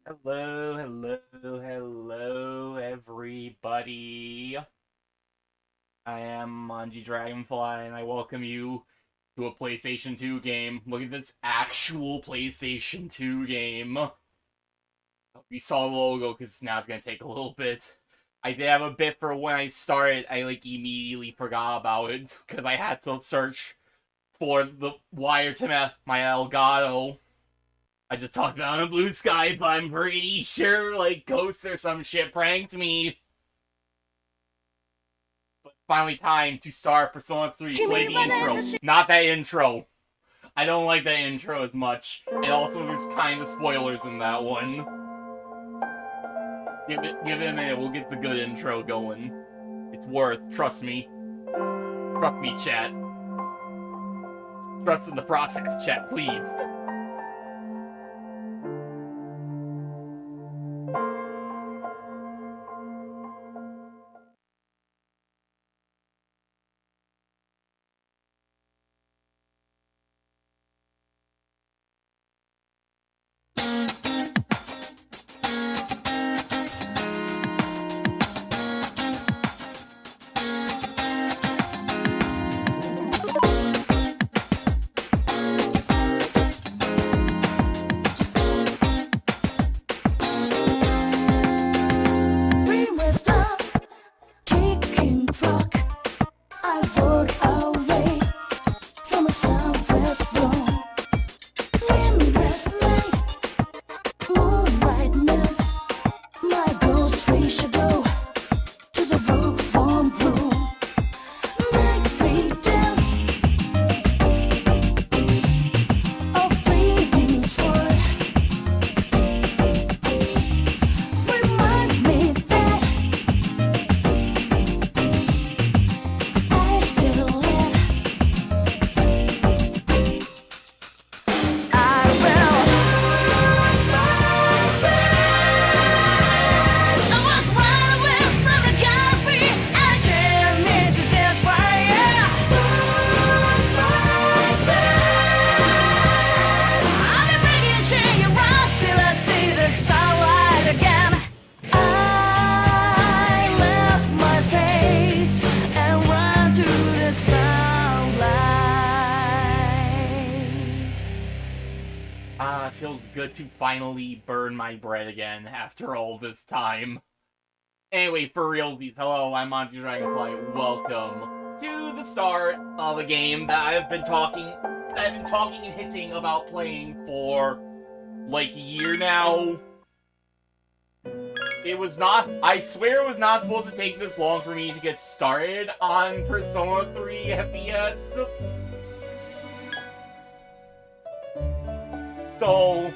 Hello, everybody. I am Manji Dragonfly, and I welcome you to a PlayStation 2 game. Look at this actual PlayStation 2 game. You saw the logo, because now it's gonna take a little bit. I did have a bit for when I started, I immediately forgot about it, because I had to search for the wire to my Elgato. I just talked about it on Blue Sky, but I'm pretty sure, ghosts or some shit pranked me. But finally time to start Persona 3. Play the intro. Not that intro. I don't like that intro as much. And also there's kind of spoilers in that one. Give it a minute, we'll get the good intro going. It's worth, trust me. Trust me, chat. Trust in the process, chat, please. Feels good to finally burn my bread again after all this time. Anyway, for realsies, hello, I'm Manji Dragonfly. Welcome to the start of a game that I've been talking and hinting about playing for like a year now. I swear it was not supposed to take this long for me to get started on Persona 3 FES. So,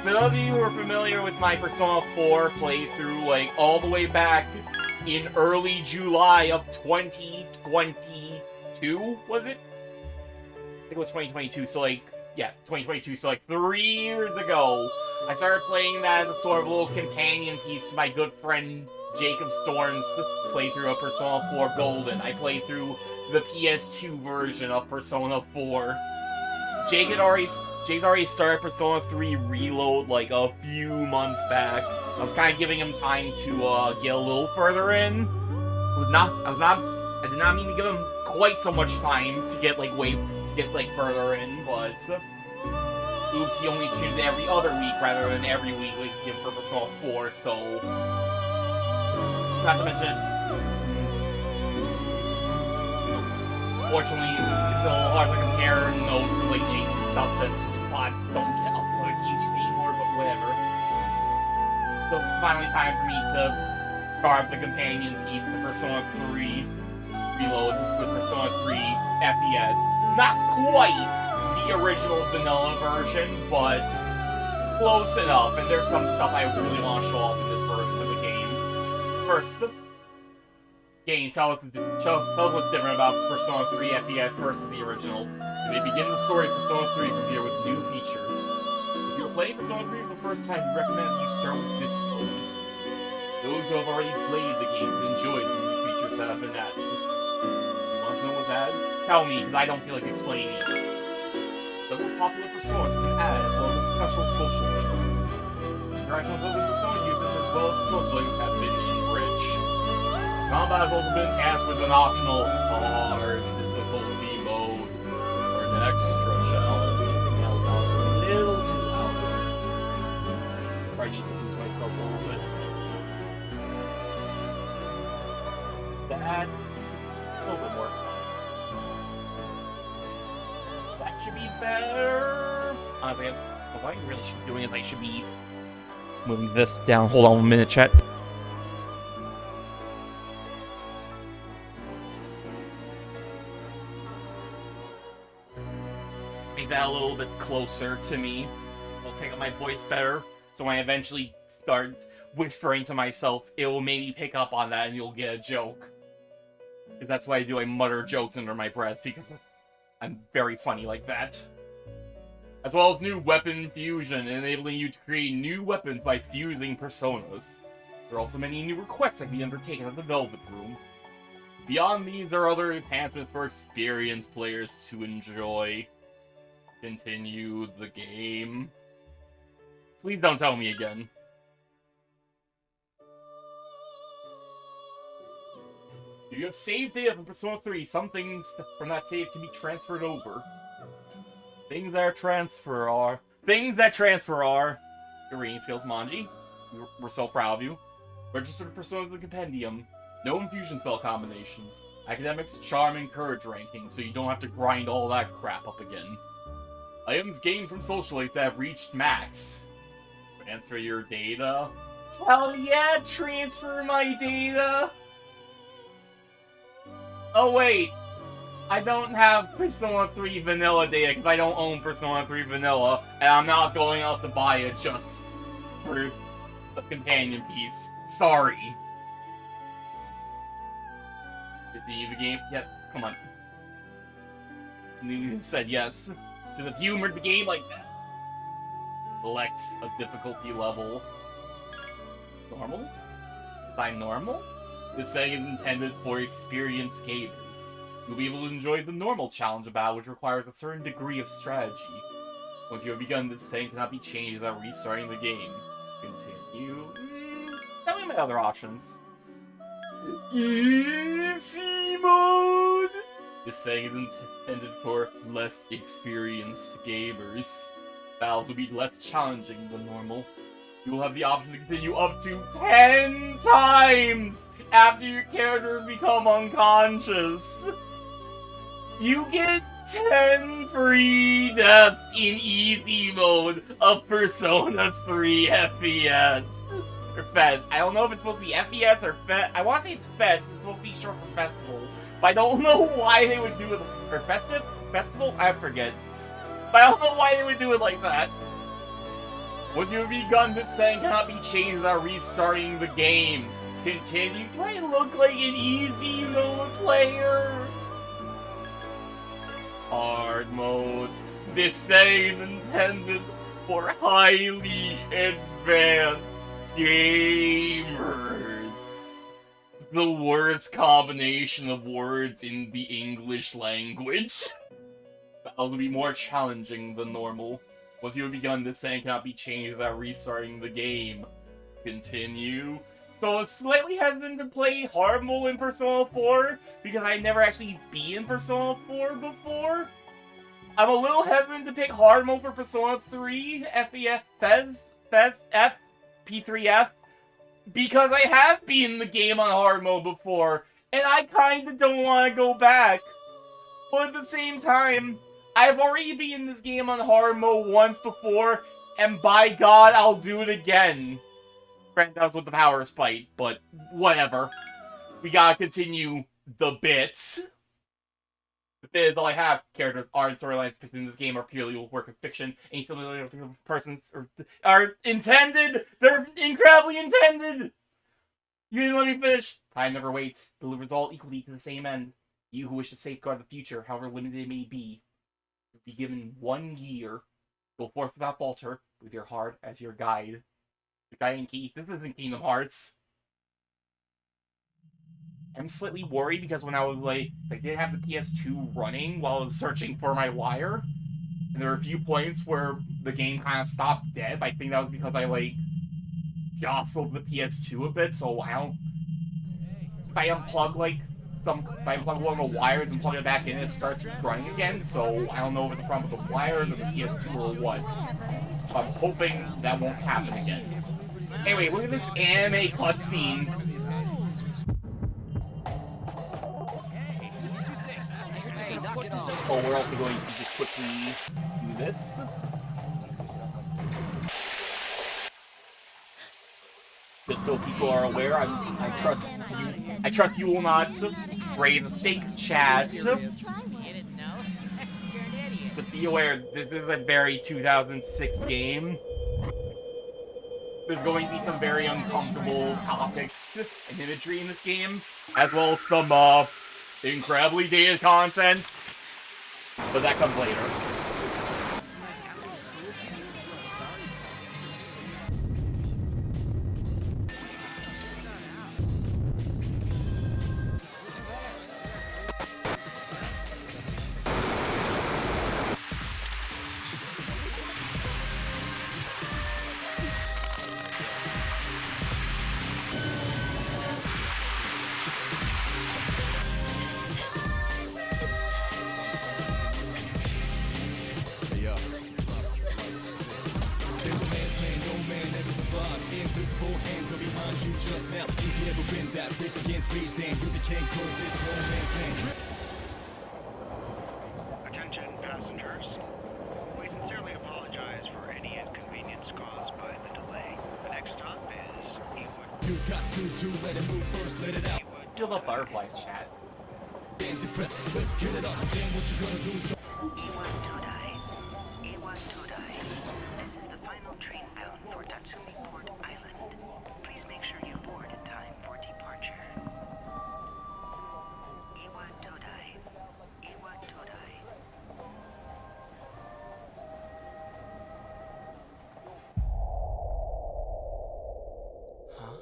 for those of you who are familiar with my Persona 4 playthrough, all the way back in early July of 2022, was it? I think it was 2022, so 2022, so 3 years ago, I started playing that as a sort of little companion piece to my good friend Jacob Storm's playthrough of Persona 4 Golden. I played through the PS2 version of Persona 4. Jake's already started Persona 3 Reload a few months back. I was kind of giving him time to get a little further in. I did not mean to give him quite so much time to get further in, but oops, he only streams every other week rather than every week like he did for Persona 4. So not to mention, fortunately, it's a little hard to compare notes with Jake's stuff since his pods don't get uploaded to YouTube anymore, but whatever. So it's finally time for me to start the companion piece to Persona 3 Reload with Persona 3 FES. Not quite the original vanilla version, but close enough, and there's some stuff I really want to show off in this version of the game. First, tell us what's different about Persona 3 FES versus the original. And they begin the story of Persona 3 from here with new features. If you're playing Persona 3 for the first time, we recommend that you start with this mode. Those who have already played the game will enjoy the new features that have been added. You want to know what that? Tell me, because I don't feel like explaining it. The more popular Persona can add, as well as a special social link. Interaction with other Persona users as well as social links have been enriched. Combat has also been enhanced with an optional hard difficulty mode or an extra challenge. I think that was a little too loud. I need to lose myself a little bit. That a little bit more. That should be better. Honestly, what I really should be doing is I should be moving this down. Hold on 1 minute, chat. Make that a little bit closer to me. It'll pick up my voice better. So when I eventually start whispering to myself, it will maybe pick up on that and you'll get a joke. Because that's what I do. I mutter jokes under my breath because I'm very funny like that. As well as new weapon fusion, enabling you to create new weapons by fusing personas. There are also many new requests that can be undertaken at the Velvet Room. Beyond these, there are other enhancements for experienced players to enjoy. Continue the game. Please don't tell me again. If you have saved data from Persona 3, some things from that save can be transferred over. Things that transfer are your reading skills, Manji. We're so proud of you. Registered personas in the compendium. No infusion spell combinations. Academics, charm, and courage ranking, so you don't have to grind all that crap up again. Items gained from socialites that have reached max. Transfer your data. Hell yeah, transfer my data! Oh wait, I don't have Persona 3 Vanilla data because I don't own Persona 3 Vanilla, and I'm not going out to buy it just for a companion piece. Sorry. Continue the game? Yep, come on. You said yes. Should have humored the game like that. Select a difficulty level. Normal? By normal? This setting is intended for experienced gamers. You'll be able to enjoy the normal challenge of battle, which requires a certain degree of strategy. Once you have begun, this setting cannot be changed without restarting the game. Continue. Tell me my other options. Easy mode! This setting is intended for less experienced gamers. Battles will be less challenging than normal. You will have the option to continue up to 10 times after your characters become unconscious. You get 10 free deaths in easy mode of Persona 3 FES. Or FES. I don't know if it's supposed to be FES or FES. I want to say it's FES. It's supposed to be short for festival. But I don't know why they would do it. Or festive? Festival? I forget. But I don't know why they would do it like that. Once you have begun, this setting cannot be changed without restarting the game. Continue. Do I look like an easy mode player? Hard mode. This setting is intended for highly advanced gamers. The worst combination of words in the English language. Battles will be more challenging than normal. Once you have begun, this setting cannot be changed without restarting the game. Continue. So I'm slightly hesitant to play hard mode in Persona 4 because I never actually beat in Persona 4 before. I'm a little hesitant to pick hard mode for Persona 3 P3F because I have beaten the game on hard mode before and I kinda don't want to go back. But at the same time, I've already beaten this game on hard mode once before, and by God, I'll do it again. Granted, that was with the power spite, but whatever. We gotta continue the bit. The bit is all I have. Characters, art, and storylines depicted in this game are purely a work of fiction. Any similar persons are intended. They're incredibly intended. You didn't let me finish. Time never waits. Delivers all equally to the same end. You who wish to safeguard the future, however limited it may be, will be given 1 year. Go forth without falter, with your heart as your guide. The guiding key. This isn't Kingdom Hearts. I'm slightly worried because when I was I didn't have the PS2 running while I was searching for my wire. And there were a few points where the game kind of stopped dead. I think that was because I jostled the PS2 a bit, so I don't. If I unplug like if I unplug one of the wires and plug it back in, it starts running again. So I don't know if it's a problem with the wires or the PS2 or what. But I'm hoping that won't happen again. Anyway, look at this anime cutscene. Oh, we're also going to just quickly do this. Just so people are aware, I trust you will not raise a stake, chat. Just be aware, this is a very 2006 game. There's going to be some very uncomfortable topics and imagery in this game, as well as some incredibly dated content. But that comes later. Attention passengers. We sincerely apologize for any inconvenience caused by the delay. The next stop is Ewood. You got to let it move first, let it out. Feel the butterflies, chat. Let's get it up. Then what you gonna do is Ewood Todai. Ewood Todai. This is the final train bound for Tatsumi Port Island. Please make sure you board in time for departure. Ewood Todai. Ewood Todai. Huh?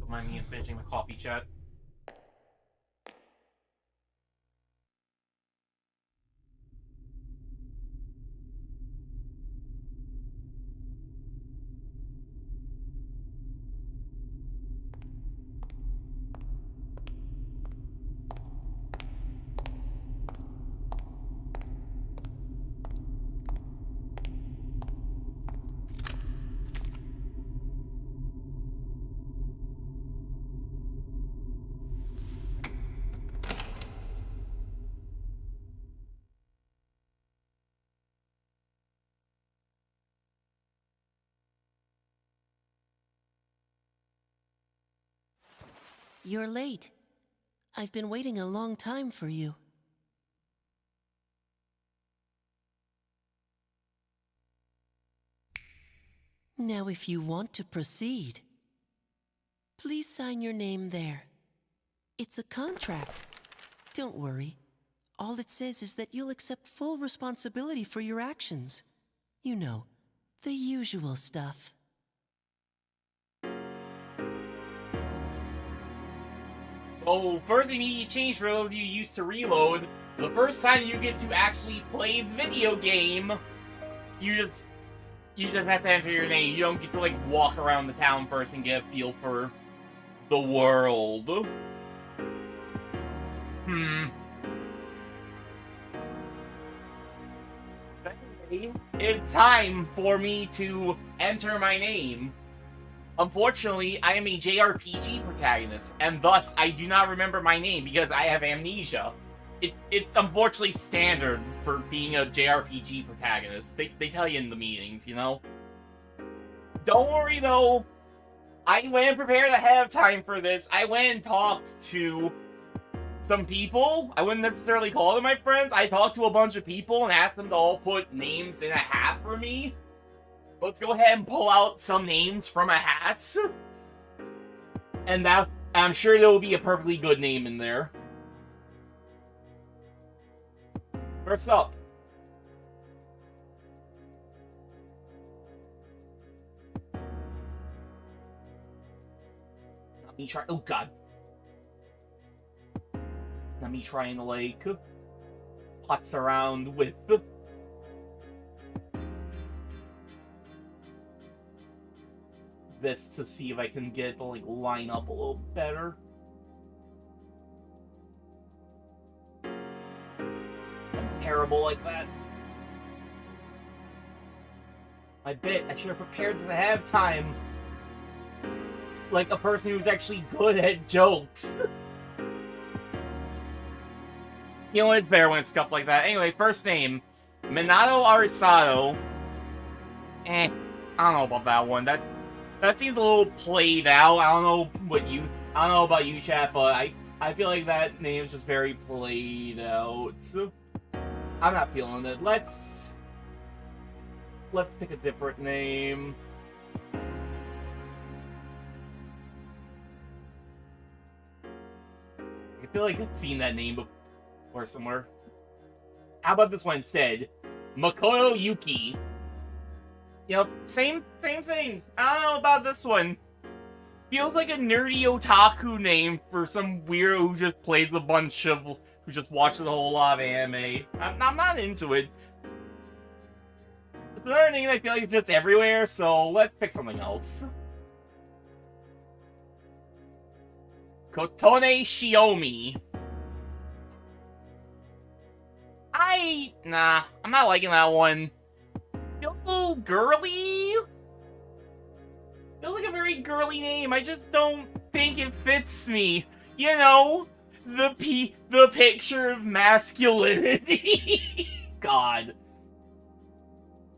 Don't mind me finishing the coffee, chat. You're late. I've been waiting a long time for you. Now, if you want to proceed, please sign your name there. It's a contract. Don't worry. All it says is that you'll accept full responsibility for your actions. You know, the usual stuff. Oh, first immediate change for those of you used to reload. The first time you get to actually play the video game, you just have to enter your name. You don't get to like walk around the town first and get a feel for the world. It's time for me to enter my name. Unfortunately, I am a JRPG protagonist, and thus I do not remember my name because I have amnesia. It's unfortunately standard for being a JRPG protagonist. They tell you in the meetings, you know? Don't worry though, I went prepared ahead of time for this. I went and talked to some people. I wouldn't necessarily call them my friends. I talked to a bunch of people and asked them to all put names in a hat for me. Let's go ahead and pull out some names from a hat. And that, I'm sure there will be a perfectly good name in there. First up. Let me try. Oh, God. Not me trying to, like, putz around with this to see if I can get it to, like, line up a little better. I'm terrible like that. I bet I should have prepared ahead of time. Like a person who's actually good at jokes. You know, it's better when it's stuff like that. Anyway, first name, Minato Arisato. I don't know about that one. That seems a little played out. I don't know about you, chat, but I feel like that name is just very played out. So, I'm not feeling it. Let's pick a different name. I feel like I've seen that name before somewhere. How about this one instead? Makoto Yuki. Yep, same thing. I don't know about this one. Feels like a nerdy otaku name for some weirdo who just plays a bunch of... who just watches a whole lot of anime. I'm not into it. It's another name I feel like is just everywhere, so let's pick something else. Kotone Shiomi. Nah, I'm not liking that one. Feels a little girly. Feels like a very girly name. I just don't think it fits me. You know, the picture of masculinity. God.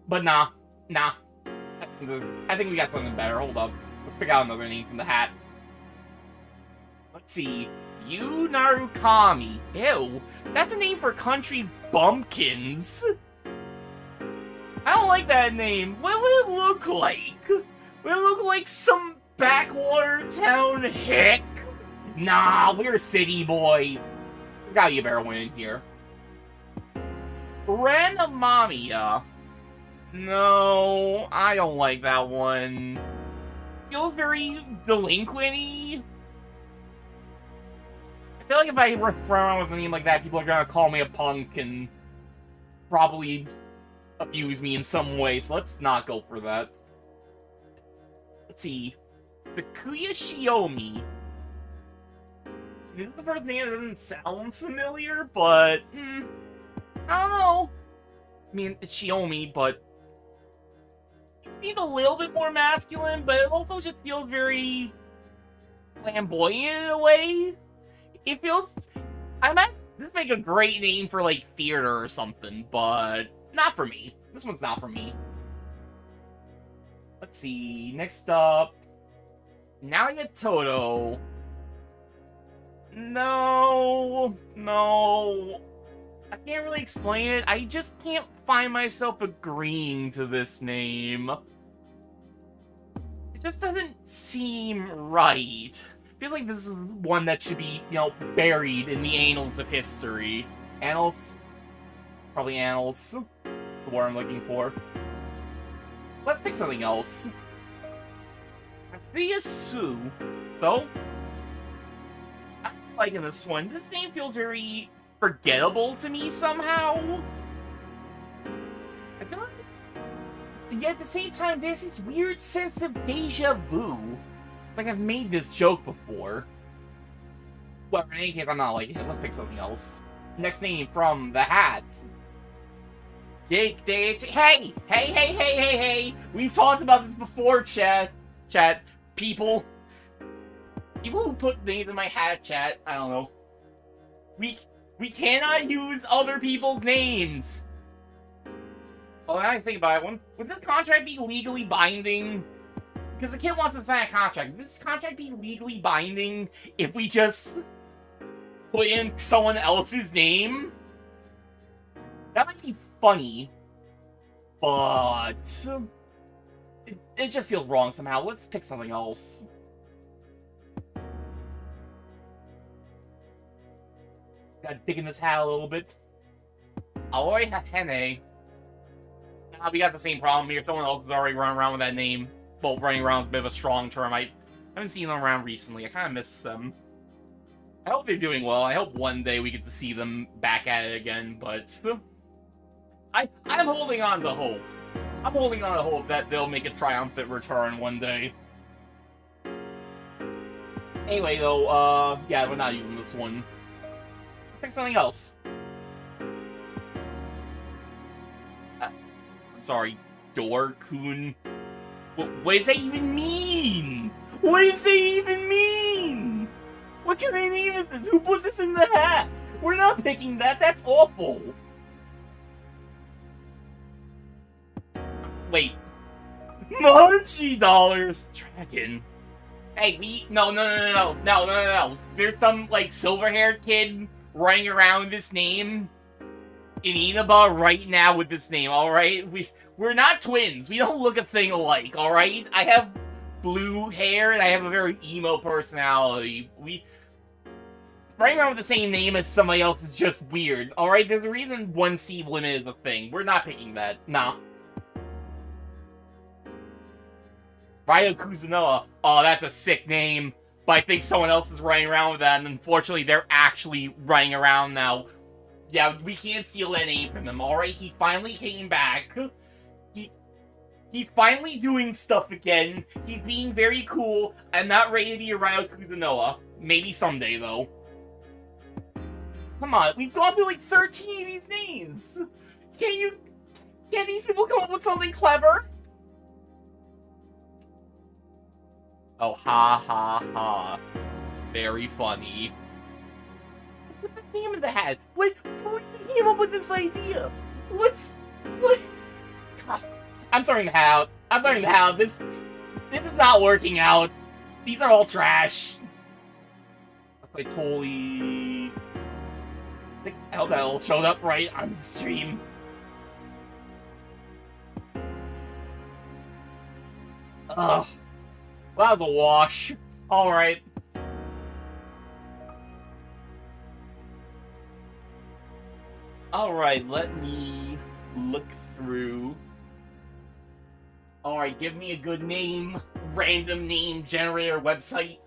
But nah. I think we got something better. Hold up. Let's pick out another name from the hat. Let's see. Yu Narukami. Ew. That's a name for country bumpkins. I don't like that name. What would it look like? Would it look like some backwater town hick? Nah, we're a city boy. There's gotta be a better one in here. Ranamamiya. No, I don't like that one. Feels very delinquent-y. I feel like if I run around with a name like that, people are gonna call me a punk and probably abuse me in some way, so let's not go for that. Let's see. Takuya Shiomi. This is the first name that doesn't sound familiar, but... I don't know. I mean, it's Shiomi, but... it seems a little bit more masculine, but it also just feels very... flamboyant in a way. It feels... this make a great name for, like, theater or something, but... not for me. This one's not for me. Let's see. Next up... Nagatoto. No. I can't really explain it. I just can't find myself agreeing to this name. It just doesn't seem right. Feels like this is one that should be, buried in the annals of history. Annals? Probably annals. The word I'm looking for. Let's pick something else. Su. So, I'm liking this one. This name feels very forgettable to me somehow. I feel like... yet at the same time, there's this weird sense of deja vu. Like I've made this joke before. Well, in any case, I'm not liking it. Let's pick something else. Next name from the hat. Jake Deity. Hey! We've talked about this before, chat. People who put names in my hat, chat. I don't know. We cannot use other people's names. Oh, now I think about it. Would this contract be legally binding? Because the kid wants to sign a contract. Would this contract be legally binding if we just put in someone else's name? That might be funny, but it just feels wrong somehow. Let's pick something else. Gotta dig in this hat a little bit. Aoi Hahene. We got the same problem here. Someone else is already running around with that name. Well, running around is a bit of a strong term. I haven't seen them around recently. I kind of miss them. hope they're doing well. I hope one day we get to see them back at it again, but I'm holding on to hope. I'm holding on to hope that they'll make a triumphant return one day. Anyway, though, yeah, we're not using this one. Let's pick something else. I'm sorry, Dorkun. What does that even mean? What does that even mean? What can I name this? Who put this in the hat? We're not picking that. That's awful. Wait. Manji dollars. Dragon. Hey, no. There's some, like, silver-haired kid running around with this name in Inaba right now with this name, alright? We're not twins. We don't look a thing alike, alright? I have blue hair and I have a very emo personality. Running around with the same name as somebody else is just weird, alright? There's a reason 1C limit is a thing. We're not picking that. Nah. Ryo Kuzunoa. Oh, that's a sick name. But I think someone else is running around with that, and unfortunately, they're actually running around now. Yeah, we can't steal that name from him, alright? He finally came back. He's finally doing stuff again. He's being very cool. I'm not ready to be a Ryo Kuzunoa. Maybe someday, though. Come on, we've gone through like 13 of these names. Can't these people come up with something clever? Oh, ha. Very funny. Put this name in the hat. Wait, who came up with this idea? What? God, I'm starting to have. This is not working out. These are all trash. That's like totally. I think L showed up right on the stream. Ugh. Well, that was a wash. Alright. Alright, let me look through. Alright, give me a good name. Random name generator website.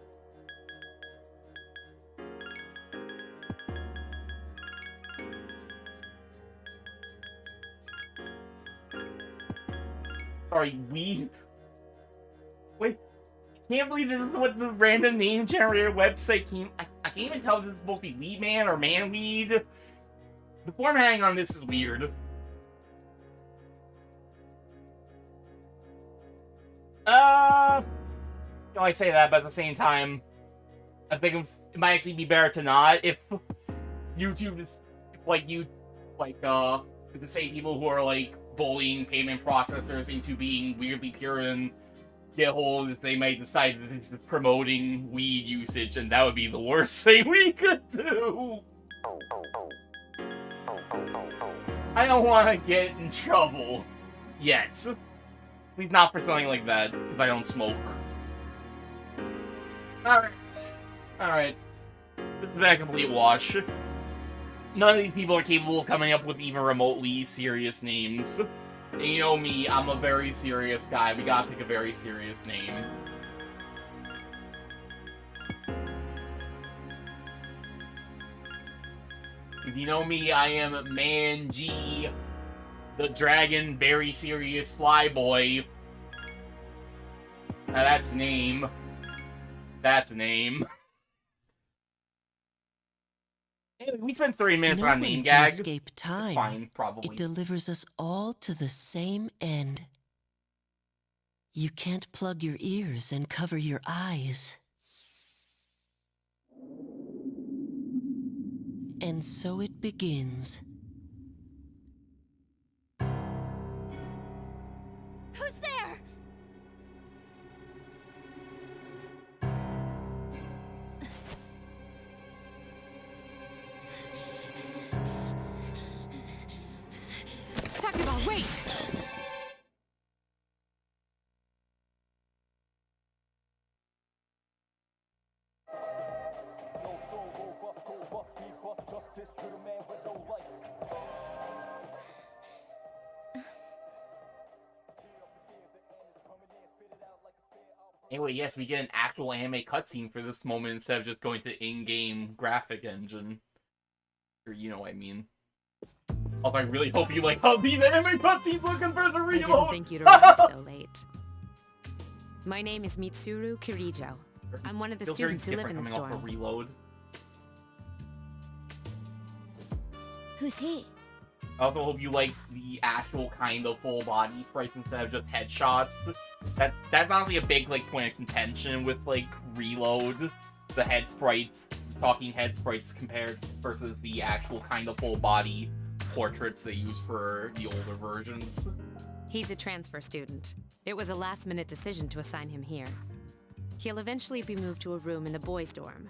Sorry, Wait. Can't believe this is what the random name generator website came. I can't even tell if this is supposed to be Weed Man or Man Weed. The formatting on this is weird. I say that, but at the same time, I think it might actually be better to not if YouTube is the same people who are like bullying payment processors into being weirdly pure and get hold if they might decide that this is promoting weed usage, and that would be the worst thing we could do. I don't want to get in trouble yet. At least not for something like that, because I don't smoke. Alright. This is a complete wash. None of these people are capable of coming up with even remotely serious names. And you know me, I'm a very serious guy. We gotta pick a very serious name. If you know me, I am Manji, the dragon, very serious flyboy. Now that's a name. That's a name. Anyway, we spent 3 minutes on name gags. Escape time. It's fine, probably. It delivers us all to the same end. You can't plug your ears and cover your eyes. And so it begins. Who's there? Takaba, wait! No soul, robust, go bust, be bust, justice to the man with no life. Anyway, yes, we get an actual anime cutscene for this moment instead of just going to in-game graphic engine. Or you know what I mean. Also, I really hope you like how these anime cutscenes look compared to I Reload! didn't think you'd arrive so late. My name is Mitsuru Kirijo. I'm one of the Feels very students who live in the different coming off storm. of Reload. Who's he? I also hope you like the actual kind of full body sprites instead of just headshots. That's honestly a big like point of contention with like Reload, the head sprites, talking head sprites compared versus the actual kind of full body portraits they use for the older versions. He's a transfer student. It was a last-minute decision to assign him here. He'll eventually be moved to a room in the boys' dorm.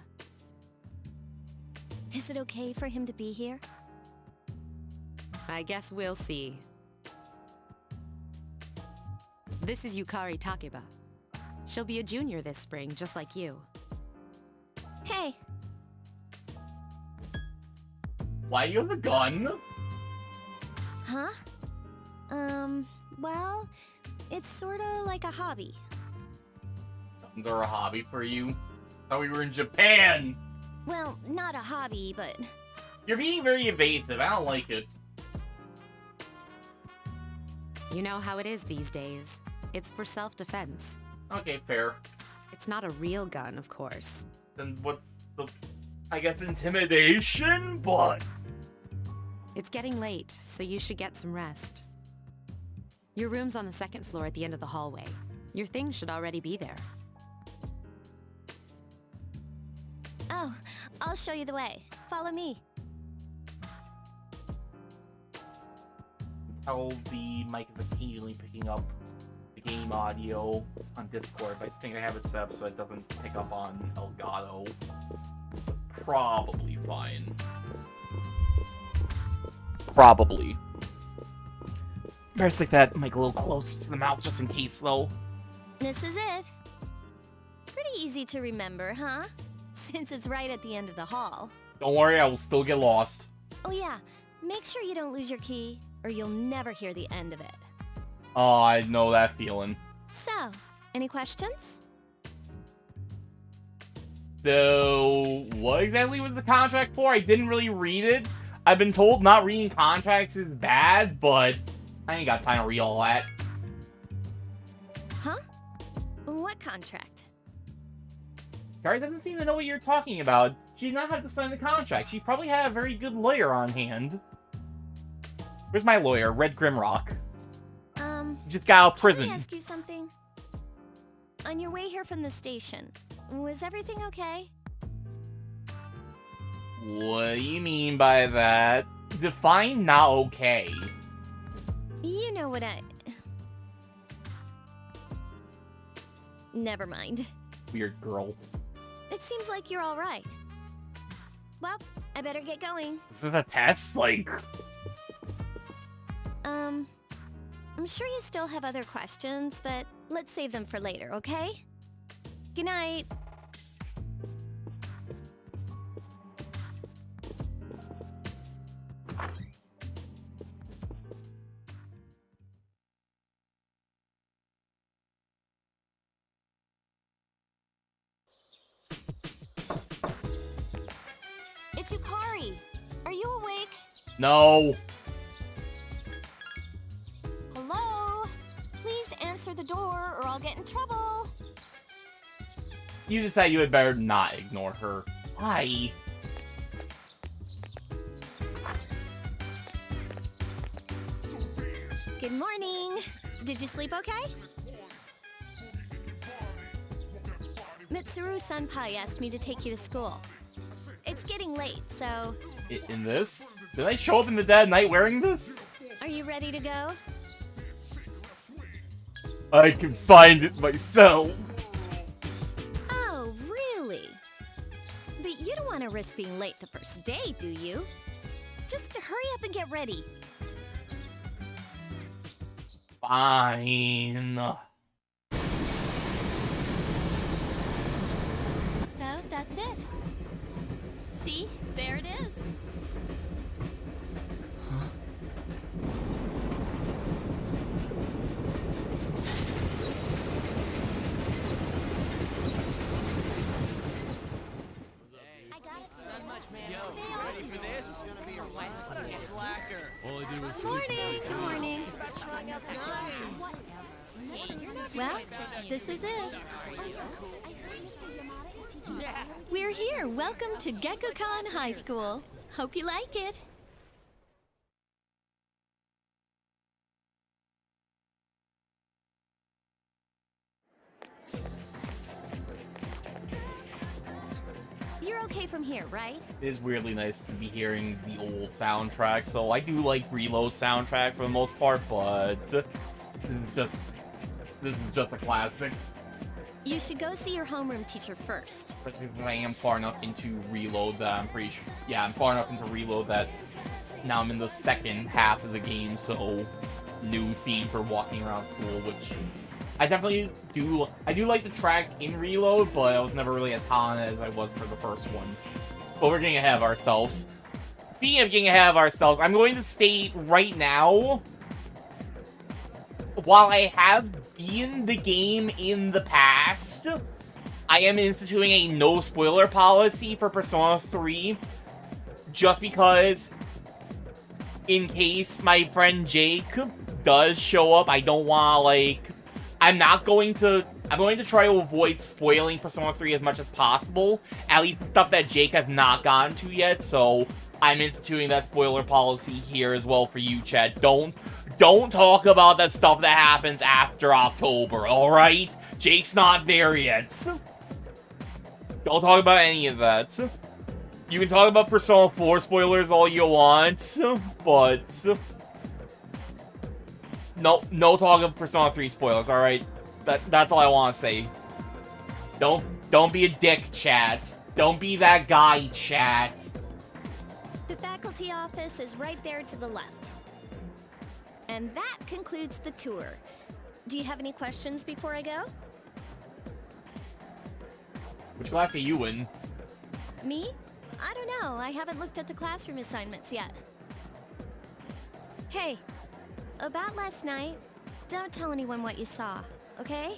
Is it okay for him to be here? I guess we'll see. This is Yukari Takeba. She'll be a junior this spring, just like you. Hey, Why do you have a gun? huh? Well, it's sorta like a hobby. Guns are a hobby for you? Thought we were in Japan! Well, not a hobby, but You're being very evasive, I don't like it. You know how it is these days. It's for self-defense. Okay, fair. It's not a real gun, of course. Then what's the... I guess intimidation? But... It's getting late, so you should get some rest. Your room's on the second floor at the end of the hallway. Your things should already be there. oh, I'll show you the way. Follow me. Tell the mic is occasionally picking up the game audio on Discord, but I think I have it set up so it doesn't pick up on Elgato. Probably fine. Probably. Better stick that mic a little close to the mouth just in case, though. This is it. Pretty easy to remember, huh? Since it's right at the end of the hall. Don't worry, I will still get lost. Oh yeah, make sure you don't lose your key, or you'll never hear the end of it. Oh, I know that feeling. So, any questions? So, what exactly was the contract for? I didn't really read it. I've been told not reading contracts is bad, but I ain't got time to read all that. Huh? What contract? Kari doesn't seem to know what you're talking about. She did not have to sign the contract. She probably had a very good lawyer on hand. Where's my lawyer? Red Grimrock. He just got out of Can prison. I ask you something? On your way here from the station, was everything okay? What do you mean by that? Define not okay. You know what Never mind. Weird girl. It seems like you're all right. Well, I better get going. This is a test? Like... I'm sure you still have other questions, but let's save them for later, okay? Good night. It's Yukari. Are you awake? No. Hello? Please answer the door or I'll get in trouble. You decide you had better not ignore her. Why? Good morning. Did you sleep okay? Mitsuru-senpai asked me to take you to school. It's getting late, so... In this? Did I show up in the dead night wearing this? Are you ready to go? I can find it myself. Oh, really? But you don't want to risk being late the first day, do you? Just hurry up and get ready. Fine. So, that's it. See? There it is. Well, this is it. We're here. Welcome to Gekko-Kan High School. Hope you like it. You're okay from here, right? It is weirdly nice to be hearing the old soundtrack, though. I do like Reload soundtrack for the most part, but this is just a classic. You should go see your homeroom teacher first. Especially because I am far enough into Reload that I'm pretty sure. Yeah, I'm far enough into Reload that now I'm in the second half of the game, so new theme for walking around school, which I definitely do. I do like the track in Reload, but I was never really as hot on it as I was for the first one. But we're getting ahead of ourselves. Speaking of getting ahead of ourselves, I'm going to state right now, while I have beaten the game in the past, I am instituting a no spoiler policy for Persona 3, just because in case my friend Jake does show up, I don't want to, like, I'm going to try to avoid spoiling Persona 3 as much as possible, at least the stuff that Jake has not gotten to yet, so I'm instituting that spoiler policy here as well for you, Chad. Don't talk about that stuff that happens after October, alright? Jake's not there yet. Don't talk about any of that. You can talk about Persona 4 spoilers all you want, but no talk of Persona 3 spoilers, alright? That's all I want to say. Don't be a dick, chat. Don't be that guy, chat. The faculty office is right there to the left. And that concludes the tour. Do you have any questions before I go? Which class are you in? Me? I don't know. I haven't looked at the classroom assignments yet. Hey, about last night, don't tell anyone what you saw, okay?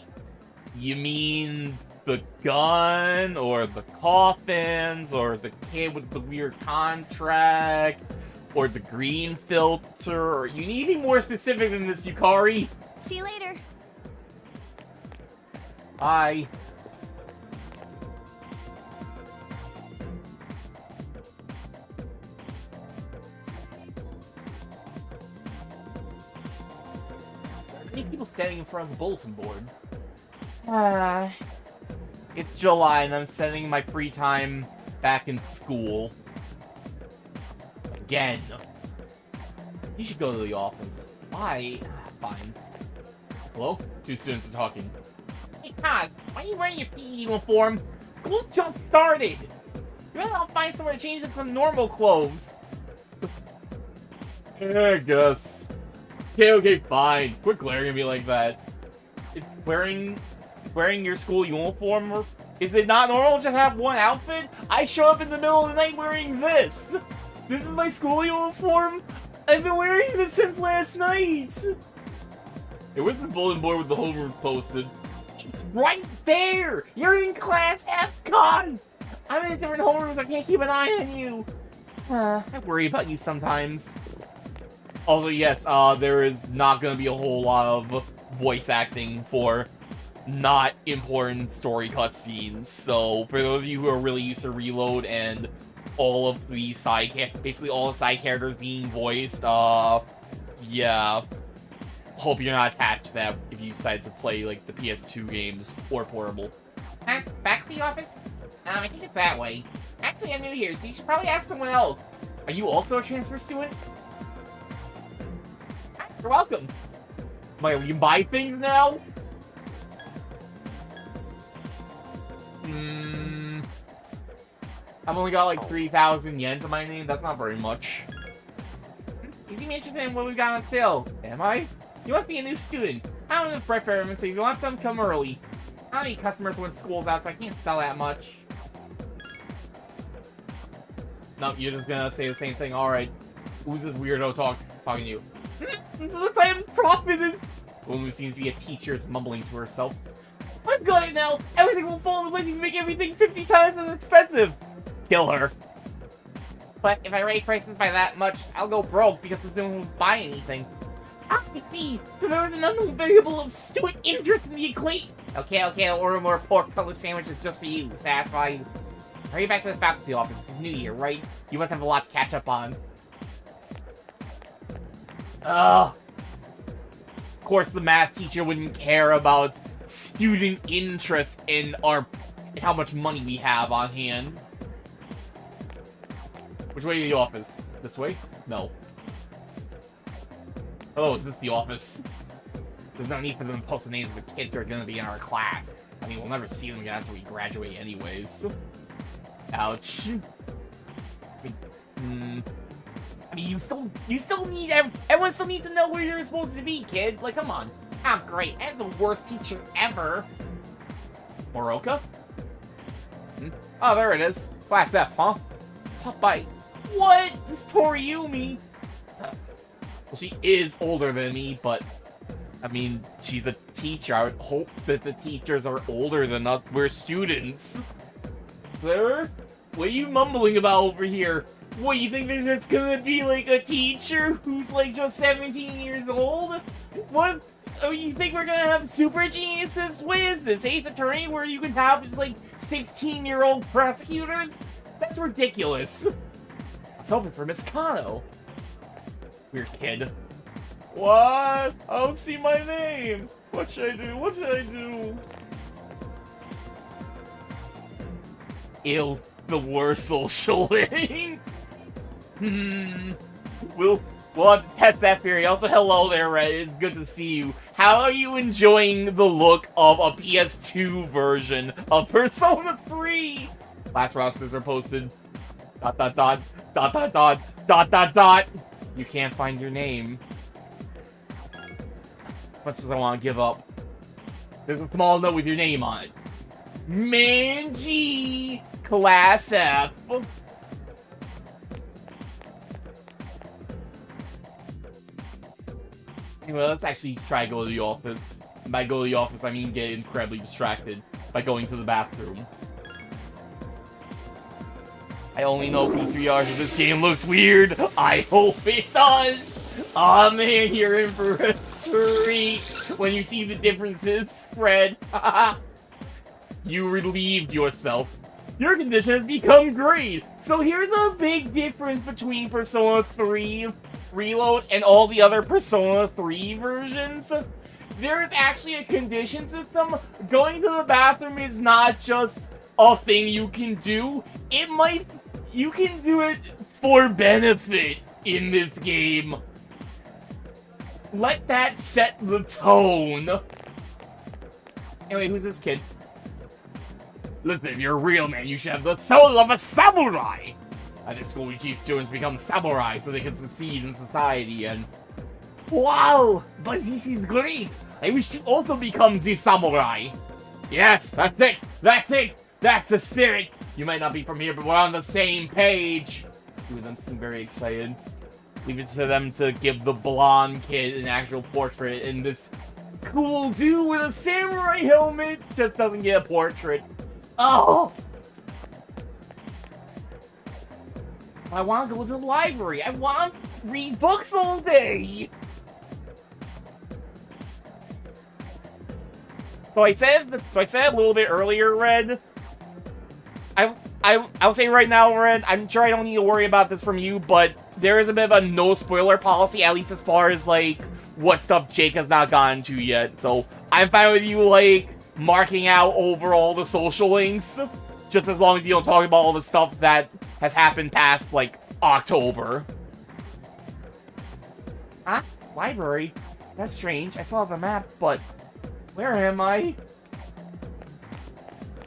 You mean the gun, or the coffins, or the kid with the weird contract, or the green filter, or you need to be more specific than this, Yukari. See you later. Bye. Many people standing in front of the bulletin board. It's July and I'm spending my free time back in school. Again. You should go to the office. Why? Fine. Hello? Two students are talking. Hey, Todd, why are you wearing your PE uniform? School just started! You better not find somewhere to change into some normal clothes. I guess. Okay, fine. Quit glaring at me like that. Is wearing your school uniform, or is it not normal to just have one outfit? I show up in the middle of the night wearing this! This is my school uniform? I've been wearing this since last night! Hey, where's the bulletin board with the homeroom posted? It's right there! You're in class F-Con! I'm in a different homeroom, so I can't keep an eye on you! I worry about you sometimes. Also, yes, there is not gonna be a whole lot of voice acting for not important story cutscenes. So, for those of you who are really used to Reload and all of the basically all the side characters being voiced, yeah. Hope you're not attached to that if you decide to play, like, the PS2 games or portable. Back to the office? I think it's that way. Actually, I'm new here, so you should probably ask someone else. Are you also a transfer student? You're welcome. You can buy things now? I've only got like 3,000 yen to my name. That's not very much. You seem interested in what we got on sale. Am I? You must be a new student. I don't have preference, so if you want some, come early. I don't need customers when school's out, so I can't sell that much. No, you're just gonna say the same thing. Alright. Who's this weirdo talking to you? The time's profit is... The woman who seems to be a teacher is mumbling to herself. I've got it now! Everything will fall into place if you make everything 50 times as expensive! Kill her. But if I raise prices by that much, I'll go broke because no one will buy anything. I see. So there was an unknown variable of student interest in the equation. Okay, I'll order more pork cutlet sandwiches just for you. Satisfy you. Hurry back to the faculty office. It's New Year, right? You must have a lot to catch up on. Ugh. Of course, the math teacher wouldn't care about student interest in how much money we have on hand. Which way is the office? This way? No. Oh, is this the office? There's no need for them to post the names of the kids who are going to be in our class. I mean, we'll never see them again after we graduate anyways. Ouch. I mean, you still need, everyone still needs to know where you're supposed to be, kid. Like, come on. I'm great. I'm the worst teacher ever. Moroka? Oh, there it is. Class F, huh? Top by. What? Miss Toriumi? Well, she is older than me, but I mean, she's a teacher. I would hope that the teachers are older than us. We're students. Sir? What are you mumbling about over here? What, you think there's just gonna be, like, a teacher who's, like, just 17 years old? What? Oh, you think we're gonna have super geniuses? What is this, Ace Attorney, where you can have just, like, 16-year-old prosecutors? That's ridiculous. I was hoping for Miss Kano. Weird kid. What? I don't see my name. What should I do? What should I do? Ew, the worst socialing. We'll have to test that theory. Also, hello there, Red. It's good to see you. How are you enjoying the look of a PS2 version of Persona 3? Last rosters are posted. ... You can't find your name. As much as I want to give up. There's a small note with your name on it. Manji! Class F. Anyway, let's actually try to go to the office. And by go to the office, I mean get incredibly distracted by going to the bathroom. I only know P3Rs of this game looks weird. I hope it does. Aw, man, you're in for a treat when you see the differences spread. You relieved yourself. Your condition has become great. So here's a big difference between Persona 3 Reload and all the other Persona 3 versions. There is actually a condition system. Going to the bathroom is not just a thing you can do. You can do it for benefit in this game. Let that set the tone. Anyway, who's this kid? Listen, if you're a real man, you should have the soul of a samurai! At this school, we teach students become samurai so they can succeed in society and... Wow! But this is great! I wish to also become the samurai! Yes, that's it! That's it! That's the spirit! You might not be from here, but we're on the same page! Two of them seem very excited. Leave it to them to give the blonde kid an actual portrait, and this cool dude with a samurai helmet just doesn't get a portrait. Oh! I want to go to the library. I want to read books all day. So I said a little bit earlier, Red. I'll say right now, Red, I'm sure I don't need to worry about this from you, but there is a bit of a no spoiler policy, at least as far as, like, what stuff Jake has not gotten to yet. So I'm fine with you, like, marking out over all the social links, just as long as you don't talk about all the stuff that has happened past, like, October. Huh? Library? That's strange. I saw the map, but where am I?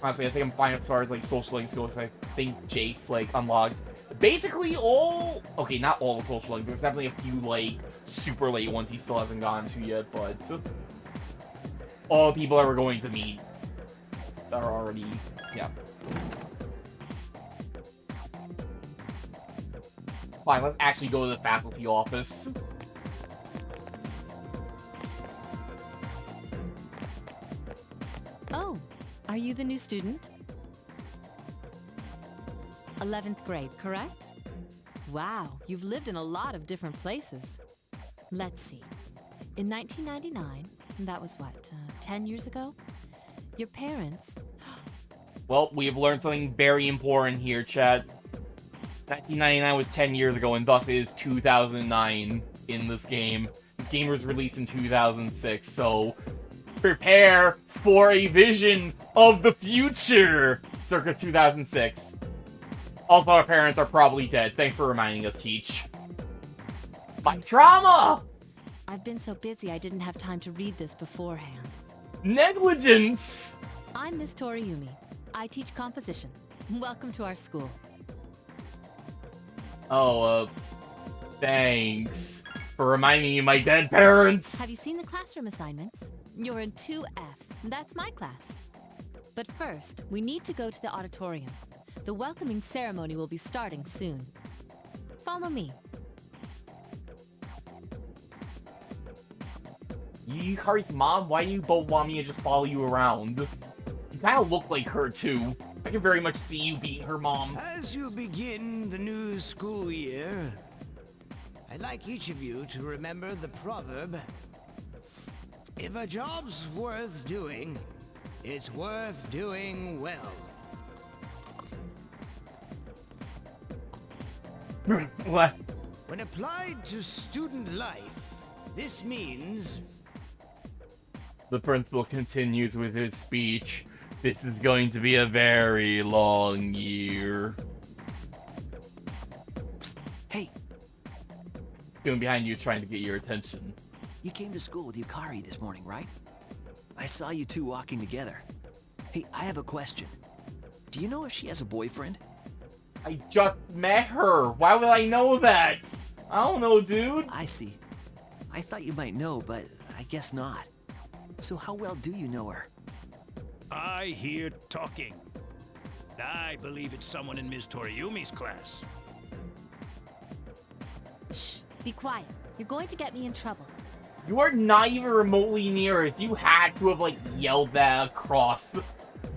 Honestly, I think I'm fine as far as, like, social links goes. I think Jace, like, unlocked basically all... Okay, not all the social links. There's definitely a few, like, super late ones he still hasn't gotten to yet, but... all the people that we're going to meet are already... Yeah. Fine, let's actually go to the faculty office. Oh, are you the new student? 11th grade, correct? Wow, you've lived in a lot of different places. Let's see. In 1999, that was what, 10 years ago? Your parents... Well, we have learned something very important here, chat. 1999 was 10 years ago, and thus it is 2009 in this game. This game was released in 2006, so prepare for a vision of the future, circa 2006. Also, our parents are probably dead. Thanks for reminding us, Teach. My trauma! I've been so busy I didn't have time to read this beforehand. Negligence! I'm Miss Toriumi. I teach composition. Welcome to our school. Oh, thanks for reminding me of my dead parents. Have you seen the classroom assignments? You're in 2F. That's my class. But first, we need to go to the auditorium. The welcoming ceremony will be starting soon. Follow me. Yukari's mom, why do you both want me to just follow you around? You kind of look like her, too. I can very much see you being her mom. As you begin the new school year, I'd like each of you to remember the proverb, if a job's worth doing, it's worth doing well. What? When applied to student life, this means... The principal continues with his speech. This is going to be a very long year. Psst. Hey, Going behind you is trying to get your attention. you came to school with Yukari this morning, right? I saw you two walking together. Hey, I have a question. Do you know if she has a boyfriend? I just met her. Why would I know that? I don't know, dude. I see. I thought you might know, but I guess not. So how well do you know her? I hear talking. I believe it's someone in Ms. Toriumi's class. Shh, be quiet. You're going to get me in trouble. You are not even remotely near it. You had to have, like, yelled that across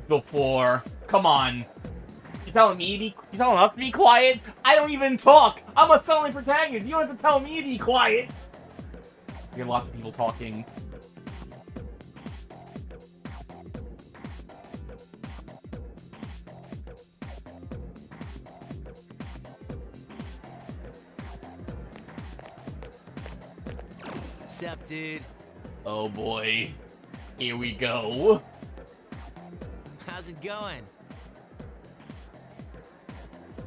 the floor. Come on. You telling us to be quiet? I don't even talk. I'm a silent protagonist. You don't have to tell me to be quiet. You hear lots of people talking. What's up, dude? Oh boy. Here we go. How's it going?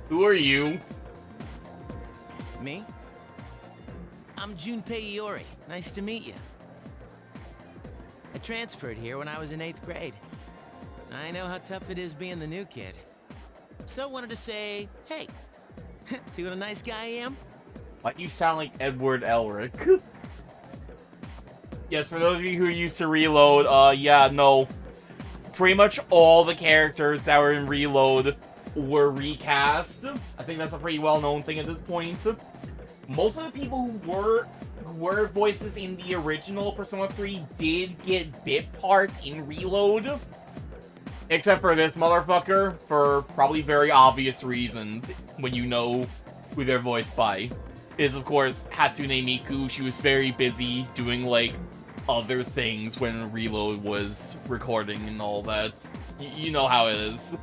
Who are you? Me? I'm Junpei Iori. Nice to meet you. I transferred here when I was in 8th grade. I know how tough it is being the new kid. So wanted to say, hey, see what a nice guy I am? Why do you sound like Edward Elric? Yes, for those of you who used to Reload, yeah, no. Pretty much all the characters that were in Reload were recast. I think that's a pretty well-known thing at this point. Most of the people who were voices in the original Persona 3 did get bit parts in Reload. Except for this motherfucker, for probably very obvious reasons, when you know who they're voiced by. Is, of course, Hatsune Miku. She was very busy doing, like, other things when Reload was recording and all that. You know how it is.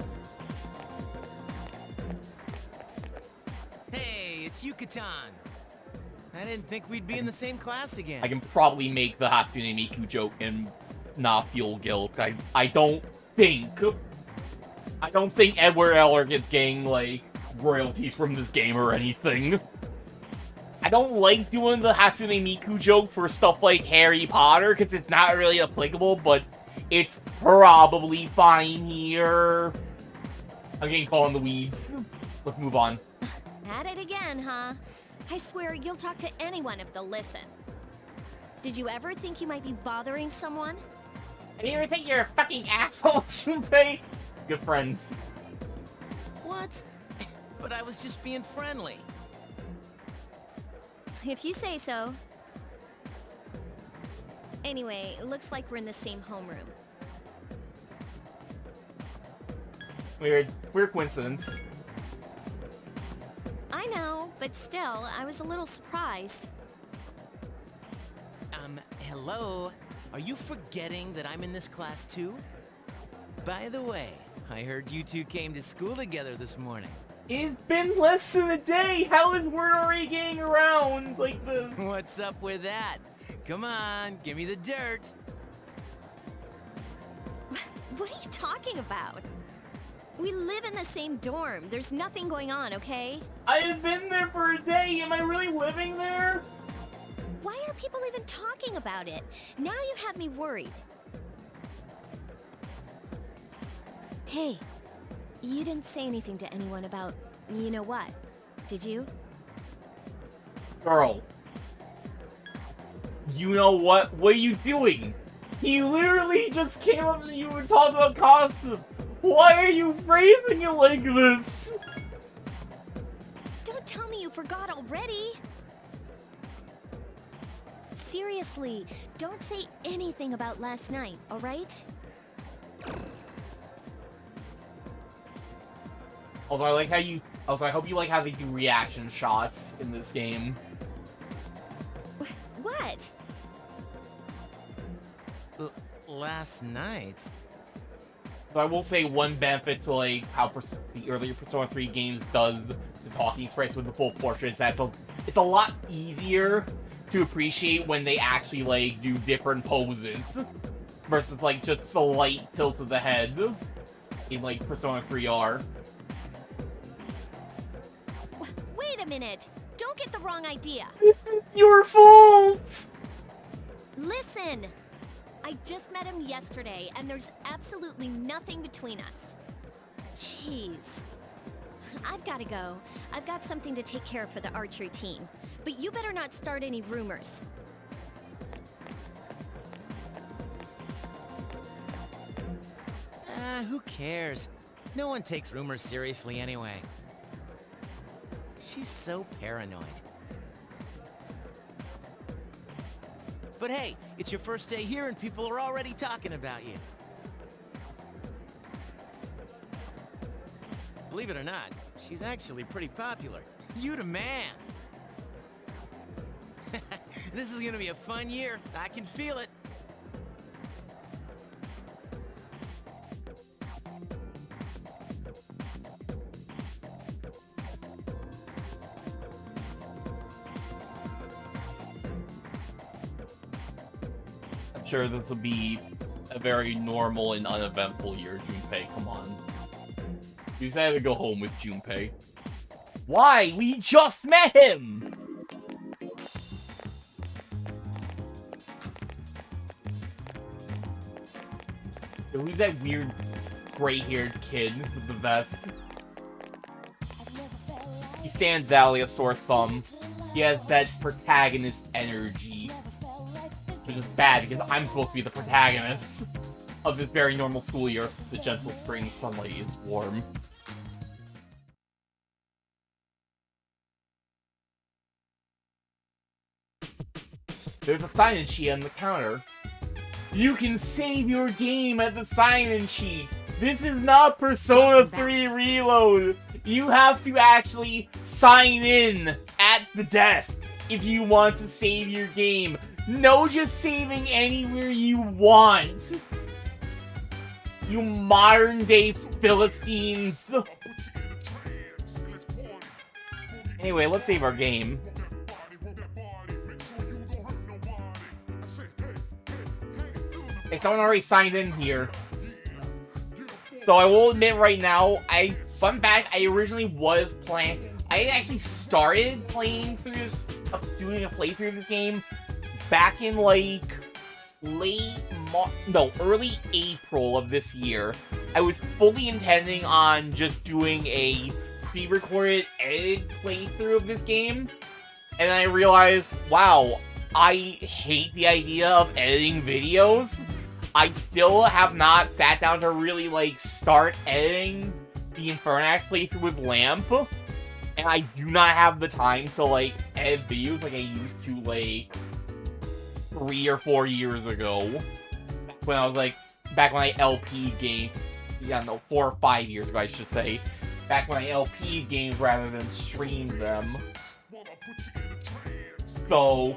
Hey, it's Yucatan. I didn't think we'd be in the same class again. I can probably make the Hatsune Miku joke and not feel guilt. I don't think Edward Elric is getting, like, royalties from this game or anything. I don't like doing the Hatsune Miku joke for stuff like Harry Potter, because it's not really applicable, but it's probably fine here. I'm getting caught in the weeds. Let's move on. At it again, huh? I swear you'll talk to anyone if they'll listen. Did you ever think you might be bothering someone? I didn't even think you're a fucking asshole, Junpei. Good friends. What? But I was just being friendly. If you say so. Anyway, it looks like we're in the same homeroom. Weird coincidence. I know, but still, I was a little surprised. Hello? Are you forgetting that I'm in this class too? By the way, I heard you two came to school together this morning. It's been less than a day. How is word already getting around like this? What's up with that? Come on, give me the dirt. What are you talking about? We live in the same dorm. There's nothing going on, okay? I have been there for a day. Am I really living there? Why are people even talking about it? Now you have me worried. Hey, you didn't say anything to anyone about you know what, did you? Girl. You know what? What are you doing? He literally just came up to you and talked about costume. Why are you phrasing it like this? Don't tell me you forgot already. Seriously, don't say anything about last night, alright? Also, I like how you... Also, I hope you like how they do reaction shots in this game. What? Last night? So I will say one benefit to like how the earlier Persona 3 games does the talking sprites with the full portrait is that it's a lot easier to appreciate when they actually like do different poses versus like just a light tilt of the head in like Persona 3R. Wait a minute! Don't get the wrong idea! Your fault! Listen! I just met him yesterday, and there's absolutely nothing between us. Jeez. I've gotta go. I've got something to take care of for the archery team. But you better not start any rumors. Who cares? No one takes rumors seriously anyway. She's so paranoid. But hey, it's your first day here and people are already talking about you. Believe it or not, she's actually pretty popular. You the man. This is gonna be a fun year. I can feel it. Sure, this will be a very normal and uneventful year, Junpei. Come on. You decided to go home with Junpei. Why? We just met him! Yo, who's that weird gray-haired kid with the vest? He stands out like a sore thumb. He has that protagonist energy. Which is bad, because I'm supposed to be the protagonist of this very normal school year. The gentle spring sunlight is warm. There's a sign-in sheet on the counter. You can save your game at the sign-in sheet! This is not Persona 3 Reload! You have to actually sign in at the desk if you want to save your game. No just saving anywhere you want. You modern day Philistines. Anyway, let's save our game. Okay, someone already signed in here. So I will admit right now, fun fact, I originally was I actually started playing through this, doing a playthrough of this game back in like early April of this year. I was fully intending on just doing a pre-recorded edited playthrough of this game, and then I realized, wow, I hate the idea of editing videos. I still have not sat down to really like start editing the Infernax playthrough with Lamp, and I do not have the time to like edit videos like I used to like 3 or 4 years ago, when I was like, back when I LP game, 4 or 5 years ago I should say, back when I LP games rather than stream them. So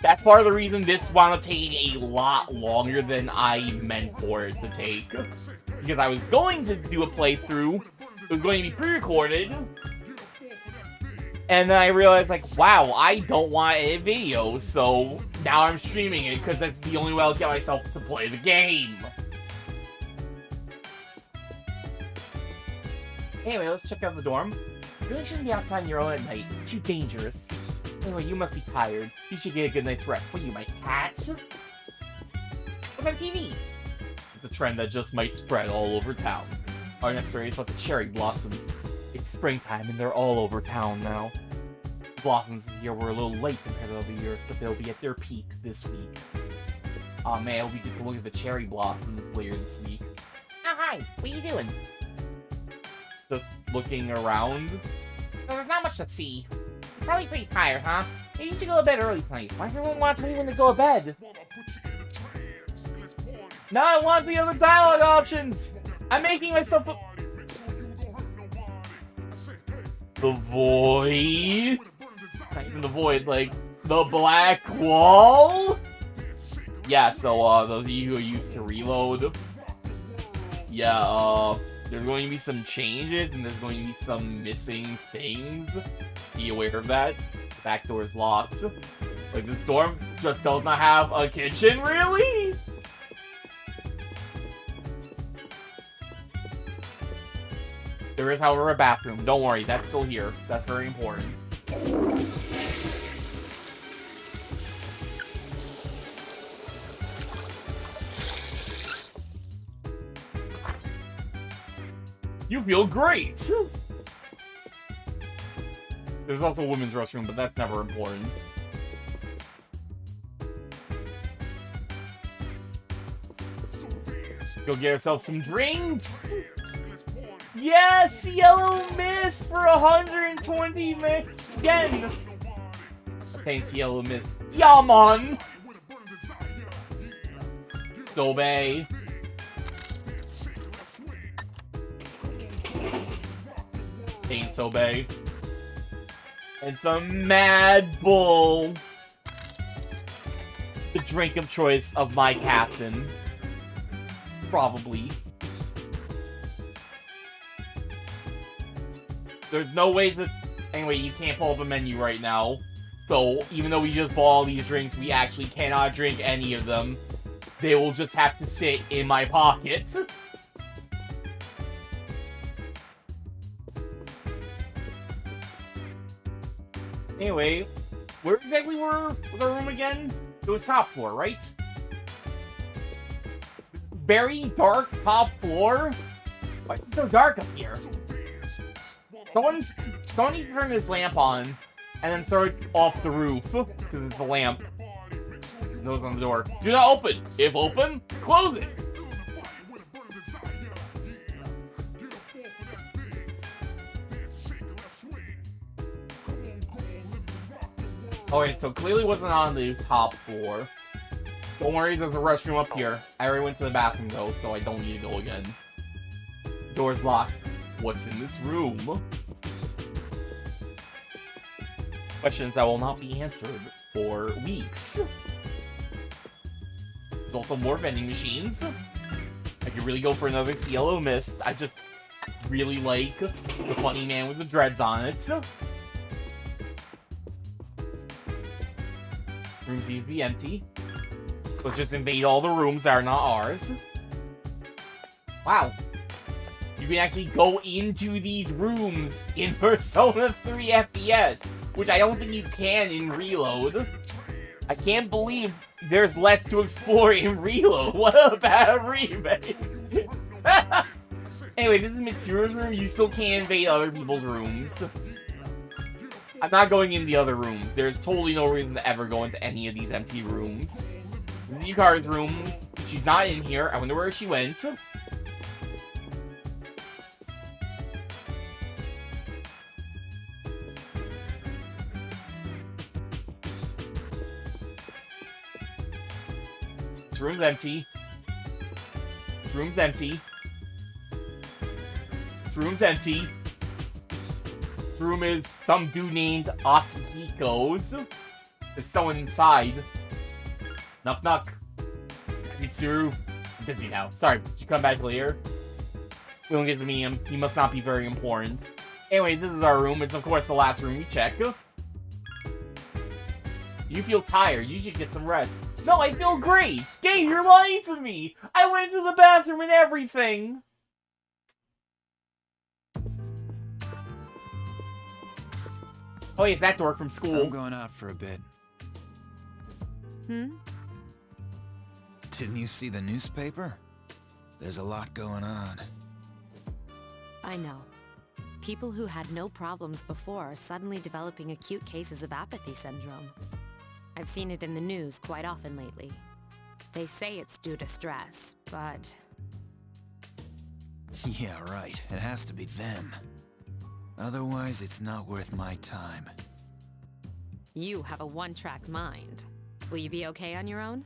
That's part of the reason this wound up taking a lot longer than I meant for it to take. Because I was going to do a playthrough, it was going to be pre-recorded, and then I realized, like, wow, I don't want to edit videos, so now I'm streaming it, because that's the only way I'll get myself to play the game. Anyway, let's check out the dorm. You really shouldn't be outside on your own at night. It's too dangerous. Anyway, you must be tired. You should get a good night's rest. What are you, my cat? What's on TV? It's a trend that just might spread all over town. Our next story is about the cherry blossoms. It's springtime and they're all over town now. The blossoms here were a little late compared to other years, but they'll be at their peak this week. Aw man, we get to look at the cherry blossoms later this week. Oh, hi! What are you doing? Just looking around. Well, there's not much to see. You're probably pretty tired, huh? Maybe you should go to bed early tonight. Why does everyone want to tell me when to go to bed? Now I want the other dialogue options! I'm making myself the void? Not even the void, like, the black wall? Yeah, so, those of you who are used to reload, yeah, there's going to be some changes, and there's going to be some missing things. Be aware of that. The back door is locked. Like, this dorm just does not have a kitchen, really? There is, however, a bathroom. Don't worry, that's still here. That's very important. You feel great! There's also a women's restroom, but that's never important. Let's go get ourselves some drinks! Yes! Yellow Mist for 120 yen! Thanks, Yellow Mist. Yaman! Obey. Saints Obey. And some Mad Bull. The drink of choice of my captain. Probably. There's no way that... Anyway, you can't pull up a menu right now. So, even though we just bought all these drinks, we actually cannot drink any of them. They will just have to sit in my pockets. Anyway, where exactly was our room again? It was top floor, right? Very dark top floor? Why is it so dark up here? Someone needs to turn this lamp on, and then throw it off the roof, because it's a lamp. Nose on the door. Do not open! If open, close it! Alright, so clearly wasn't on the top floor. Don't worry, there's a restroom up here. I already went to the bathroom though, so I don't need to go again. Door's locked. What's in this room? Questions that will not be answered for weeks. There's also more vending machines. I could really go for another Yellow Mist. I just really like the funny man with the dreads on it. Room seems to be empty. Let's just invade all the rooms that are not ours. Wow. You can actually go into these rooms in Persona 3 FES, which I don't think you can in Reload. I can't believe there's less to explore in Reload. What a bad remake. Anyway, this is Mitsuru's room. You still can't invade other people's rooms. I'm not going in the other rooms. There's totally no reason to ever go into any of these empty rooms. This is Yukari's room. She's not in here. I wonder where she went. This room's empty. This room's empty. This room's empty. This room is some dude named Akihiko's. There's someone inside. Knock knock. Mitsuru. I'm busy now. Sorry, did you come back later? We don't get to meet him. He must not be very important. Anyway, this is our room. It's of course the last room we check. You feel tired. You should get some rest. No, I feel great. Game, you're lying to me. I went to the bathroom and everything. Oh, yes, that dork from school. I'm going out for a bit. Hmm? Didn't you see the newspaper? There's a lot going on. I know. People who had no problems before are suddenly developing acute cases of apathy syndrome. I've seen it in the news quite often lately. They say it's due to stress, but... Yeah, right. It has to be them. Otherwise, it's not worth my time. You have a one-track mind. Will you be okay on your own?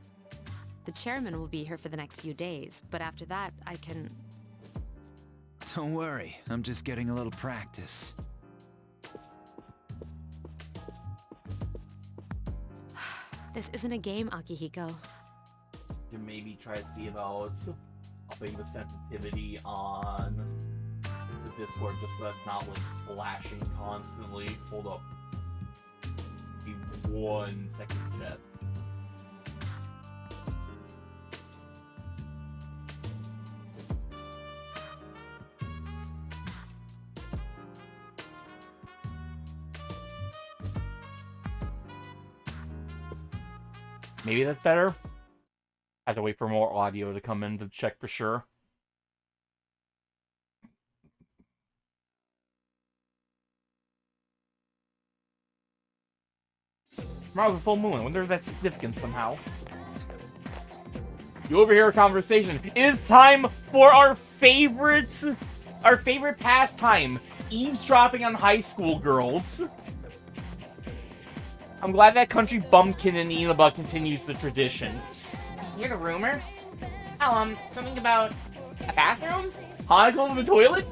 The chairman will be here for the next few days, but after that, I can... Don't worry, I'm just getting a little practice. This isn't a game, Akihiko. You can maybe try to see about upping the sensitivity on the Discord just so it's not like flashing constantly. Hold up. Be 1 second, chat. Maybe that's better. I have to wait for more audio to come in to check for sure. Tomorrow's a full moon. I wonder if that's significant somehow. You overhear a conversation. It is time for our favorite pastime. Eavesdropping on high school girls. I'm glad that country bumpkin in Inaba continues the tradition. Did you hear the rumor? Oh, something about a bathroom? Hanako in the toilet?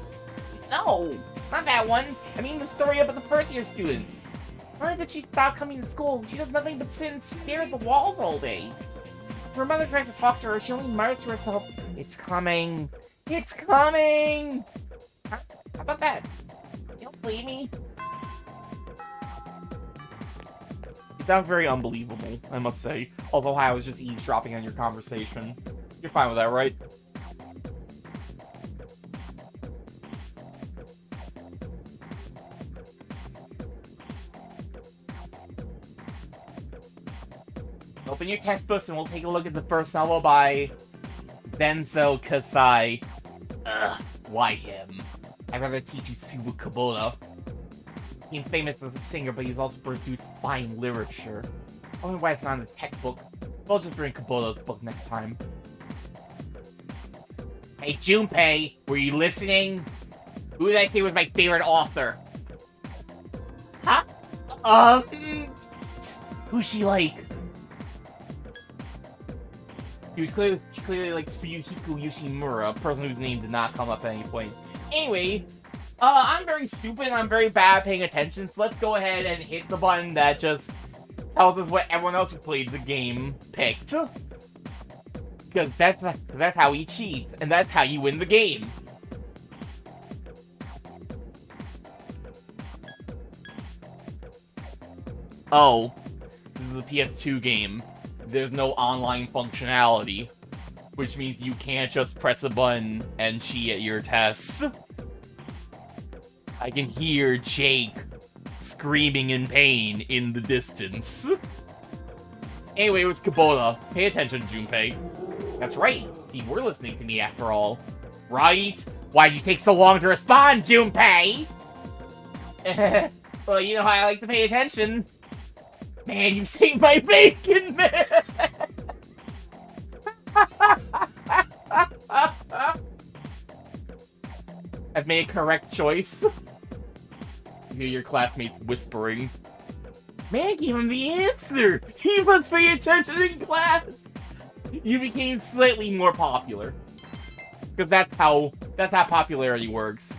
No, not that one. I mean the story about the first-year student. Not that she stopped coming to school, she does nothing but sit and stare at the walls all day. Her mother tries to talk to her, she only mutters to herself, "It's coming! It's coming!" Huh? How about that? You don't believe me? It sounds very unbelievable, I must say. Also, I was just eavesdropping on your conversation. You're fine with that, right? Open your textbooks and we'll take a look at the first novel by Zenzo Kasai. Ugh, why him? I'd rather teach you Subu Kubota. He's famous as a singer, but he's also produced fine literature. I don't know why it's not in the textbook. We'll just bring Kubota's book next time. Hey, Junpei, were you listening? Who did I say was my favorite author? Huh? Who's she like? She clearly likes Fuyuhiko Yoshimura, a person whose name did not come up at any point. Anyway, I'm very stupid and I'm very bad at paying attention, so let's go ahead and hit the button that just tells us what everyone else who played the game picked. Because that's how he cheats, and that's how you win the game. Oh, this is a PS2 game. There's no online functionality, which means you can't just press a button and cheat at your tests. I can hear Jake screaming in pain in the distance. Anyway, it was Kubota. Pay attention, Junpei. That's right. See, we're listening to me after all. Right? Why'd you take so long to respond, Junpei? Well, you know how I like to pay attention. Man, you saved my bacon, man! I've made a correct choice. You hear your classmates whispering. Man gave him the answer! He must pay attention in class! You became slightly more popular. Because that's how popularity works.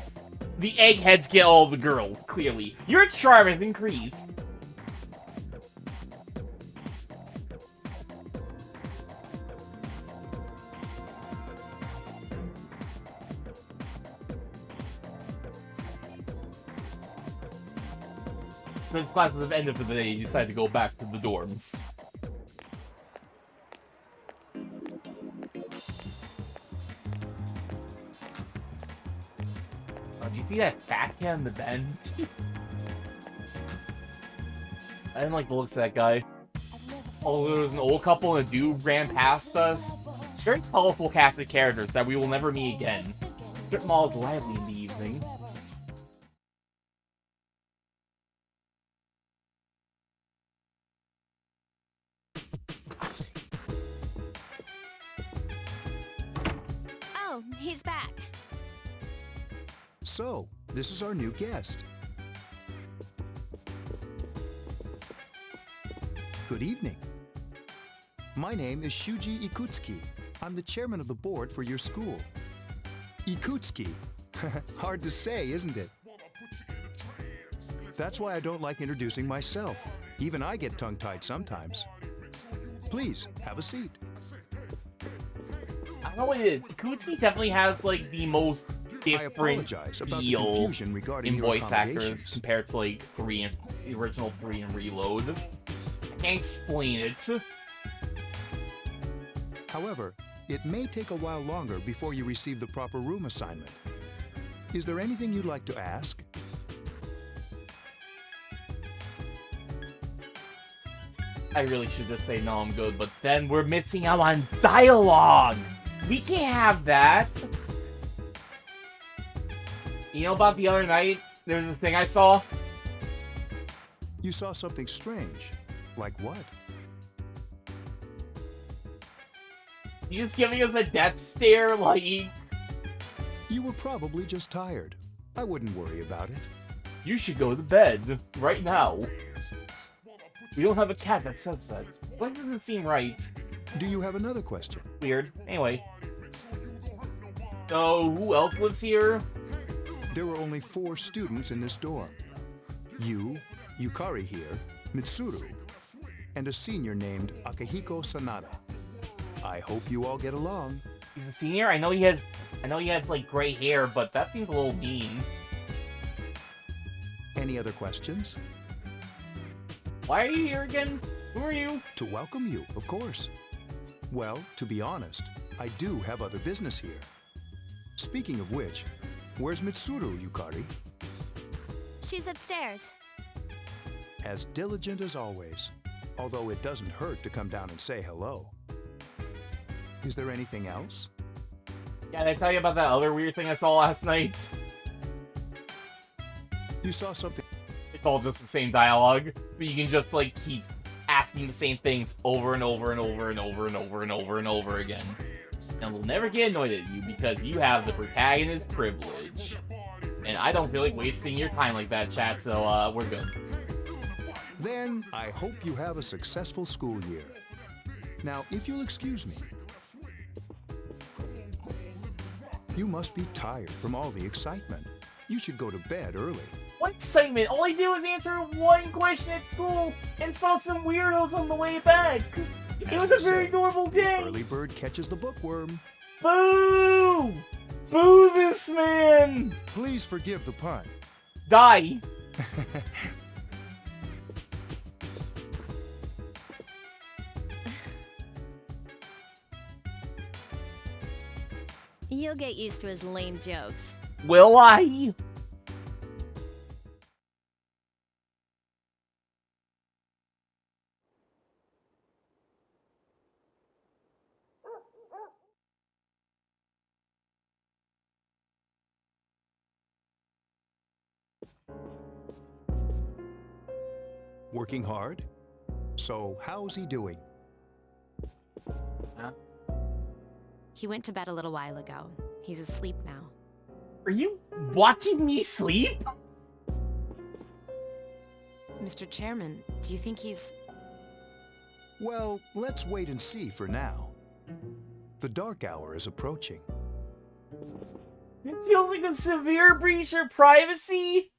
The eggheads get all the girls, clearly. Your charm has increased. since classes have ended for the day, you decide to go back to the dorms. Oh, do you see that fat kid on the bench? I didn't like the looks of that guy. Oh, there was an old couple and a dude ran past us. Very colorful cast of characters that we will never meet again. Strip mall is lively in the evening. Oh, he's back. So, this is our new guest. Good evening. My name is Shuji Ikutsuki. I'm the chairman of the board for your school. Ikutsuki. Hard to say, isn't it? That's why I don't like introducing myself. Even I get tongue-tied sometimes. Please, have a seat. I don't know what it is. Ikutsuki definitely has, like, the most different feel in voice actors compared to, like, the original 3 and Reload. I can't explain it. However, it may take a while longer before you receive the proper room assignment. Is there anything you'd like to ask? I really should just say no, I'm good, but then we're missing out on dialogue! We can't have that! You know about the other night? There was this thing I saw. You saw something strange. Like what? You just giving us a death stare, like... You were probably just tired. I wouldn't worry about it. You should go to bed, right now. We don't have a cat that says that. That doesn't seem right. Do you have another question? Weird. Anyway. So, who else lives here? There were only 4 students in this dorm. You, Yukari here, Mitsuru, and a senior named Akihiko Sanada. I hope you all get along. He's a senior? I know he has like gray hair, but that seems a little mean. Any other questions? Why are you here again? Who are you? To welcome you, of course. Well, to be honest, I do have other business here. Speaking of which, where's Mitsuru, Yukari? She's upstairs. As diligent as always. Although it doesn't hurt to come down and say hello. Is there anything else? Yeah, did I tell you about that other weird thing I saw last night? You saw something. It's all just the same dialogue, so you can just like keep asking the same things over and over and over and over and over and over and over again. And we'll never get annoyed at you because you have the protagonist privilege. And I don't feel like wasting your time like that, chat, so we're good. Then, I hope you have a successful school year. Now, if you'll excuse me. You must be tired from all the excitement. You should go to bed early. What excitement? All I did was answer one question at school and saw some weirdos on the way back. It was a very normal day. Early bird catches the bookworm. Boo! Boo this man! Please forgive the pun. Die! You'll get used to his lame jokes. Will I? Working hard? So, how's he doing? Huh? He went to bed a little while ago. He's asleep now. Are you watching me sleep? Mr. Chairman, do you think he's... Well, let's wait and see for now. The dark hour is approaching. It feels like a severe breach of privacy.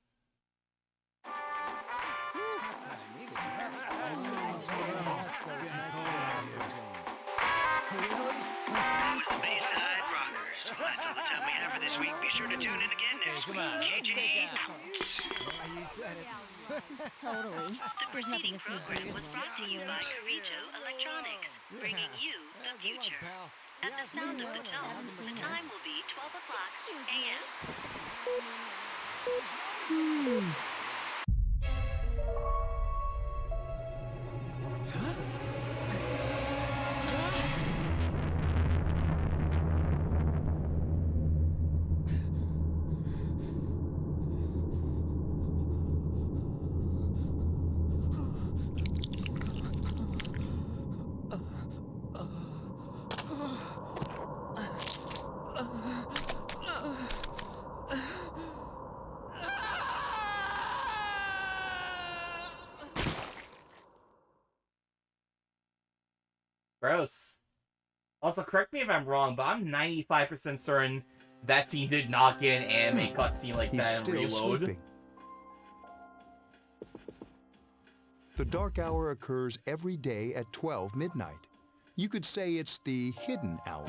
that's all the time we have for this week. Be sure to tune in again next week. KJ out. Totally. The There's nothing preceding a few program beers was won't brought to you by Carito Electronics, bringing you the future. At the sound of the tone, the time will be 12 o'clock a.m. Gross. Also, correct me if I'm wrong, but I'm 95% certain that scene did not get an anime cutscene like He's that in still Reload. sleeping. The dark hour occurs every day at 12 midnight. You could say it's the hidden hour.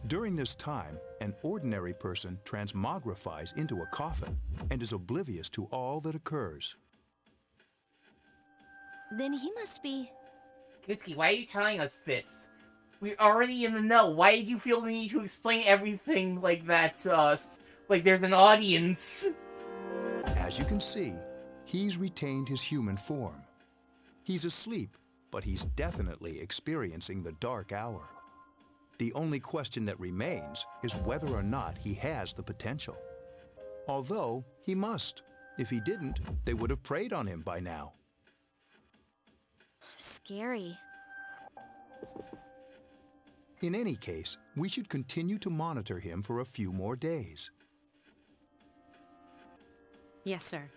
During this time, an ordinary person transmogrifies into a coffin and is oblivious to all that occurs. Then he must be... Kitsuki, why are you telling us this? We're already in the know. Why did you feel the need to explain everything like that to us? Like there's an audience. As you can see, he's retained his human form. He's asleep, but he's definitely experiencing the dark hour. The only question that remains is whether or not he has the potential. Although, he must. If he didn't, they would have preyed on him by now. Scary. In any case, we should continue to monitor him for a few more days. Yes, sir.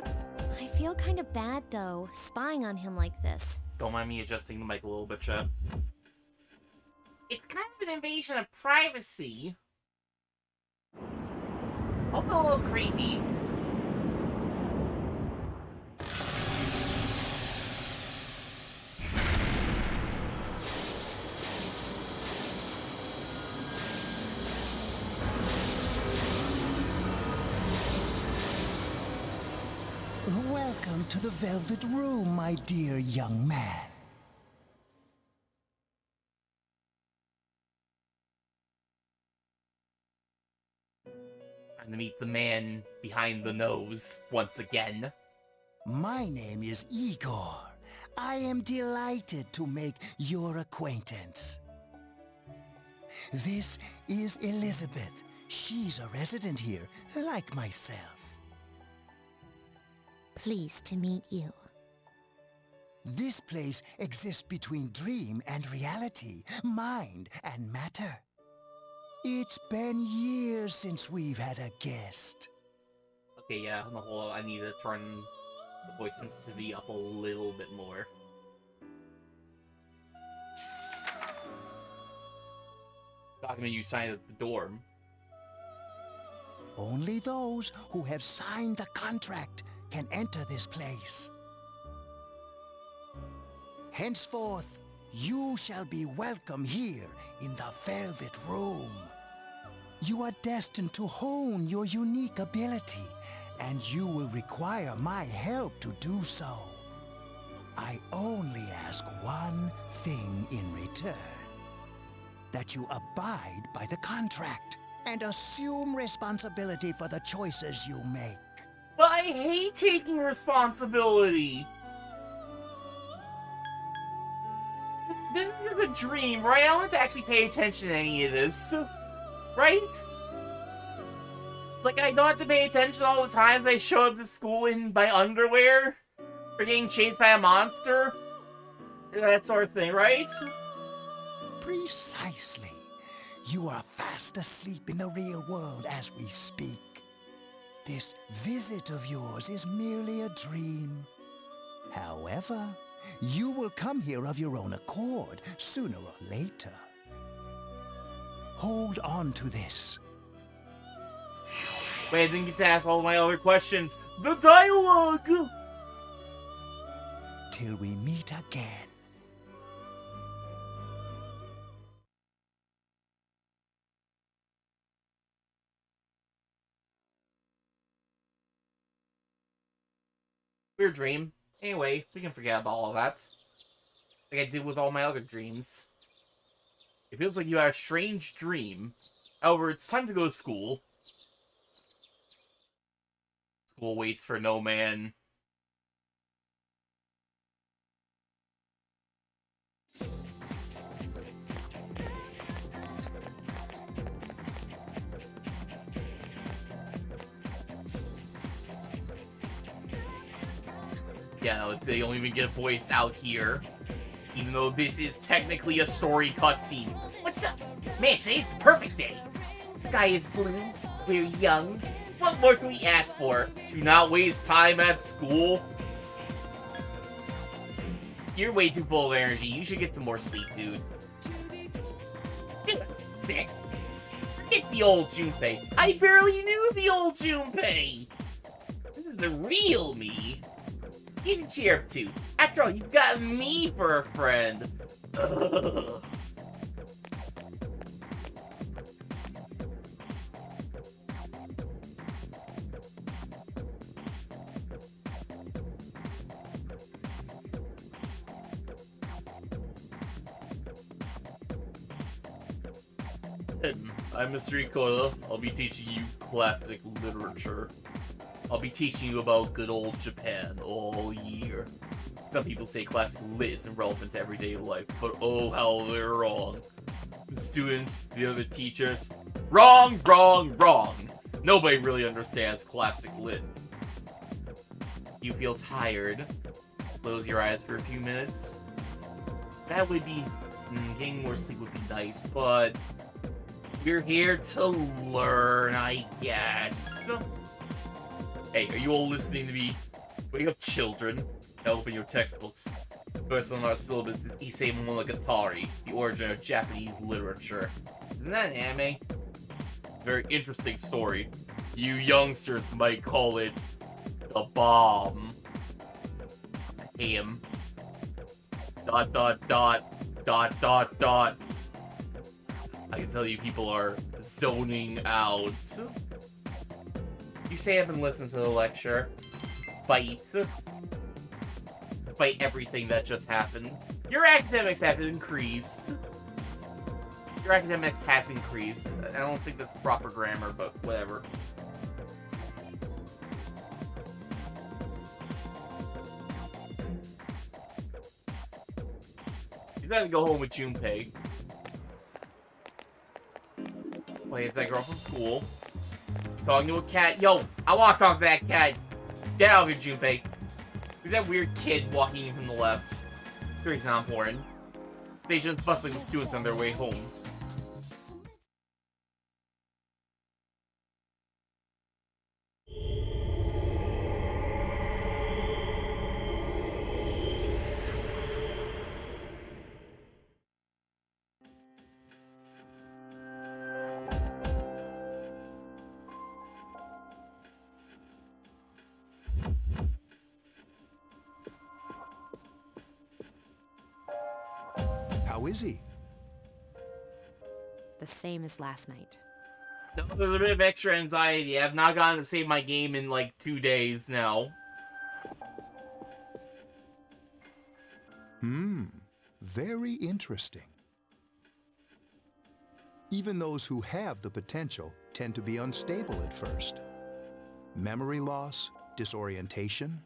I feel kind of bad, though, spying on him like this. Don't mind me adjusting the mic a little bit, chat. It's kind of an invasion of privacy. Also a little creepy. Welcome to the Velvet Room, my dear young man. Time to meet the man behind the nose once again. My name is Igor. I am delighted to make your acquaintance. This is Elizabeth. She's a resident here, like myself. Pleased to meet you. This place exists between dream and reality, mind and matter. It's been years since we've had a guest. Okay, yeah, on the whole, I need to turn the voice sensitivity up a little bit more. Document you signed at the dorm. Only those who have signed the contract can enter this place. Henceforth, you shall be welcome here in the Velvet Room. You are destined to hone your unique ability, and you will require my help to do so. I only ask one thing in return: that you abide by the contract and assume responsibility for the choices you make. But I hate taking responsibility! This is a dream, right? I don't have to actually pay attention to any of this. Right? Like, I don't have to pay attention all the times I show up to school in my underwear? Or getting chased by a monster? That sort of thing, right? Precisely. You are fast asleep in the real world as we speak. This visit of yours is merely a dream. However, you will come here of your own accord, sooner or later. Hold on to this. Wait, I didn't get to ask all my other questions. The dialogue! Till we meet again. Weird dream. Anyway, we can forget about all of that. Like I did with all my other dreams. It feels like you had a strange dream. However, it's time to go to school. School waits for no man. Yeah, no, they don't even get voiced out here. Even though this is technically a story cutscene. What's up? Man, today's the perfect day. The sky is blue. We're young. What more can we ask for? To not waste time at school? You're way too full of energy. You should get some more sleep, dude. Forget the old Junpei. I barely knew the old Junpei. This is the real me. You should cheer up too. After all, you've got me for a friend. Ugh. I'm Mr. Ikola. I'll be teaching you classic literature. I'll be teaching you about good old Japan all year. Some people say classic lit isn't relevant to everyday life, but oh how they're wrong. The students, the other teachers, wrong, wrong, wrong. Nobody really understands classic lit. You feel tired? Close your eyes for a few minutes. That would be... getting more sleep would be nice, but... we're here to learn, I guess. Hey, are you all listening to me? Wake up, children. Open your textbooks. First on our syllabus is Issei Monogatari, the origin of Japanese literature. Isn't that an anime? Very interesting story. You youngsters might call it the bomb. Him. ... I can tell you people are zoning out. You say I've been listening to the lecture, despite everything that just happened. Your academics have increased. Your academics has increased. I don't think that's proper grammar, but whatever. He's gotta go home with Junpei. Wait, is that girl from school? Talking to a cat. Yo, I want to talk to that cat. Get out of here, Junpei. Who's that weird kid walking in from the left? Sure, he's not important. They just bustling the students on their way home. How is he? The same as last night. No, there's a bit of extra anxiety. I've not gotten to save my game in like 2 days now. Very interesting. Even those who have the potential tend to be unstable at first. Memory loss, disorientation.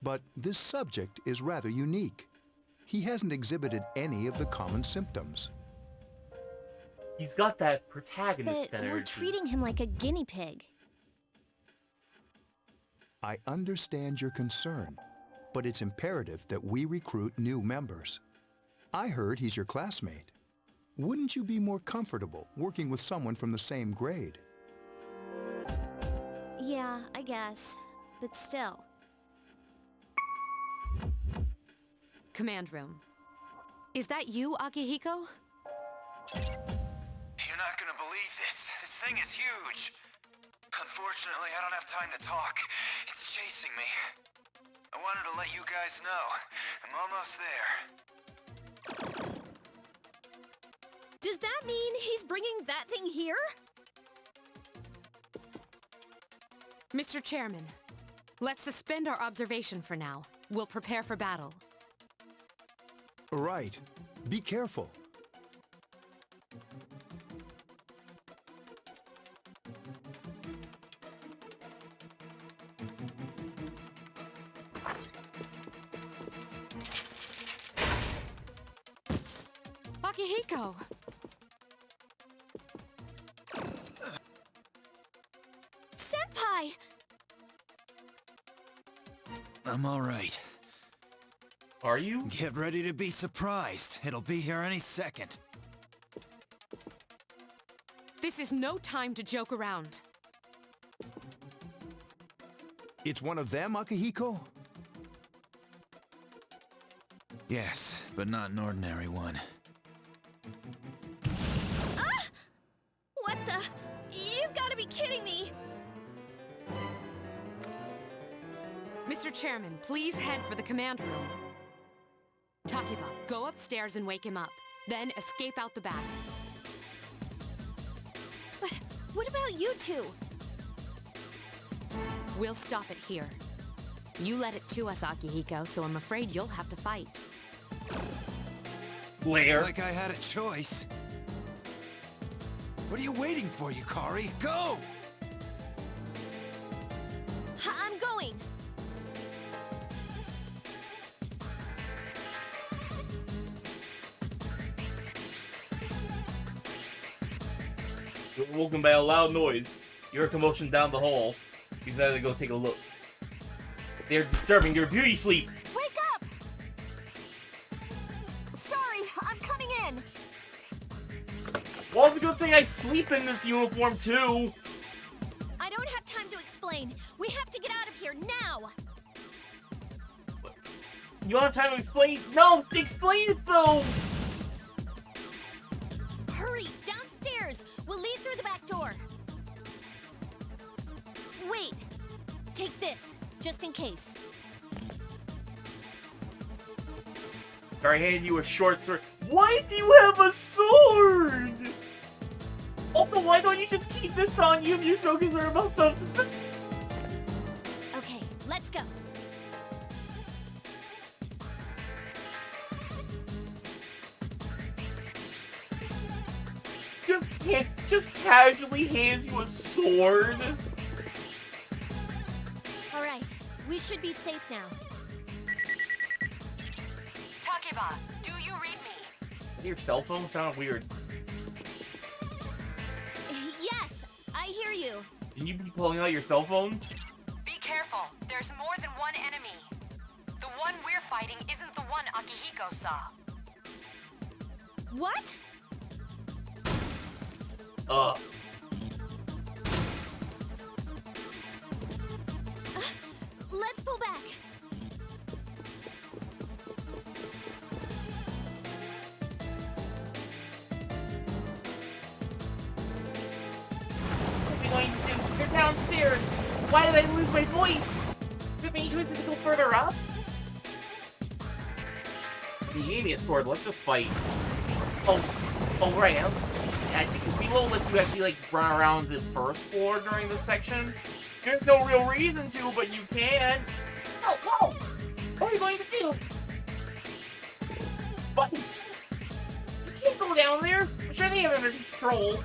But this subject is rather unique. He hasn't exhibited any of the common symptoms. He's got that protagonist But energy. we're treating him like a guinea pig. I understand your concern, but it's imperative that we recruit new members. I heard he's your classmate. Wouldn't you be more comfortable working with someone from the same grade? Yeah, I guess. But still. Command room. Is that you, Akihiko? You're not gonna believe this. This thing is huge. Unfortunately, I don't have time to talk. It's chasing me. I wanted to let you guys know. I'm almost there. Does that mean he's bringing that thing here? Mr. Chairman, Let's suspend our observation for now. We'll prepare for battle. Right. Be careful. Akihiko! Senpai! I'm all right. Are you? Get ready to be surprised. It'll be here any second. This is no time to joke around. It's one of them, Akihiko? Yes, but not an ordinary one. What the? You've got to be kidding me! Mr. Chairman, please head for the command room. Takiba, go upstairs and wake him up. Then escape out the back. But what about you two? We'll stop it here. You led it to us, Akihiko, so I'm afraid you'll have to fight. Where? Like I had a choice. What are you waiting for, Yukari? Go! I'm going. You were woken by a loud noise. You heard commotion down the hall. You decided to go take a look. They're disturbing your beauty sleep. Wake up! Sorry, I'm coming in. Well, it's a good thing I sleep in this uniform too. I don't have time to explain. We have to get out of here now. You don't have time to explain? No, explain it though. Hurry, downstairs. We'll leave through the back door. Wait. Take this, just in case. I handed you a short sword. Why do you have a sword? Also, why don't you just keep this on you if you're so concerned about self-defense? Okay, let's go. Just casually hands you a sword. All right, we should be safe now. Takiba, do you read me? Your cell phone sound weird. Yes, I hear you. Can you be pulling out your cell phone? Be careful. There's more than one enemy. The one we're fighting isn't the one Akihiko saw. What? Let's pull back. What are we going to do? You're downstairs. Why did I lose my voice? Did any choice to go further up? You gave me a sword. Let's just fight. Oh right. I think it's below lets you actually like run around the first floor during this section. There's no real reason to, but you can. Oh, whoa! What are you going to do? What? You can't go down there. I'm sure they have it under control.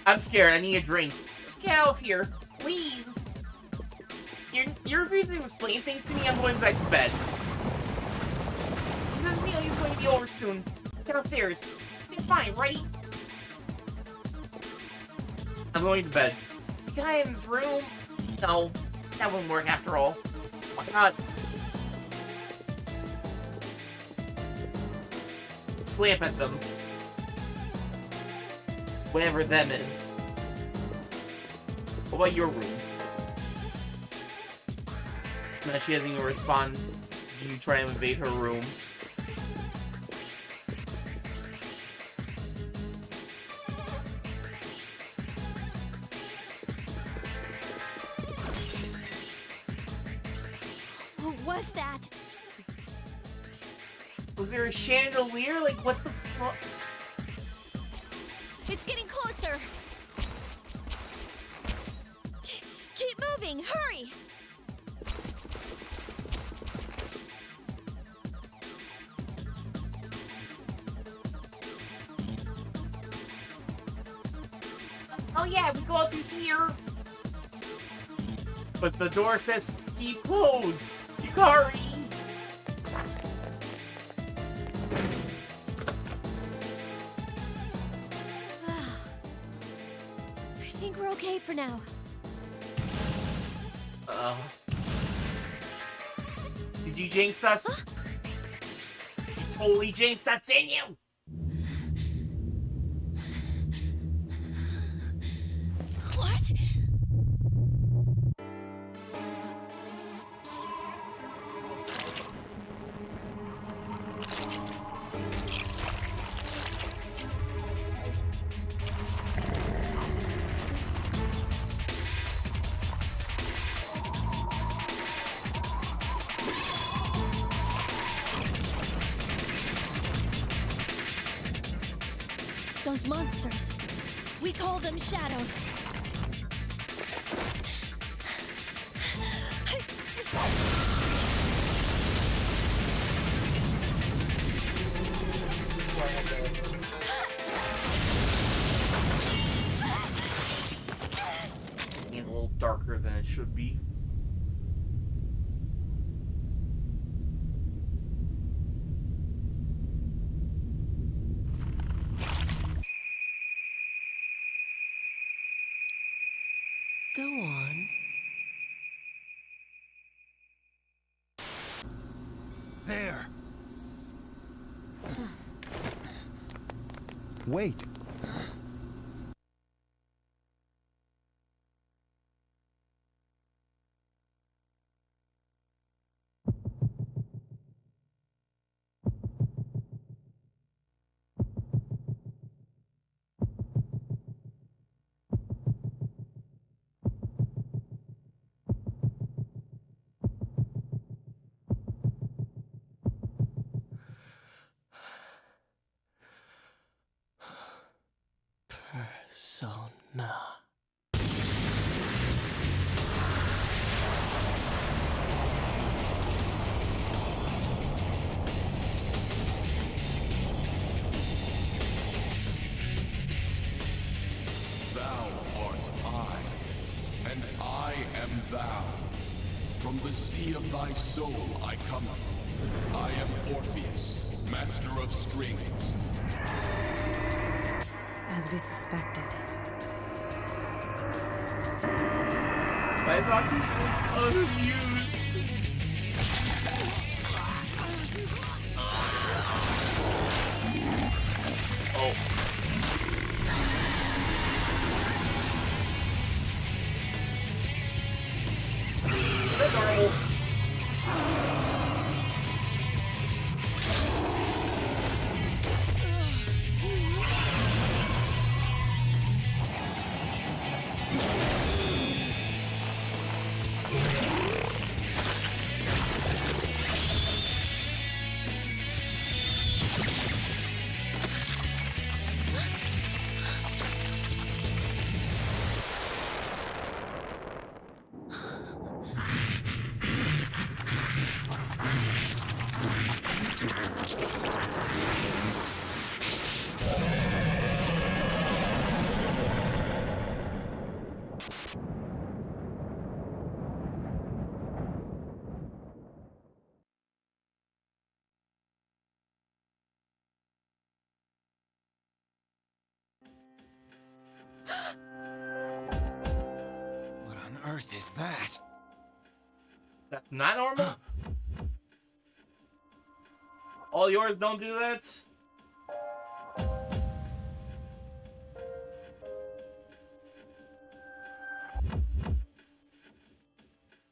I'm scared. I need a drink. Let's get out of here, please. You're refusing to explain things to me. I'm going back to bed. This video is going to be over soon. Get upstairs. You're fine, right? I'm going to bed. You can hide in this room? No, that won't work after all. Why not? Slamp at them. Whatever them is. What about your room? No, she doesn't even respond. So you try and invade her room. What was that? Was there a chandelier? Like, what the fuck? It's getting closer. moving! Hurry! Oh yeah, we go out through here. But the door says keep closed. Yukari. I think we're okay for now. Did you jinx us? Huh? You totally jinxed us, didn't you? What? Those monsters. We call them shadows. It's a little darker than it should be. Go on. There. Wait. Persona. Thou art I, and I am thou. From the sea of thy soul I come. I am Orpheus, master of strings. As we suspected. I thought you were unamused. Oh. That's normal. What on earth is that? That's not normal? All yours don't do that? The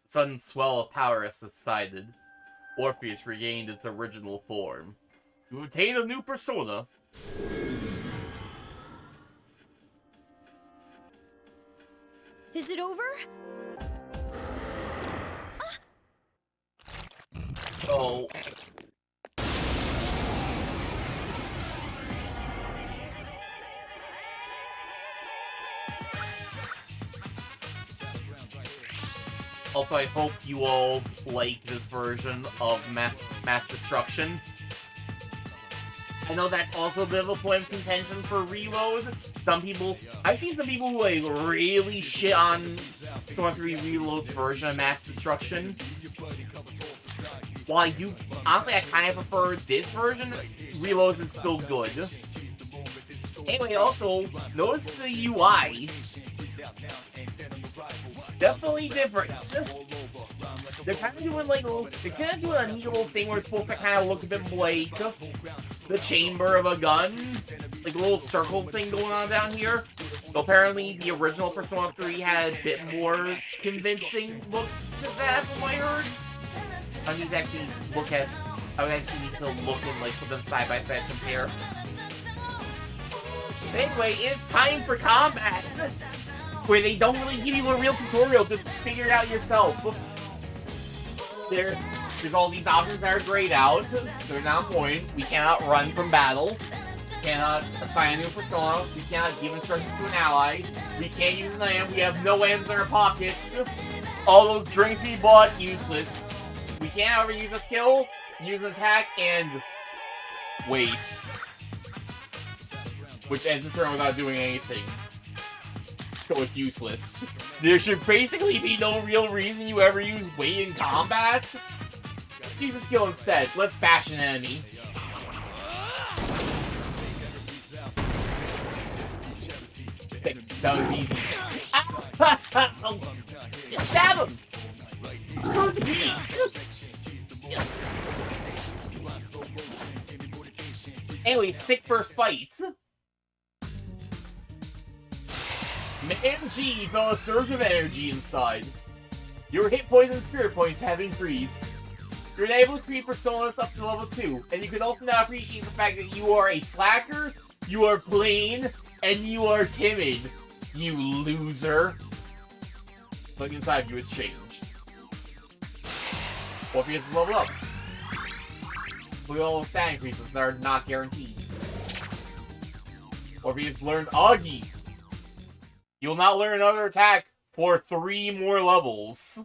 sudden swell of power has subsided. Orpheus regained its original form. You obtain a new persona. Is it over? Oh. Also, I hope you all like this version of Mass Destruction. I know that's also a bit of a point of contention for Reload. I've seen some people who like really shit on Storm 3 Reload's version of Mass Destruction. While honestly, I kind of prefer this version, Reload is still good. Anyway, also, notice the UI. Definitely different. They're kind of doing like a neat little thing where it's supposed to kind of look a bit like the chamber of a gun, like a little circle thing going on down here. But apparently, the original Persona 3 had a bit more convincing look to that, from what I heard. I need to actually look at. I would actually need to look and like put them side by side, compare. Anyway, it's time for combat, where they don't really give you a real tutorial, just figure it out yourself. There's all these options that are grayed out, so they're not point. We cannot run from battle. We cannot assign a new persona. We cannot give instructions to an ally. We can't use an item. We have no items in our pockets. All those drinks we bought, useless. We can't ever use a skill, use an attack, and wait. Which ends the turn without doing anything. So it's useless. There should basically be no real reason you ever use wait in combat. Use a skill instead. Let's bash an enemy. Okay, that would be easy. Stab him! Who's me? Anyway, sick first fight. Manji felt a surge of energy inside. Your hit points and spirit points have increased. You're able to create personas up to level 2, and you can also now appreciate the fact that you are a slacker, you are plain, and you are timid. You loser. Look inside of you has changed. Or if you have to level up. Look at all the stat increases that are not guaranteed. Or if you have learned Augie. You'll not learn another attack for 3 more levels.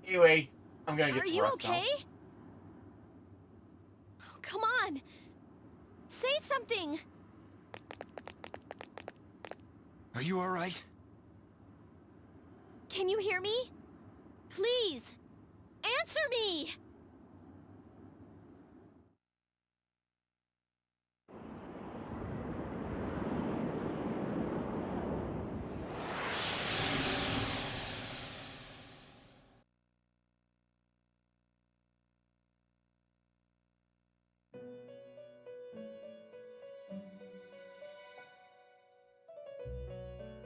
Anyway, I'm gonna get some rest now. Are you okay? Oh, come on! Say something! Are you alright? Can you hear me? Please! Answer me!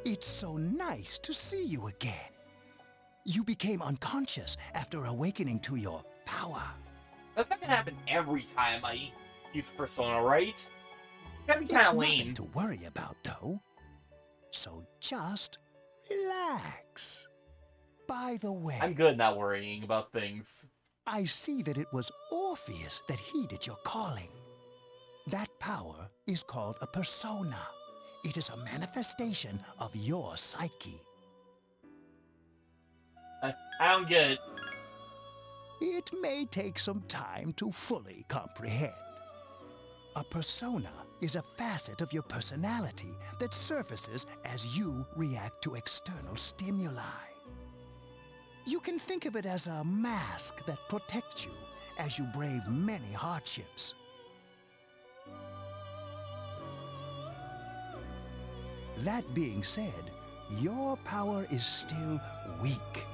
It's so nice to see you again. You became unconscious after awakening to your power. That's not gonna happen every time I use Persona, right? It's gotta be kinda lame. Nothing to worry about, though. So just relax. By the way... I'm good not worrying about things. I see that it was Orpheus that heeded your calling. That power is called a persona. It is a manifestation of your psyche. I don't get it. It may take some time to fully comprehend. A persona is a facet of your personality that surfaces as you react to external stimuli. You can think of it as a mask that protects you as you brave many hardships. That being said, your power is still weak.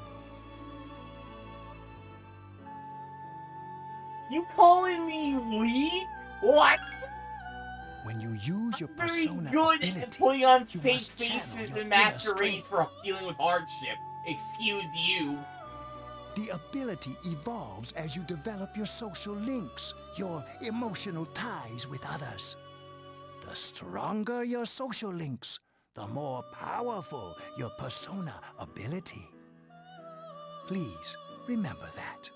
You calling me weak? What? When you use your persona good ability, at putting on you fake must channel faces your and inner masquerades strength. for dealing with hardship. Excuse you. The ability evolves as you develop your social links, your emotional ties with others. The stronger your social links, the more powerful your persona ability. Please remember that.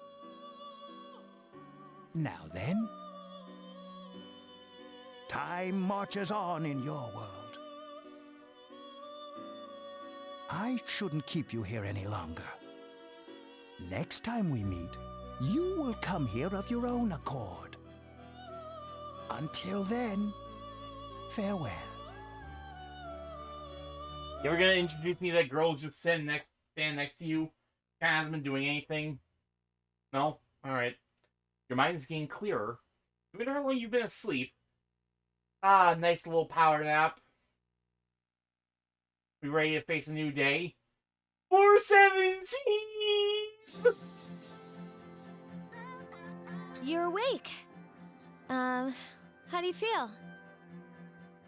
Now then, time marches on in your world. I shouldn't keep you here any longer. Next time we meet, you will come here of your own accord. Until then, farewell. You ever gonna introduce me to that girl who's just stand next to you? Hasn't been doing anything? No? Alright. Your mind's getting clearer. You wonder how long you've been asleep. Ah, nice little power nap. We ready to face a new day? 417! You're awake. How do you feel?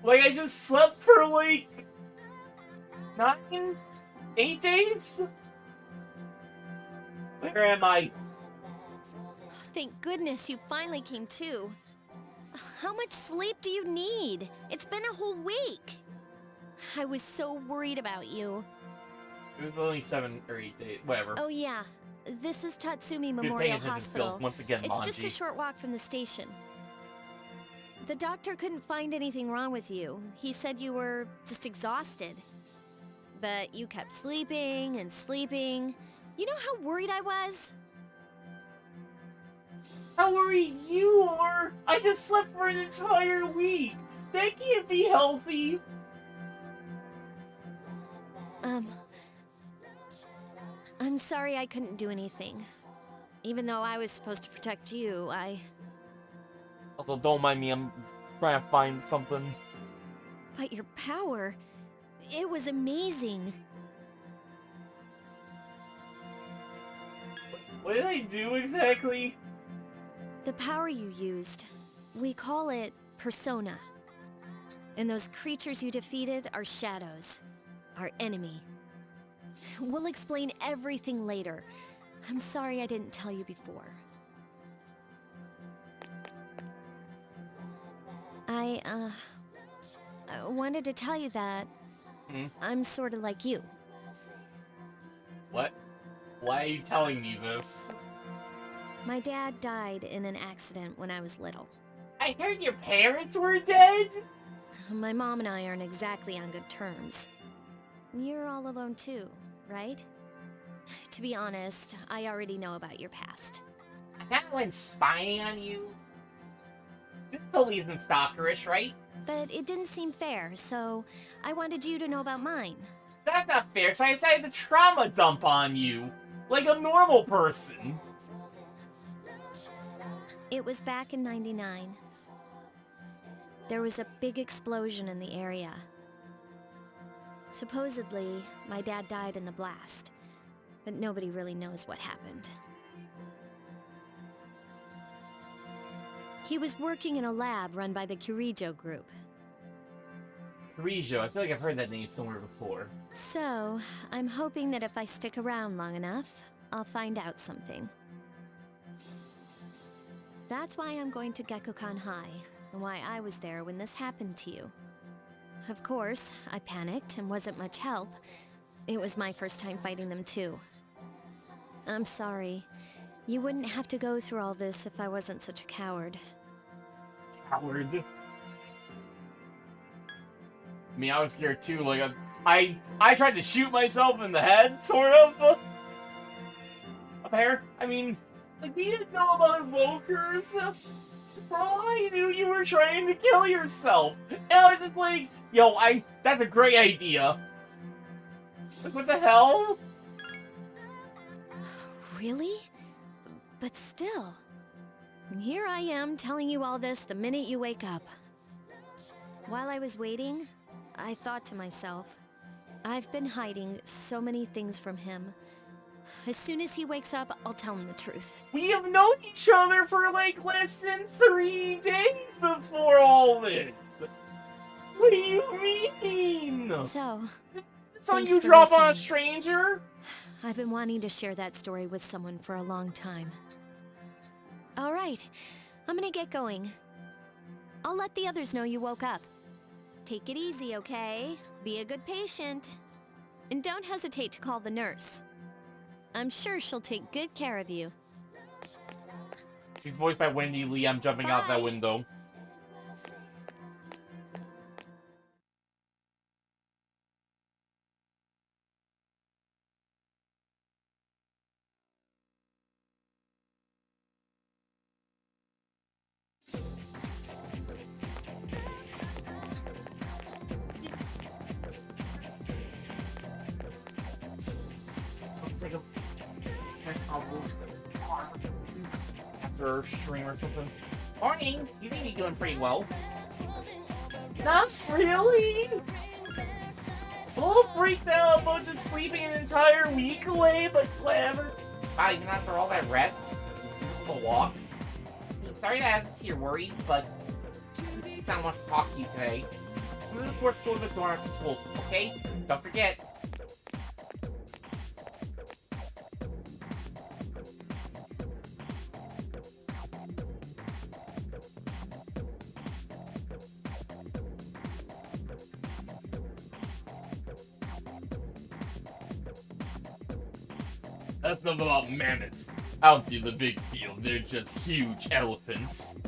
Like I just slept for like 8 days? Where am I? Thank goodness you finally came to. How much sleep do you need? It's been a whole week. I was so worried about you. It was only 7 or 8 days, whatever. Oh yeah, this is Tatsumi Good Memorial paying attention Hospital. skills once again, It's Manji. just a short walk from the station. The doctor couldn't find anything wrong with you. He said you were just exhausted. But you kept sleeping and sleeping. You know how worried I was? How worried you are? I just slept for an entire week. That can't be healthy. I'm sorry I couldn't do anything. Even though I was supposed to protect you, Also, don't mind me, I'm trying to find something. But your power, it was amazing. What did I do exactly? The power you used, we call it persona. And those creatures you defeated are shadows, our enemy. We'll explain everything later. I'm sorry I didn't tell you before. I wanted to tell you that I'm sort of like you. What? Why are you telling me this? My dad died in an accident when I was little. I heard your parents were dead? My mom and I aren't exactly on good terms. You're all alone too, right? To be honest, I already know about your past. I kinda went spying on you. This totally isn't stalkerish, right? But it didn't seem fair, so I wanted you to know about mine. That's not fair, so I decided to trauma dump on you. Like a normal person. It was back in '99. There was a big explosion in the area. Supposedly, my dad died in the blast, but nobody really knows what happened. He was working in a lab run by the Kirijo group. Kirijo, I feel like I've heard that name somewhere before. So, I'm hoping that if I stick around long enough, I'll find out something. That's why I'm going to Gekkoukan High, and why I was there when this happened to you. Of course, I panicked and wasn't much help. It was my first time fighting them too. I'm sorry. You wouldn't have to go through all this if I wasn't such a coward. Coward. I mean, I was scared too. Like, I tried to shoot myself in the head, sort of. Up there. I mean, like, we didn't know about invokers. For all I knew, you were trying to kill yourself. And I was just like, yo, that's a great idea. Like, what the hell? Really? But still. Here I am telling you all this the minute you wake up. While I was waiting, I thought to myself, I've been hiding so many things from him. As soon as he wakes up, I'll tell him the truth. We have known each other for like less than 3 days before all this. What do you mean? So you for drop on a listening. stranger? I've been wanting to share that story with someone for a long time. All right, I'm gonna get going. I'll let the others know you woke up. Take it easy, okay? Be a good patient. And don't hesitate to call the nurse. I'm sure she'll take good care of you. She's voiced by Wendy Lee. I'm jumping out that Bye. window. after stream or something. Morning! You seem to be doing pretty well. Not really! A little freaked out about just sleeping an entire week away, but whatever. Wow, even after all that rest, a walk. Sorry to add this to your worry, but someone wants to talk to you today. I'm gonna force floor the door to school, okay? Don't forget. That's enough about mammoths. I don't see the big deal. They're just huge elephants.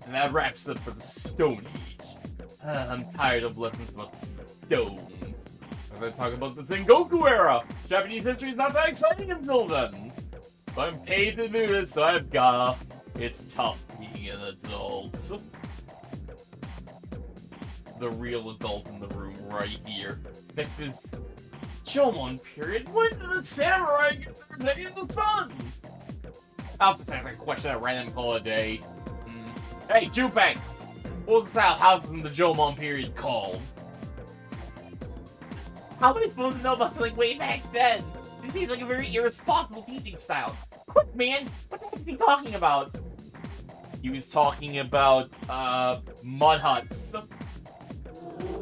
And that wraps up for the Stone Age. I'm tired of lessons about stones. As I talk about the Sengoku era, Japanese history is not that exciting until then. But I'm paid to do this, so I've gotta. It's tough being an adult. The real adult in the room right here. Next is Jomon period. When did the samurai get their day in the sun? I'll just ask a question at random holiday. Hey, Junpei! What was the style houses in the Jomon period called? How am I supposed to know about something way back then? This seems like a very irresponsible teaching style. Quick, man! What the heck is he talking about? He was talking about, mud huts.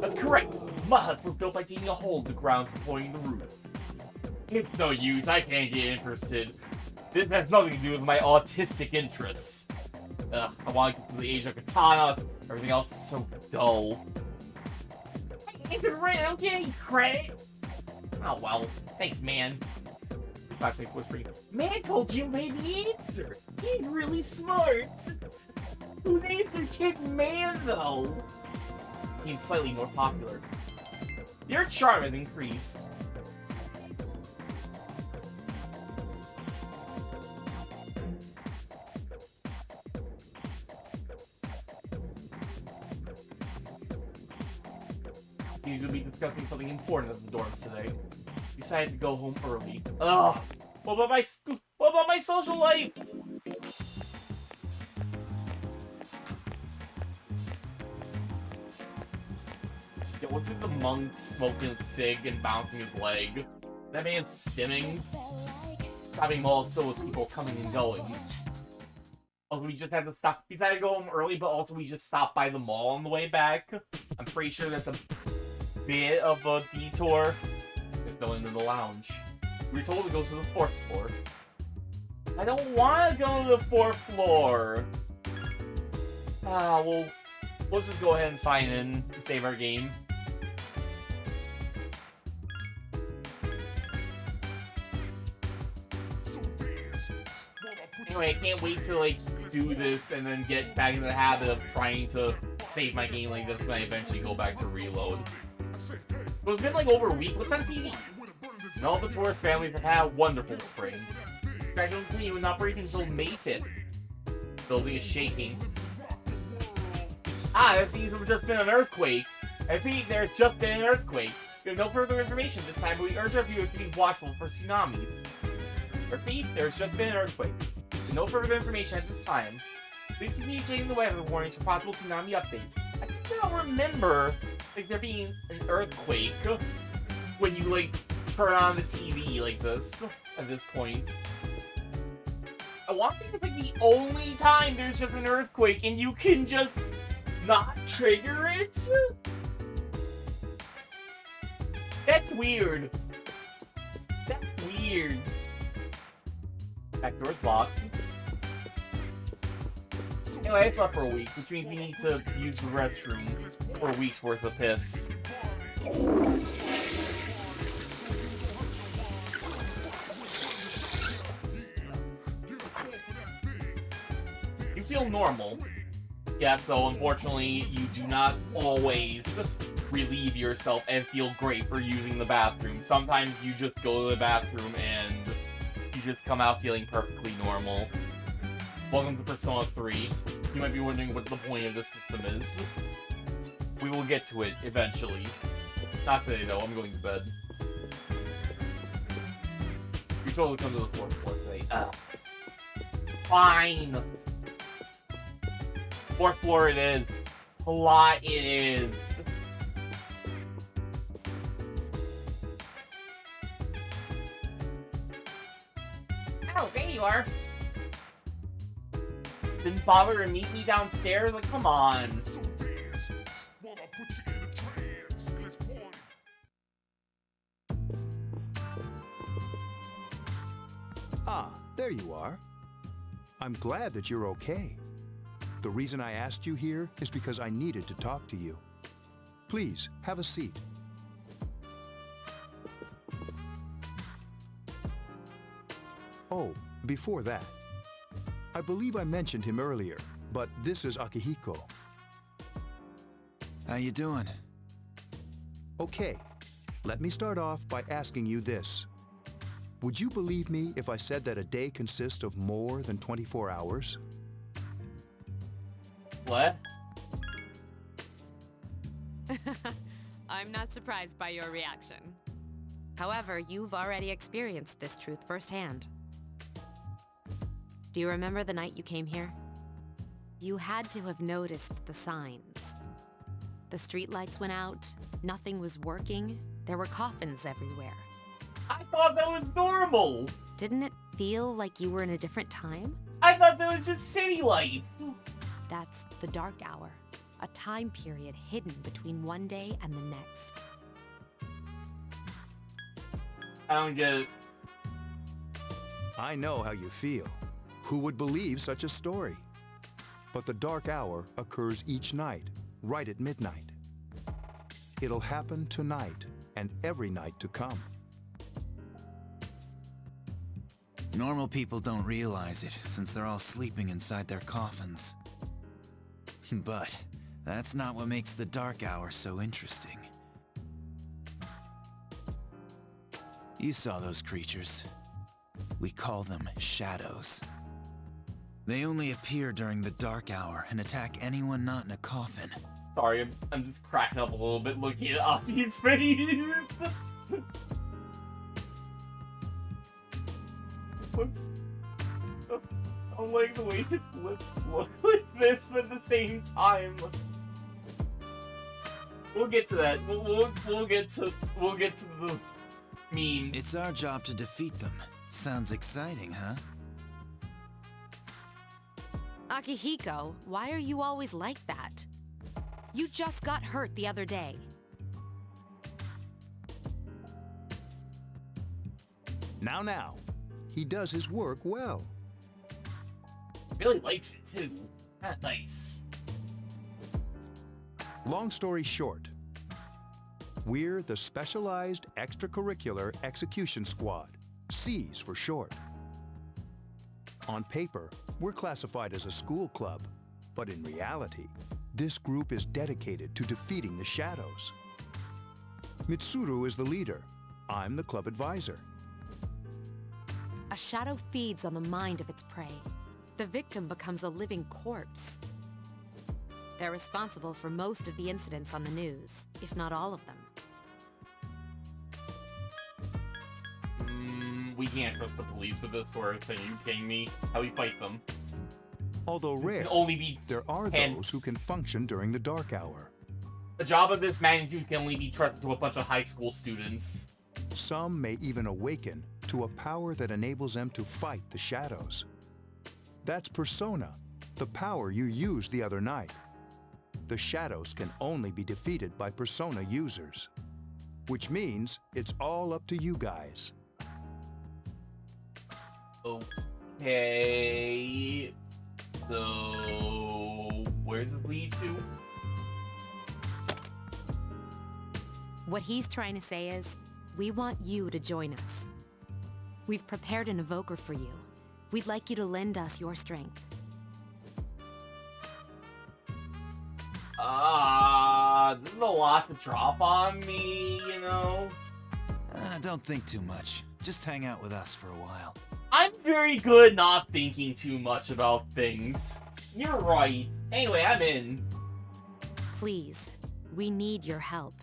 That's correct! Mud huts were built by digging a hole in the ground supporting the roof. It's no use, I can't get interested. This has nothing to do with my autistic interests. Ugh, I want to get to the age of katanas. Everything else is so dull. I ain't right, I don't get any credit. Oh well, thanks, man. Flashlight whispering. Man told you made the answer. He's really smart. Who names their kid Man though? He's slightly more popular. Your charm has increased. He's gonna be discussing something important at the dorms today. Decided to go home early. Ugh! What about my social life? Yeah, what's with the monk smoking a cig and bouncing his leg? That man's stimming. Shopping mall is filled with people coming and going. Also, we just had to stop. We decided to go home early, but also we just stopped by the mall on the way back. I'm pretty sure that's a bit of a detour. There's no one in the lounge. We were told to go to the 4th floor. I don't want to go to the 4th floor. Well, let's just go ahead and sign in and save our game. Anyway, I can't wait to, like, do this and then get back into the habit of trying to save my game like this when I eventually go back to reload. But it's been like over a week. What's on TV? None of the tourist families have had a wonderful spring. Gradually will continue in operation until May 5th. Building is shaking. There seems to have just been an earthquake. I repeat, there's just been an earthquake. We have no further information this time, but we urge our viewers to be watchful for tsunamis. Repeat, there's just been an earthquake. With no further information at this time. Please continue checking the weather warnings for possible tsunami update. I think I don't remember like there being an earthquake when you like turn on the TV like this at this point. I want to think it's like the only time there's just an earthquake and you can just not trigger it. That's weird. That's weird. Back door's locked. Anyway, it's up for a week, which means we need to use the restroom for a week's worth of piss. You feel normal. Yeah, so unfortunately, you do not always relieve yourself and feel great for using the bathroom. Sometimes you just go to the bathroom and you just come out feeling perfectly normal. Welcome to Persona 3. You might be wondering what the point of this system is. We will get to it eventually. Not today though, I'm going to bed. You're told to come to the 4th floor today. Fine. 4th floor it is. Plot it is. Oh, there you are. Didn't bother to meet me downstairs? Like, come on. Ah, there you are. I'm glad that you're okay. The reason I asked you here is because I needed to talk to you. Please, have a seat. Oh, before that, I believe I mentioned him earlier, but this is Akihiko. How you doing? Okay, let me start off by asking you this. Would you believe me if I said that a day consists of more than 24 hours? What? I'm not surprised by your reaction. However, you've already experienced this truth firsthand. Do you remember the night you came here? You had to have noticed the signs. The streetlights went out, nothing was working, there were coffins everywhere. I thought that was normal! Didn't it feel like you were in a different time? I thought that was just city life! That's the dark hour, a time period hidden between one day and the next. I don't get it. I know how you feel. Who would believe such a story? But the dark hour occurs each night, right at midnight. It'll happen tonight and every night to come. Normal people don't realize it, since they're all sleeping inside their coffins. But that's not what makes the dark hour so interesting. You saw those creatures. We call them shadows. They only appear during the dark hour and attack anyone not in a coffin. Sorry, I'm just cracking up a little bit looking at Aki's face. Looks... I don't like the way his lips look like this, but at the same time. We'll get to that. We'll get to the memes. It's our job to defeat them. Sounds exciting, huh? Akihiko, why are you always like that? You just got hurt the other day. Now. He does his work well. Really likes it too. That's nice. Long story short, we're the Specialized Extracurricular Execution Squad, SEAS for short. On paper, we're classified as a school club, but in reality, this group is dedicated to defeating the shadows. Mitsuru is the leader. I'm the club advisor. A shadow feeds on the mind of its prey. The victim becomes a living corpse. They're responsible for most of the incidents on the news, if not all of them. We can't trust the police with this sort of thing. Are you kidding me? How we fight them? Although rare, there are those who can function during the dark hour. The job of this magnitude can only be trusted to a bunch of high school students. Some may even awaken to a power that enables them to fight the shadows. That's Persona, the power you used the other night. The shadows can only be defeated by Persona users, which means it's all up to you guys. Okay. So, where's this lead to? What he's trying to say is, we want you to join us. We've prepared an evoker for you. We'd like you to lend us your strength. This is a lot to drop on me, you know? Don't think too much. Just hang out with us for a while. I'm very good not thinking too much about things. You're right. Anyway, I'm in. Please, we need your help.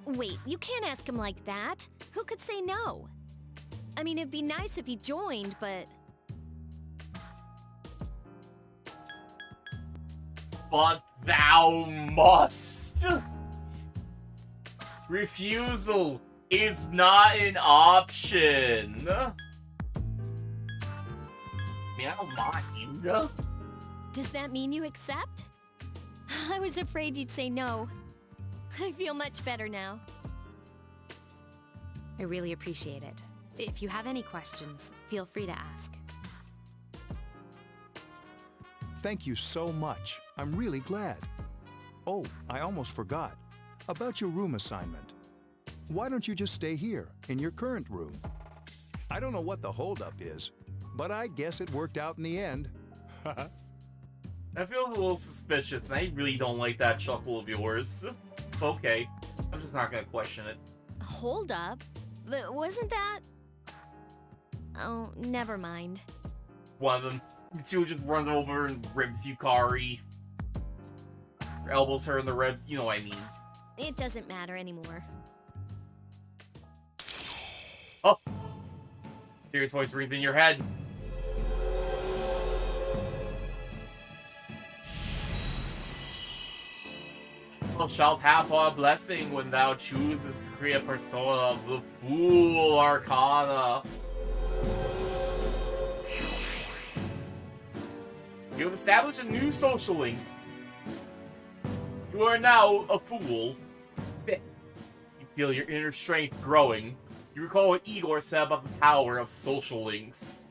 Wait, you can't ask him like that. Who could say no? I mean, it'd be nice if he joined, but... But thou must! Refusal is not an option! I mean, I don't mind. Does that mean you accept? I was afraid you'd say no. I feel much better now. I really appreciate it. If you have any questions, feel free to ask. Thank you so much. I'm really glad. Oh, I almost forgot. About your room assignment. Why don't you just stay here, in your current room? I don't know what the holdup is, but I guess it worked out in the end. I feel a little suspicious, and I really don't like that chuckle of yours. Okay, I'm just not gonna question it. Hold up. But wasn't that... Oh, never mind. One of them, two just runs over and ribs Yukari. Her elbows her in the ribs, you know what I mean. It doesn't matter anymore. Oh! Serious voice rings in your head. Thou shalt have a blessing when thou choosest to create a persona of the Fool Arcana. You have established a new social link. You are now a fool. Sit. You feel your inner strength growing. You recall what Igor said about the power of social links.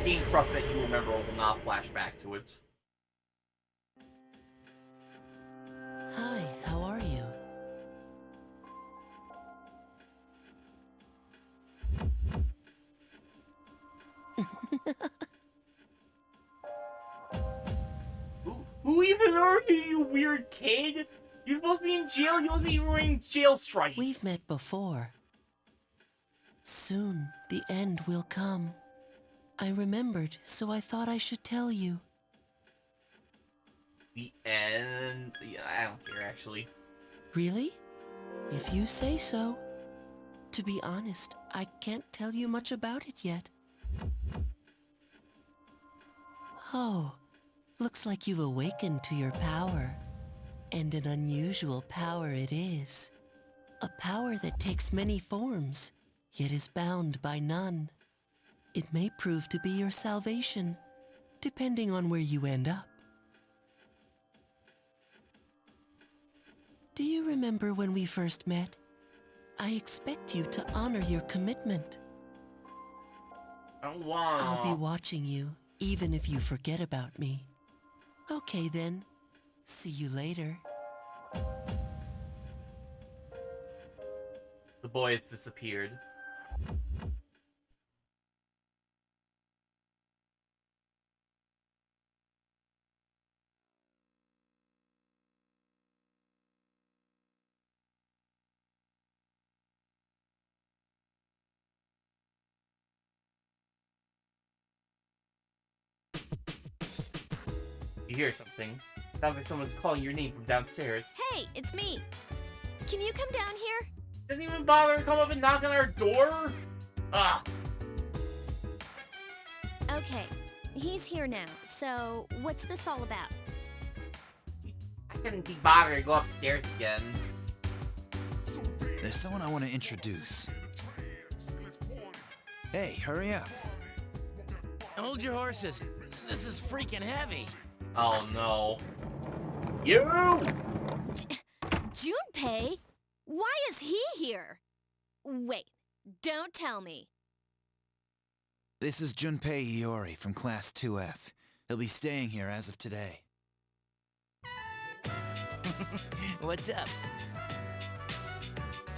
Being trust that you remember will not flash back to it. Hi, how are you? Who even are you, you weird kid? You're supposed to be in jail, you don't even ring jail strikes. We've met before. Soon, the end will come. I remembered, so I thought I should tell you. The end? Yeah, I don't care, actually. Really? If you say so. To be honest, I can't tell you much about it yet. Oh, looks like you've awakened to your power. And an unusual power it is. A power that takes many forms, yet is bound by none. It may prove to be your salvation, depending on where you end up. Do you remember when we first met? I expect you to honor your commitment. I don't wanna. I'll be watching you, even if you forget about me. Okay then. See you later. The boy has disappeared. You hear something. Sounds like someone's calling your name from downstairs. Hey, it's me. Can you come down here? Doesn't even bother to come up and knock on our door? Ah. Okay, he's here now. So, what's this all about? I couldn't be bothered to go upstairs again. There's someone I want to introduce. Hey, hurry up. Hold your horses. This is freaking heavy. Oh no. You! Junpei? Why is he here? Wait, don't tell me. This is Junpei Iori from Class 2F. He'll be staying here as of today. What's up?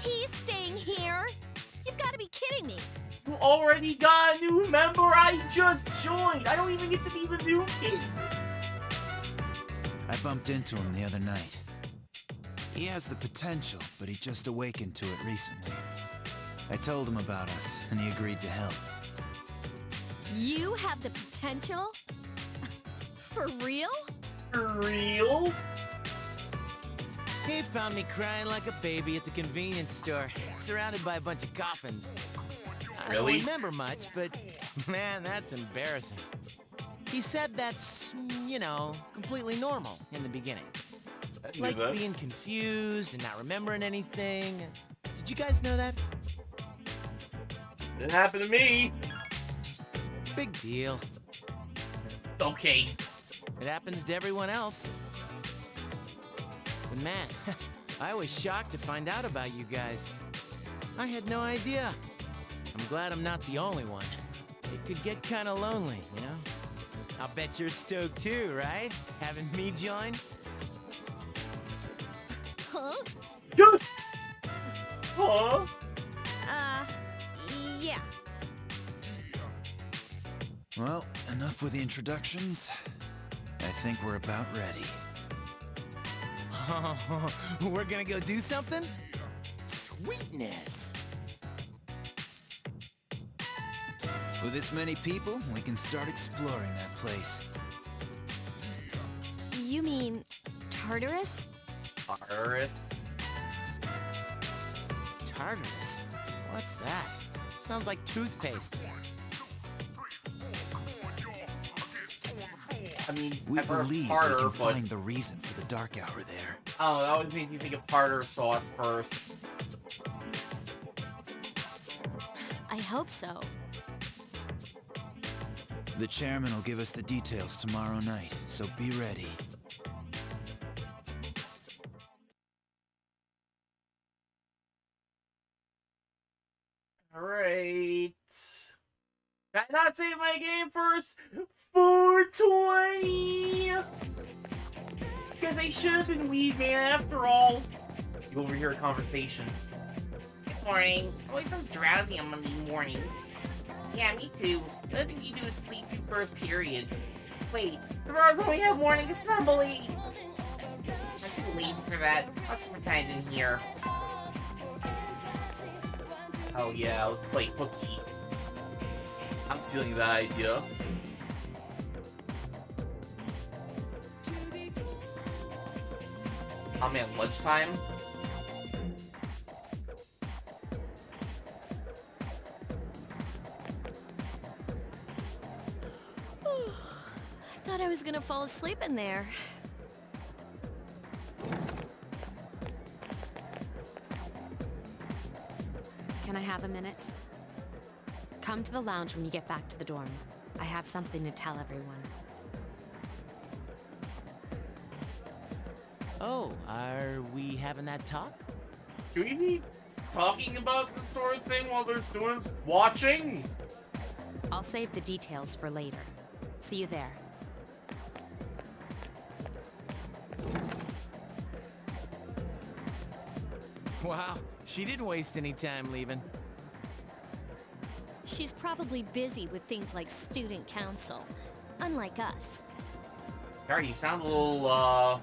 He's staying here? You've got to be kidding me. You already got a new member? I just joined! I don't even get to be the new kid! I bumped into him the other night. He has the potential, but he just awakened to it recently. I told him about us, and he agreed to help. You have the potential? For real? For real? He found me crying like a baby at the convenience store, surrounded by a bunch of coffins. I don't Really? remember much, but man, that's embarrassing. He said that's, you know, completely normal in the beginning. Like being confused and not remembering anything. Did you guys know that? It happened to me. Big deal. Okay. It happens to everyone else. But man, I was shocked to find out about you guys. I had no idea. I'm glad I'm not the only one. It could get kind of lonely, you know? I'll bet you're stoked too, right? Having me join? Huh? Huh? Yeah. Well, enough with the introductions. I think we're about ready. We're gonna go do something? Sweetness! With this many people, we can start exploring that place. You mean Tartarus? Tartarus? Tartarus? What's that? Sounds like toothpaste. I mean, We I've heard of believe tartar, we can but find the reason for the dark hour there. oh, that always makes me think of tartar sauce first. I hope so. The chairman will give us the details tomorrow night, so be ready. Alright. Can I not save my game first? 420! Because I should have been Weed Man after all. You overhear a conversation. Good morning. I'm always so drowsy on Monday mornings. Yeah, me too. The other thing you do is sleep through first period. Wait, tomorrow's when we have morning assembly! I'm too lazy for that. I'll just pretend I didn't hear. Oh yeah, let's play hooky. I'm stealing that idea. Oh man, lunchtime? I thought I was gonna fall asleep in there. Can I have a minute? Come to the lounge when you get back to the dorm. I have something to tell everyone. Oh, are we having that talk? Should we be talking about this sort of thing while there's students watching? I'll save the details for later. See you there. Wow, she didn't waste any time leaving. She's probably busy with things like student council, unlike us. Gary, you sound a little,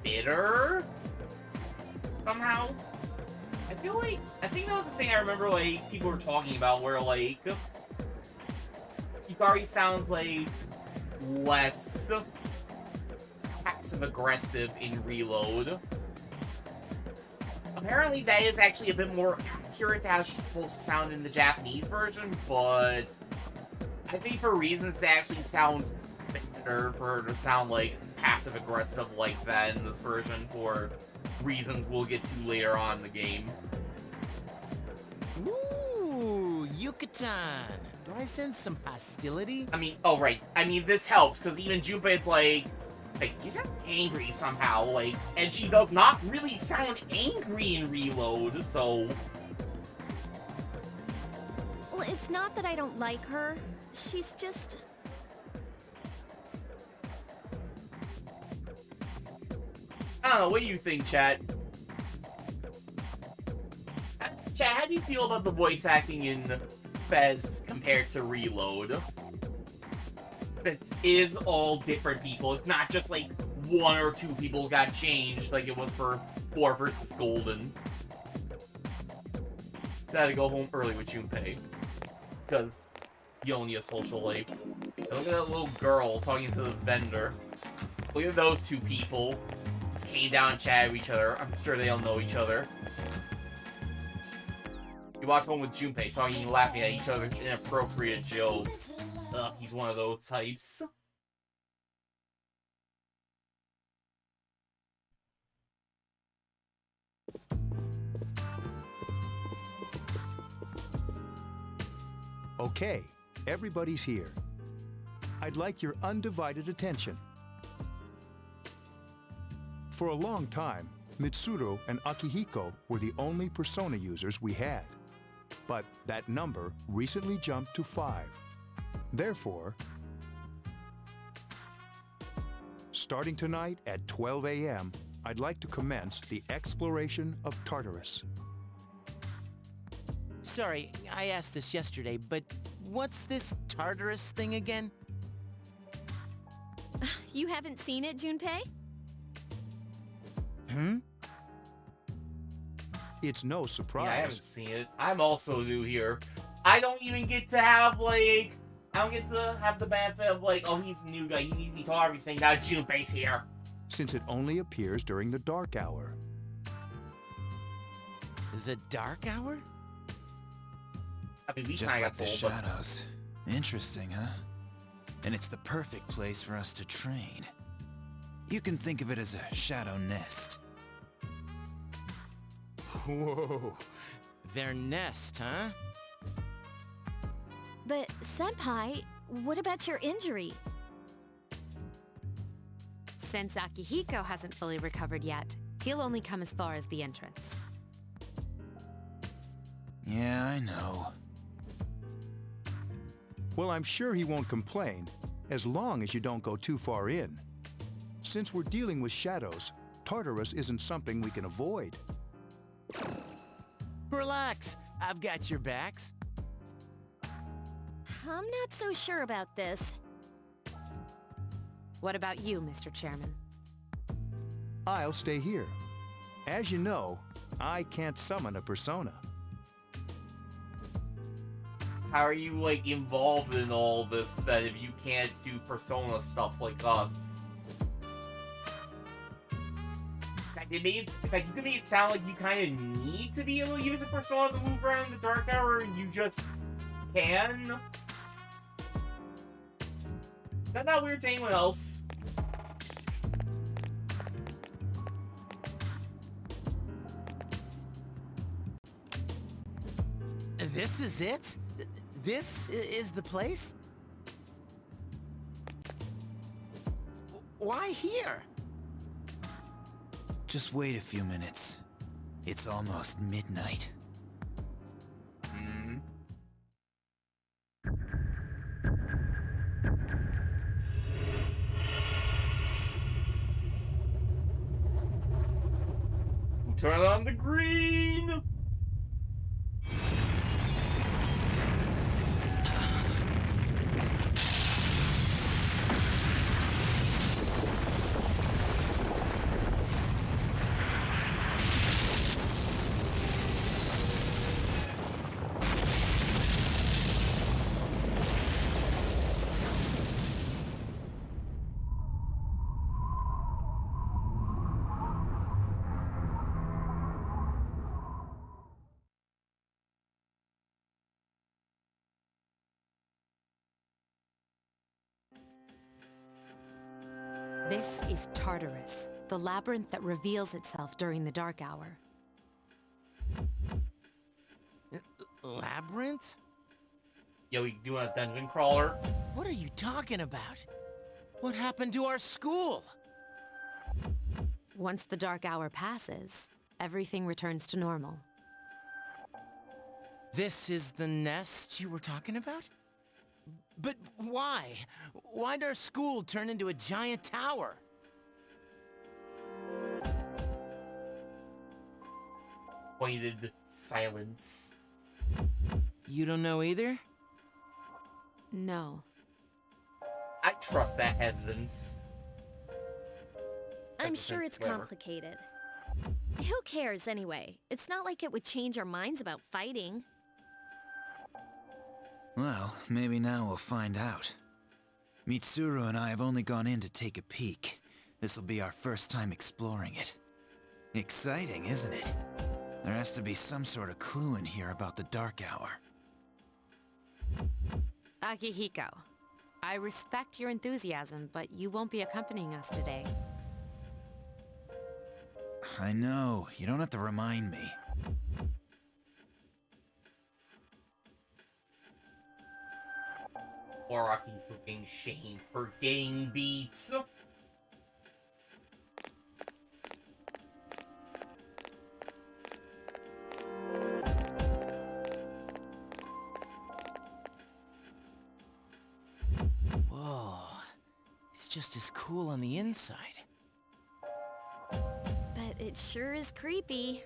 bitter? Somehow? I feel like, I think that was the thing I remember, like, people were talking about, where, like, Yukari sounds, like, less passive-aggressive in Reload. Apparently that is actually a bit more accurate to how she's supposed to sound in the Japanese version, but I think for reasons to actually sound better for her to sound, like, passive-aggressive like that in this version, for reasons we'll get to later on in the game. Ooh, Yucatan. Do I sense some hostility? I mean, oh right, I mean this helps, because even Junpei's like, you sound angry somehow, like, and she does not really sound angry in Reload, so... Well, it's not that I don't like her. She's just... I don't know, what do you think, chat? Chat, how do you feel about the voice acting in FES compared to Reload? It is all different people. It's not just like one or two people got changed like it was for War vs. Golden. I had to go home early with Junpei. Because you only a social life. And look at that little girl talking to the vendor. Look at those two people. Just came down and chatted with each other. I'm sure they don't know each other. You watch one with Junpei talking and laughing at each other's inappropriate jokes. Ugh, he's one of those types. Okay, everybody's here. I'd like your undivided attention. For a long time, Mitsuru and Akihiko were the only Persona users we had. But that number recently jumped to 5. Therefore, starting tonight at 12 a.m., I'd like to commence the exploration of Tartarus. Sorry, I asked this yesterday, but what's this Tartarus thing again? You haven't seen it, Junpei? Hmm? It's no surprise. Yeah, I haven't seen it. I'm also new here. I don't even get to have, like... I don't get to have the benefit of, like, oh, he's a new guy. He needs me to everything. Now Junpei's here. Since it only appears during the dark hour. The dark hour? I mean, we Just kinda like the got told, but... shadows. Interesting, huh? And it's the perfect place for us to train. You can think of it as a shadow nest. Whoa. Their nest, huh? But, Senpai, what about your injury? Since Akihiko hasn't fully recovered yet, he'll only come as far as the entrance. Yeah, I know. Well, I'm sure he won't complain, as long as you don't go too far in. Since we're dealing with shadows, Tartarus isn't something we can avoid. Relax, I've got your backs. I'm not so sure about this. What about you, Mr. Chairman? I'll stay here. As you know, I can't summon a persona. How are you, like, involved in all this that if you can't do Persona stuff like us? Like, you can make it sound like you kind of need to be able to use a Persona to move around in the dark hour, and you just can? Is that not weird to anyone else? This is it? This is the place? Why here? Just wait a few minutes. It's almost midnight. Hmm. Turn on the green! This is Tartarus, the labyrinth that reveals itself during the dark hour. Labyrinth? Yo, we doing a dungeon crawler? What are you talking about? What happened to our school? Once the dark hour passes, everything returns to normal. This is the nest you were talking about? But why? Why'd our school turn into a giant tower? Pointed silence. You don't know either? No. I trust that hesitance. I'm sure it's complicated. Who cares anyway? It's not like it would change our minds about fighting. Well, maybe now we'll find out. Mitsuru and I have only gone in to take a peek. This'll be our first time exploring it. Exciting, isn't it? There has to be some sort of clue in here about the Dark Hour. Akihiko, I respect your enthusiasm, but you won't be accompanying us today. I know. You don't have to remind me. Araki getting shamed for getting beats. Whoa. It's just as cool on the inside. But it sure is creepy.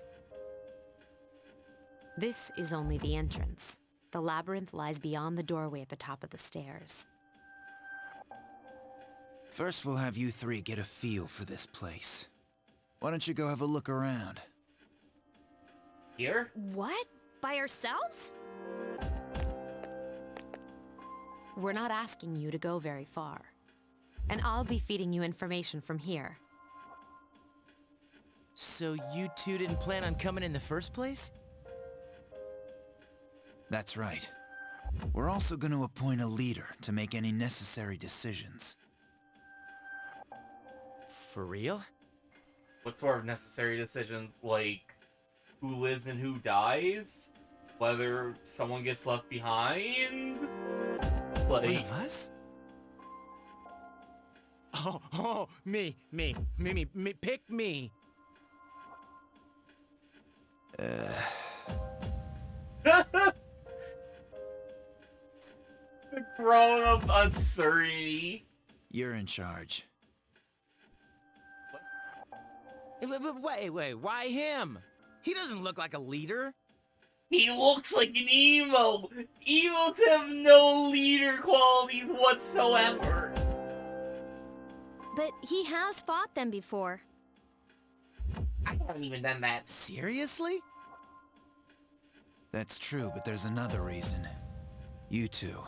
This is only the entrance. The labyrinth lies beyond the doorway at the top of the stairs. First, we'll have you three get a feel for this place. Why don't you go have a look around? Here? What? By ourselves? We're not asking you to go very far. And I'll be feeding you information from here. So you two didn't plan on coming in the first place? That's right. We're also going to appoint a leader to make any necessary decisions. For real? What sort of necessary decisions? Like, who lives and who dies? Whether someone gets left behind? Like... One of us? Oh, me, pick me. The grown-up uncertainty. You're in charge. Wait, why him? He doesn't look like a leader. He looks like an emo! Emos have no leader qualities whatsoever! But he has fought them before. I haven't even done that. Seriously? That's true, but there's another reason. You two.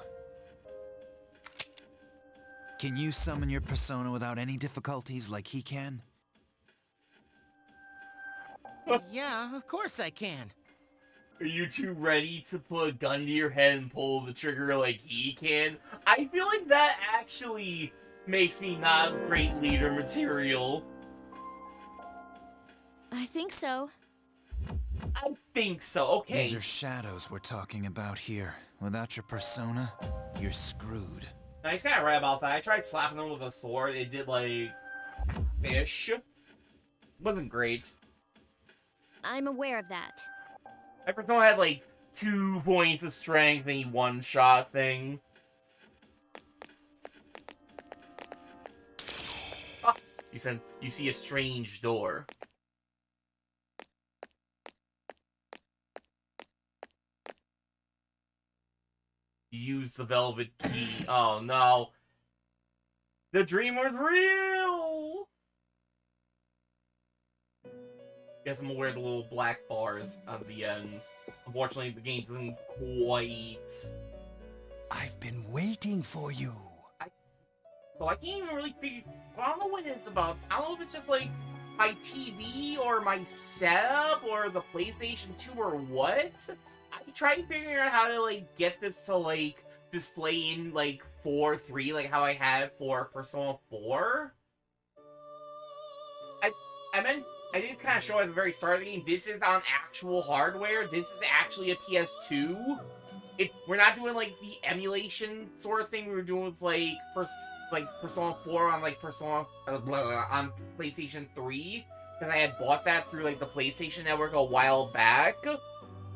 Can you summon your persona without any difficulties like he can? Yeah, of course I can. Are you two ready to put a gun to your head and pull the trigger like he can? I feel like that actually makes me not great leader material. I think so. I think so, okay. These are shadows we're talking about here. Without your persona, you're screwed. Now, he's kind of right about that. I tried slapping him with a sword. It did, like, fish. Wasn't great. I'm aware of that. My persona had, like, 2 points of strength and he one-shot thing. Ah, you see a strange door. Use the velvet key. Oh no. The dream was real! Guess I'm aware of the little black bars on the ends. Unfortunately, the game doesn't quite... I've been waiting for you. So I can't even really figure... I don't know what it's about. I don't know if it's just like my TV or my setup or the PlayStation 2 or what. I tried figuring out how to like get this to like display in like 4:3, like how I had for Persona 4. I did kind of show at the very start of the game, this is on actual hardware. This is actually a PS2. We're not doing like the emulation sort of thing we were doing with like Persona 4 on like on PlayStation 3, because I had bought that through like the PlayStation Network a while back.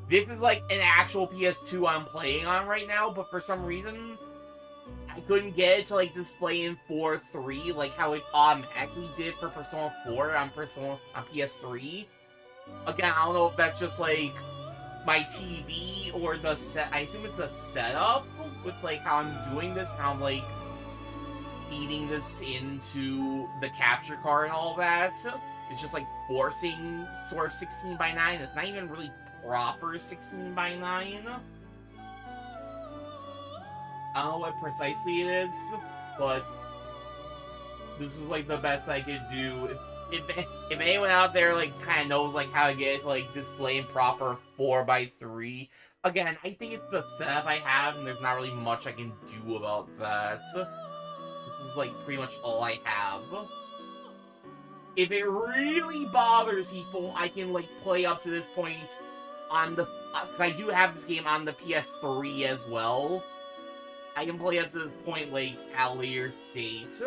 This is like an actual PS2 I'm playing on right now, but for some reason I couldn't get it to like display in 4:3 like how it automatically did for Persona 4 on PS3. Again, I don't know if that's just like my TV or the set. I assume it's the setup with like how I'm doing this, how I'm like feeding this into the capture card and all that. It's just like forcing sort of 16:9. It's not even really proper 16:9. I don't know what precisely it is, but this was like the best I could do. If anyone out there like kind of knows like how to get it to like display in proper 4:3, again, I think it's the setup I have, and there's not really much I can do about that. This is like pretty much all I have. If it really bothers people, I can like play up to this point on the because I do have this game on the PS3 as well. I can play up to this point like at a later date.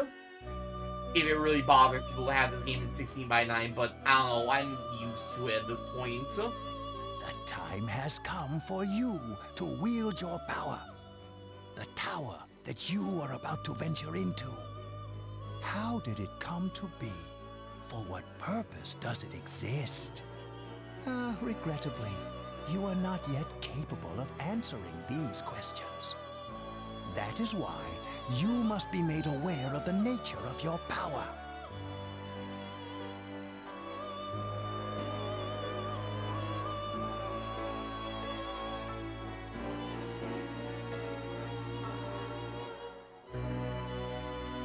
If it really bothers people to have this game in 16:9, but I don't know, I'm used to it at this point. The time has come for you to wield your power. The tower that you are about to venture into. How did it come to be? For what purpose does it exist? Regrettably, you are not yet capable of answering these questions. That is why you must be made aware of the nature of your power.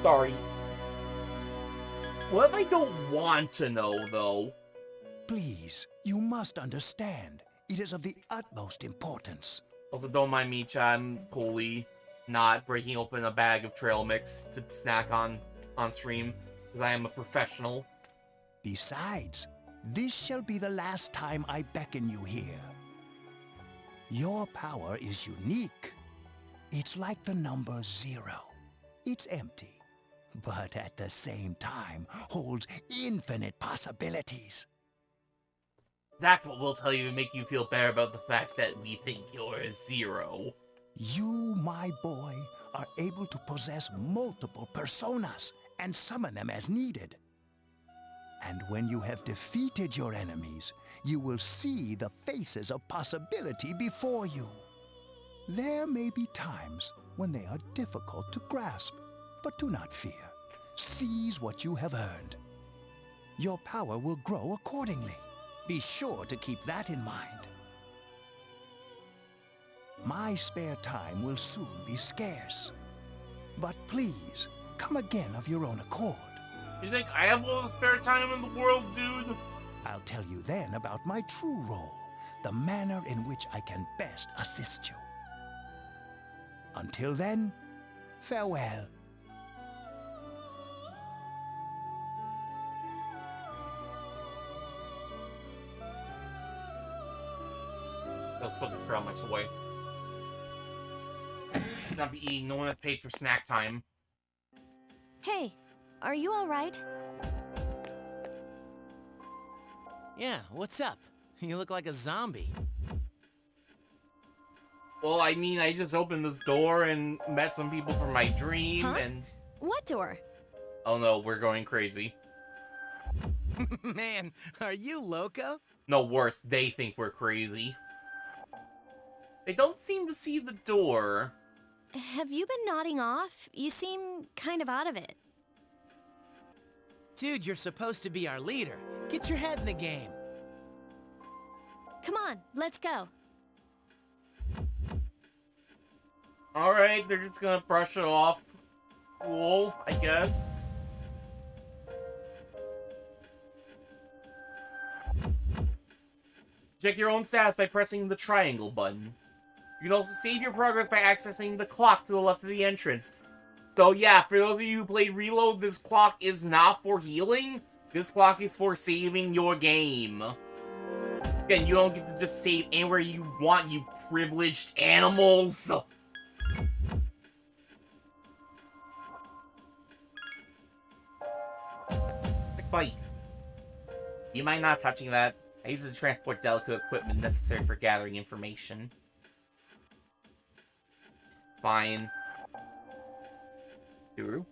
Sorry. What if I don't want to know, though? Please, you must understand. It is of the utmost importance. Also, don't mind me, Chad. I'm totally not breaking open a bag of trail mix to snack on stream, because I am a professional. Besides, this shall be the last time I beckon you here. Your power is unique. It's like the number 0. It's empty, but at the same time holds infinite possibilities. That's what we'll tell you to make you feel better about the fact that we think you're a 0. You, my boy, are able to possess multiple personas and summon them as needed. And when you have defeated your enemies, you will see the faces of possibility before you. There may be times when they are difficult to grasp, but do not fear. Seize what you have earned. Your power will grow accordingly. Be sure to keep that in mind. My spare time will soon be scarce. But please, come again of your own accord. You think I have all the spare time in the world, dude? I'll tell you then about my true role, the manner in which I can best assist you. Until then, farewell. Let's put the trail mix away. Should not be eating. No one has paid for snack time. Hey, are you all right? Yeah, what's up? You look like a zombie. Well, I mean, I just opened this door and met some people from my dream, and... What door? Oh no, we're going crazy. Man, are you loco? No, worse, they think we're crazy. They don't seem to see the door. Have you been nodding off? You seem kind of out of it. Dude, you're supposed to be our leader. Get your head in the game. Come on, let's go. Alright, they're just gonna brush it off. Cool, I guess. Check your own stats by pressing the triangle button. You can also save your progress by accessing the clock to the left of the entrance. So yeah, for those of you who played Reload, this clock is not for healing. This clock is for saving your game. Again, you don't get to just save anywhere you want, you privileged animals. Quick bite. You mind not touching that? I use it to transport delicate equipment necessary for gathering information. Fine. Tsuru.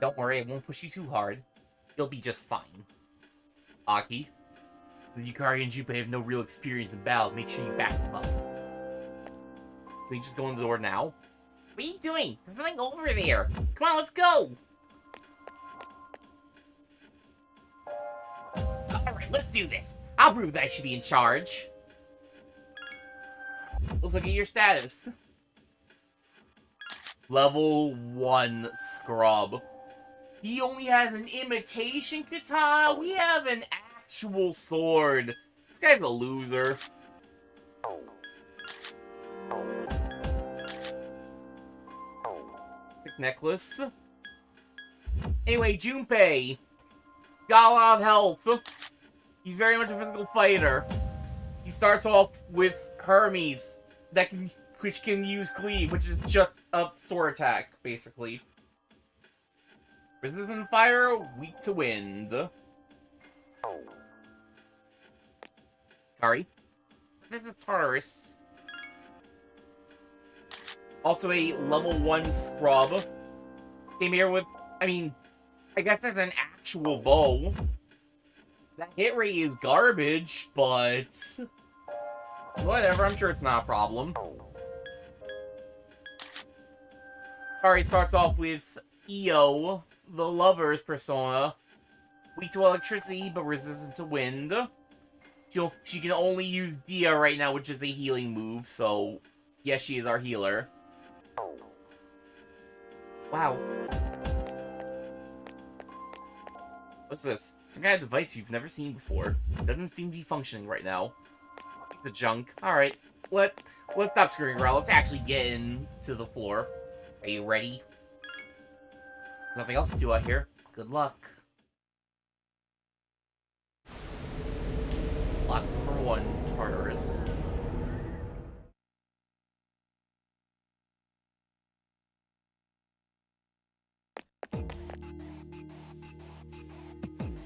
Don't worry, I won't push you too hard. You'll be just fine. Aki. The Yukari and Junpei have no real experience in battle. Make sure you back them up. Can we just go in the door now? What are you doing? There's nothing over there. Come on, let's go! Alright, let's do this. I'll prove that I should be in charge. Let's look at your status. Level 1 scrub. He only has an imitation katana. We have an actual sword. This guy's a loser. Sick necklace. Anyway, Junpei. Got a lot of health. He's very much a physical fighter. He starts off with Hermes, which can use cleave, which is just a sword attack, basically. Resistant to fire, weak to wind. Kari. This is Tartarus. Also a level 1 scrub. Came here with, I guess there's an actual bow. That hit rate is garbage, but whatever, I'm sure it's not a problem. Alright, starts off with Io, the lover's persona. Weak to electricity, but resistant to wind. She can only use Dia right now, which is a healing move, so yes, she is our healer. Wow. What's this? Some kind of device you've never seen before. Doesn't seem to be functioning right now. It's the junk. Alright, let's stop screwing around. Let's actually get into the floor. Are you ready? There's nothing else to do out here. Good luck. Lock number 1, Tartarus.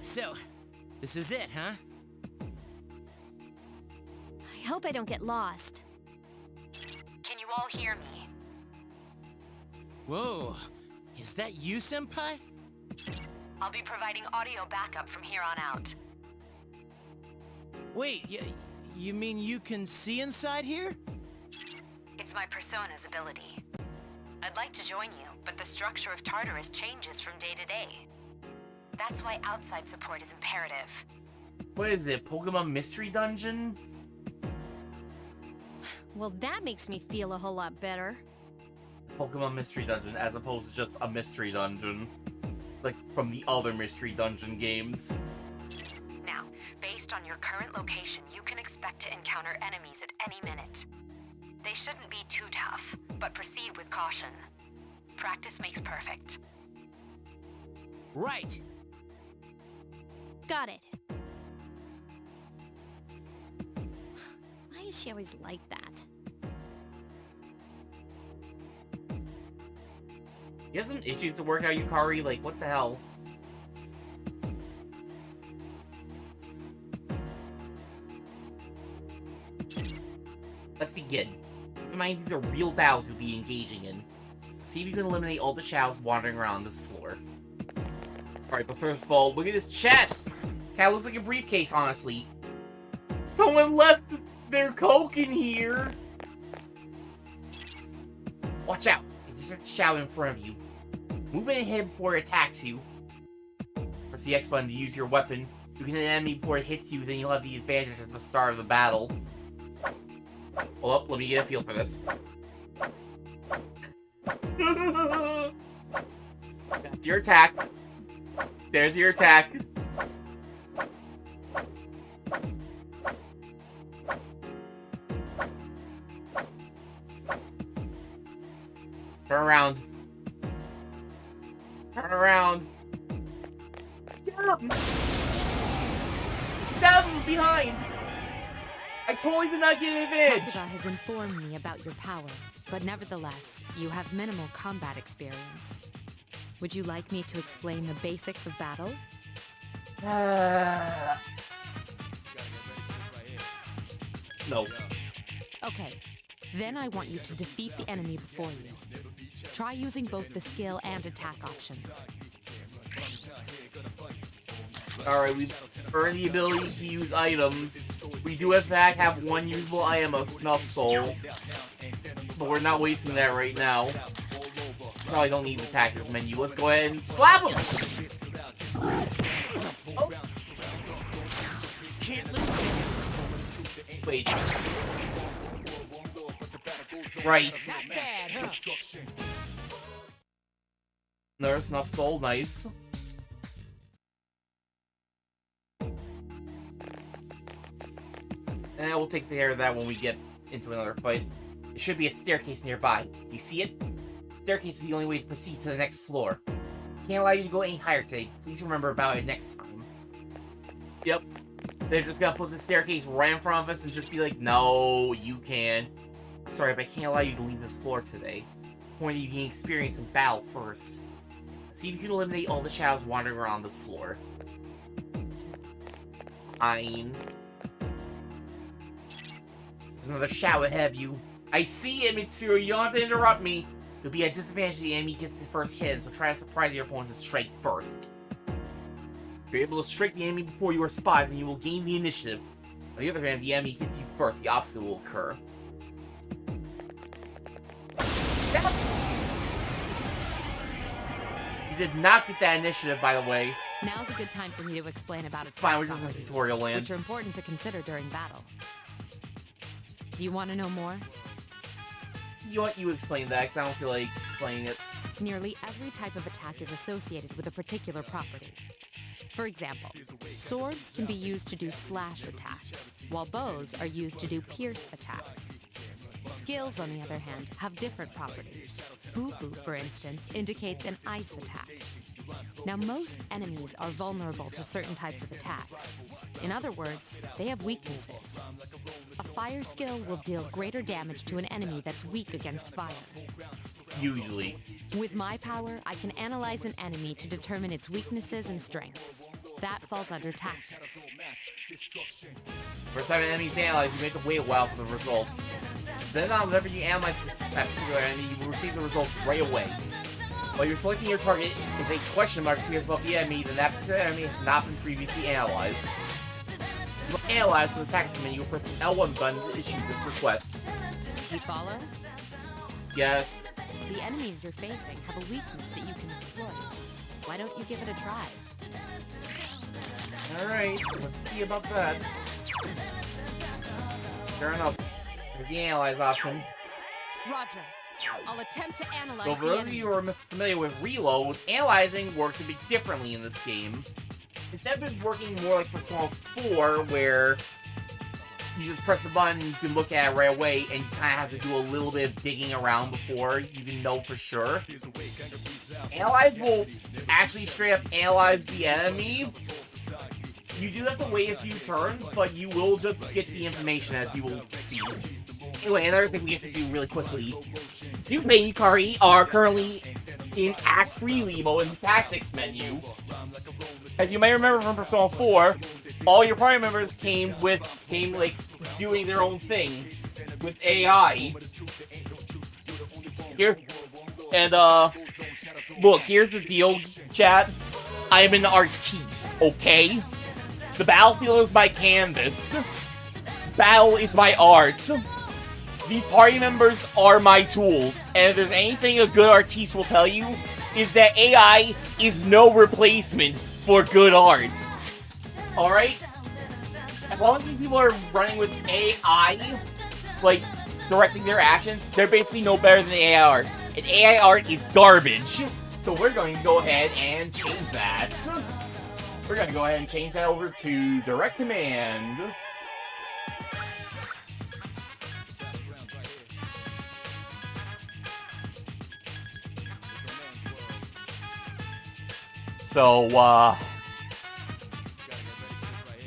So, this is it, huh? I hope I don't get lost. Can you all hear me? Whoa, is that you, Senpai? I'll be providing audio backup from here on out. Wait, you mean you can see inside here? It's my persona's ability. I'd like to join you, but the structure of Tartarus changes from day to day. That's why outside support is imperative. What is it, Pokemon Mystery Dungeon? Well, that makes me feel a whole lot better. Pokemon Mystery Dungeon, as opposed to just a Mystery Dungeon. Like, from the other Mystery Dungeon games. Now, based on your current location, you can expect to encounter enemies at any minute. They shouldn't be too tough, but proceed with caution. Practice makes perfect. Right! Got it. Why is she always like that? You have some issues to work out, Yukari? Like, what the hell? Let's begin. Keep in mind, these are real battles you'll be engaging in. See if you can eliminate all the shadows wandering around this floor. Alright, but first of all, look at this chest! Kinda looks like a briefcase, honestly. Someone left their coke in here! Watch out! It's a shadow in front of you. Move in and hit before it attacks you. Press the X button to use your weapon. You can hit an enemy before it hits you, then you'll have the advantage at the start of the battle. Hold up, let me get a feel for this. That's your attack. There's your attack. Turn around. Turn around. Get up! Stab him behind! I totally did not get an advantage! Takeda has informed me about your power, but nevertheless, you have minimal combat experience. Would you like me to explain the basics of battle? No. Okay, then I want you to defeat the enemy before you. Try using both the skill and attack options. Alright, we've earned the ability to use items. We do in fact have one usable item of Snuff Soul. But we're not wasting that right now. Probably don't need the attackers menu. Let's go ahead and slap him! Oh. Wait. Right. Nurse enough soul, nice. And we'll take care of that when we get into another fight. There should be a staircase nearby. Do you see it? The staircase is the only way to proceed to the next floor. Can't allow you to go any higher today. Please remember about it next time. Yep. They're just gonna put the staircase right in front of us and just be like, no, you can. Sorry, but I can't allow you to leave this floor today. Only you can experience a battle first. See if you can eliminate all the shadows wandering around this floor. Fine. There's another shadow ahead of you. I see it, Mitsuru. You don't have to interrupt me. You'll be at disadvantage if the enemy gets the first hit, so try to surprise your opponents and strike first. If you're able to strike the enemy before you are spotted, then you will gain the initiative. On the other hand, if the enemy hits you first, the opposite will occur. You did not get that initiative, by the way. Now's a good time for me to explain about its fine, we're just in tutorial land. which are important to consider during battle. Do you want to know more? You know what? You explain that, because I don't feel like explaining it. Nearly every type of attack is associated with a particular property. For example, swords can be used to do slash attacks, while bows are used to do pierce attacks. Skills, on the other hand, have different properties. Bufu, for instance, indicates an ice attack. Now, most enemies are vulnerable to certain types of attacks. In other words, they have weaknesses. A fire skill will deal greater damage to an enemy that's weak against fire. Usually. With my power, I can analyze an enemy to determine its weaknesses and strengths. That falls under tactics. For some enemies to analyze, you have to wait a while for the results. Then on whenever you analyze that particular enemy, you will receive the results right away. While you're selecting your target, if a question mark appears above the enemy, then that particular enemy has not been previously analyzed. You will analyze with the tactics menu, press the L1 button to issue this request. Do you follow? Yes. The enemies you're facing have a weakness that you can exploit. Why don't you give it a try? Alright, let's see about that. Fair enough. There's the analyze option. Roger. I'll attempt to analyze So for the those of enemy. you who are familiar with reload, analyzing works a bit differently in this game. Instead of working more like Persona 4, where you just press the button, you can look at it right away, and you kind of have to do a little bit of digging around before you can know for sure. Analyze will actually straight up analyze the enemy. You do have to wait a few turns, but you will just get the information as you will see. Anyway, another thing we have to do really quickly. You and Yukari are currently in Act 3 Limo in the Tactics menu. As you may remember from Persona 4, all your party members came like doing their own thing with AI. Here, and look, here's the deal, chat. I am an artiste, okay? The battlefield is my canvas. Battle is my art. These party members are my tools, and if there's anything a good artiste will tell you, is that AI is no replacement for good art. Alright? As long as these people are running with AI, like, directing their actions, they're basically no better than AI art. And AI art is garbage. So we're going to go ahead and change that. We're going to go ahead and change that over to Direct Command. So,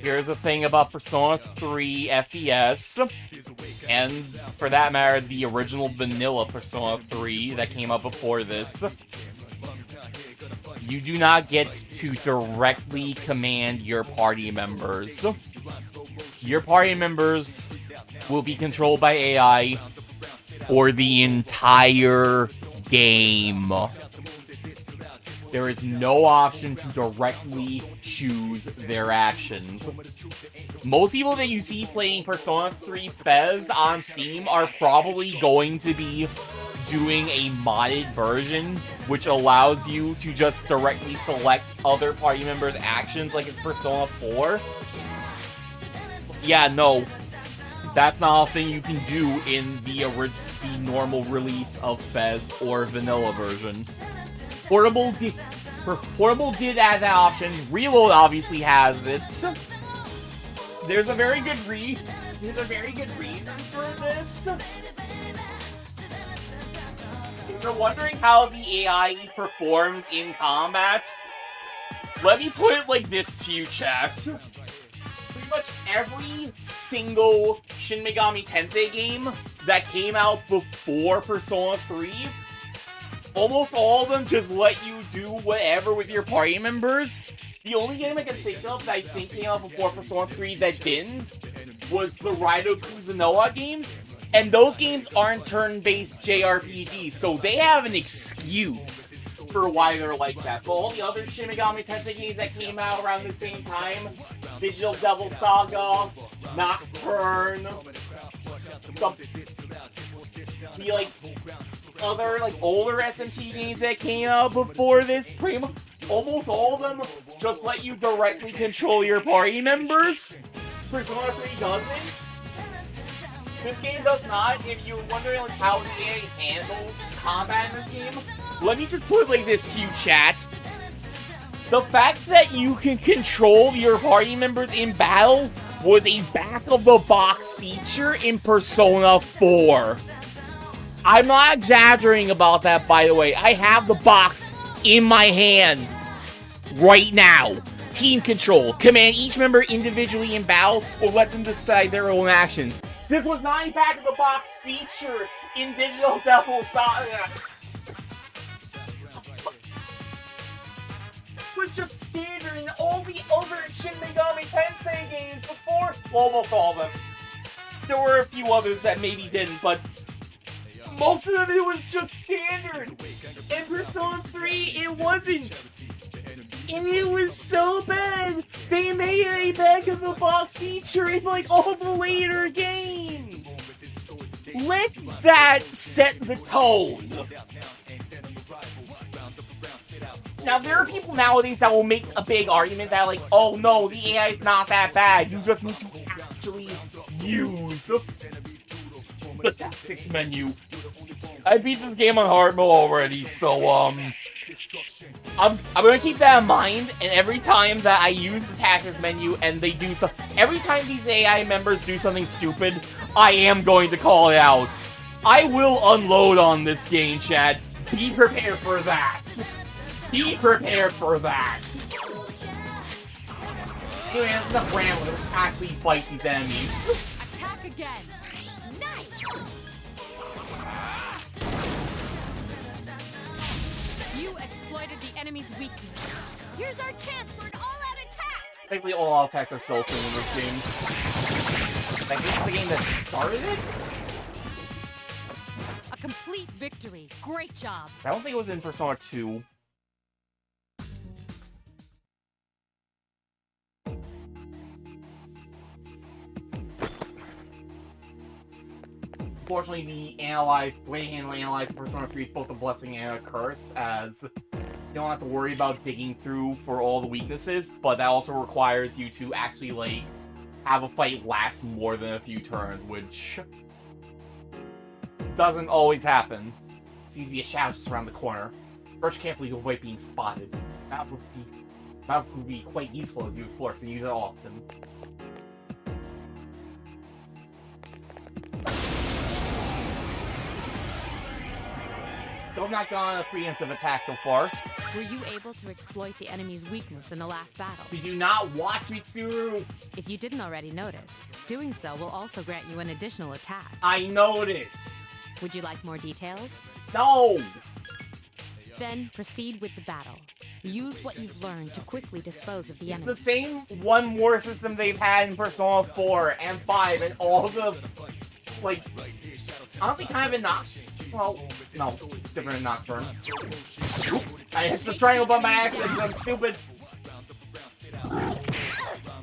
here's the thing about Persona 3 FES, and for that matter, the original vanilla Persona 3 that came out before this. You do not get to directly command your party members. Your party members will be controlled by AI for the entire game. There is no option to directly choose their actions. Most people that you see playing Persona 3 FES on Steam are probably going to be doing a modded version, which allows you to just directly select other party members' actions like it's Persona 4. Yeah, no. That's not a thing you can do in the normal release of FES or vanilla version. Portable did add that option. Reload obviously has it. There's a very good reason for this. If you're wondering how the AI performs in combat, let me put it like this to you, chat. Pretty much every single Shin Megami Tensei game that came out before Persona 3, almost all of them just let you do whatever with your party members. The only game I can think of that I think came out before Persona 3 that didn't was the Raido Kuzunoha games. And those games aren't turn-based JRPGs, so they have an excuse for why they're like that. But all the other Shin Megami Tensei games that came out around the same time, Digital Devil Saga, Nocturne, the like other like older SMT games that came out before this, pretty much almost all of them just let you directly control your party members. Persona 3 doesn't. This game does not. If you're wondering like how the AI handles combat in this game, let me just put it like this to you, chat. The fact that you can control your party members in battle was a back-of-the-box feature in Persona 4. I'm not exaggerating about that, by the way. I have the box in my hand right now. Team control. Command each member individually in battle or let them decide their own actions. This was not a back-of-the-box feature in Digital Devil Saga. It was just standard in all the other Shin Megami Tensei games before. Well, almost all of them. There were a few others that maybe didn't, but most of them it was just standard. In Persona 3, it wasn't. And it was so bad, they made a back-of-the-box feature in, like, all the later games! Let that set the tone! Now, there are people nowadays that will make a big argument that, like, oh no, the AI is not that bad, you just need to actually use the tactics menu. I beat this game on hard mode already, so, I'm gonna keep that in mind, and every time that I use the tactics menu and they do stuff, every time these AI members do something stupid, I am going to call it out. I will unload on this game, Chad. Be prepared for that. Be prepared for that. Anyway, that's enough rambling. Let's actually fight these enemies. Attack again. Nice. You exploited the enemy's weakness. Here's our chance for an all-out attack. Technically, all attacks are so cool in this game. I think it's the game that started it? A complete victory. Great job. I don't think it was in Persona 2. Unfortunately, the way handling analyze Persona 3 is both a blessing and a curse, as you don't have to worry about digging through for all the weaknesses, but that also requires you to actually, like, have a fight last more than a few turns, which doesn't always happen. Seems to be a shadow just around the corner. Urge carefully to avoid being spotted. That would be quite useful as you explore, so use it often. Still not gone on a preemptive attack so far. Were you able to exploit the enemy's weakness in the last battle? Did you not watch Mitsuru? If you didn't already notice, doing so will also grant you an additional attack. I noticed. Would you like more details? No! Then proceed with the battle. Use what you've learned to quickly dispose of the enemy. The same one more system they've had in Persona 4 and 5 and all the, like, honestly kind of well, no, different than Nocturne. I hit the triangle by my accident because I'm stupid.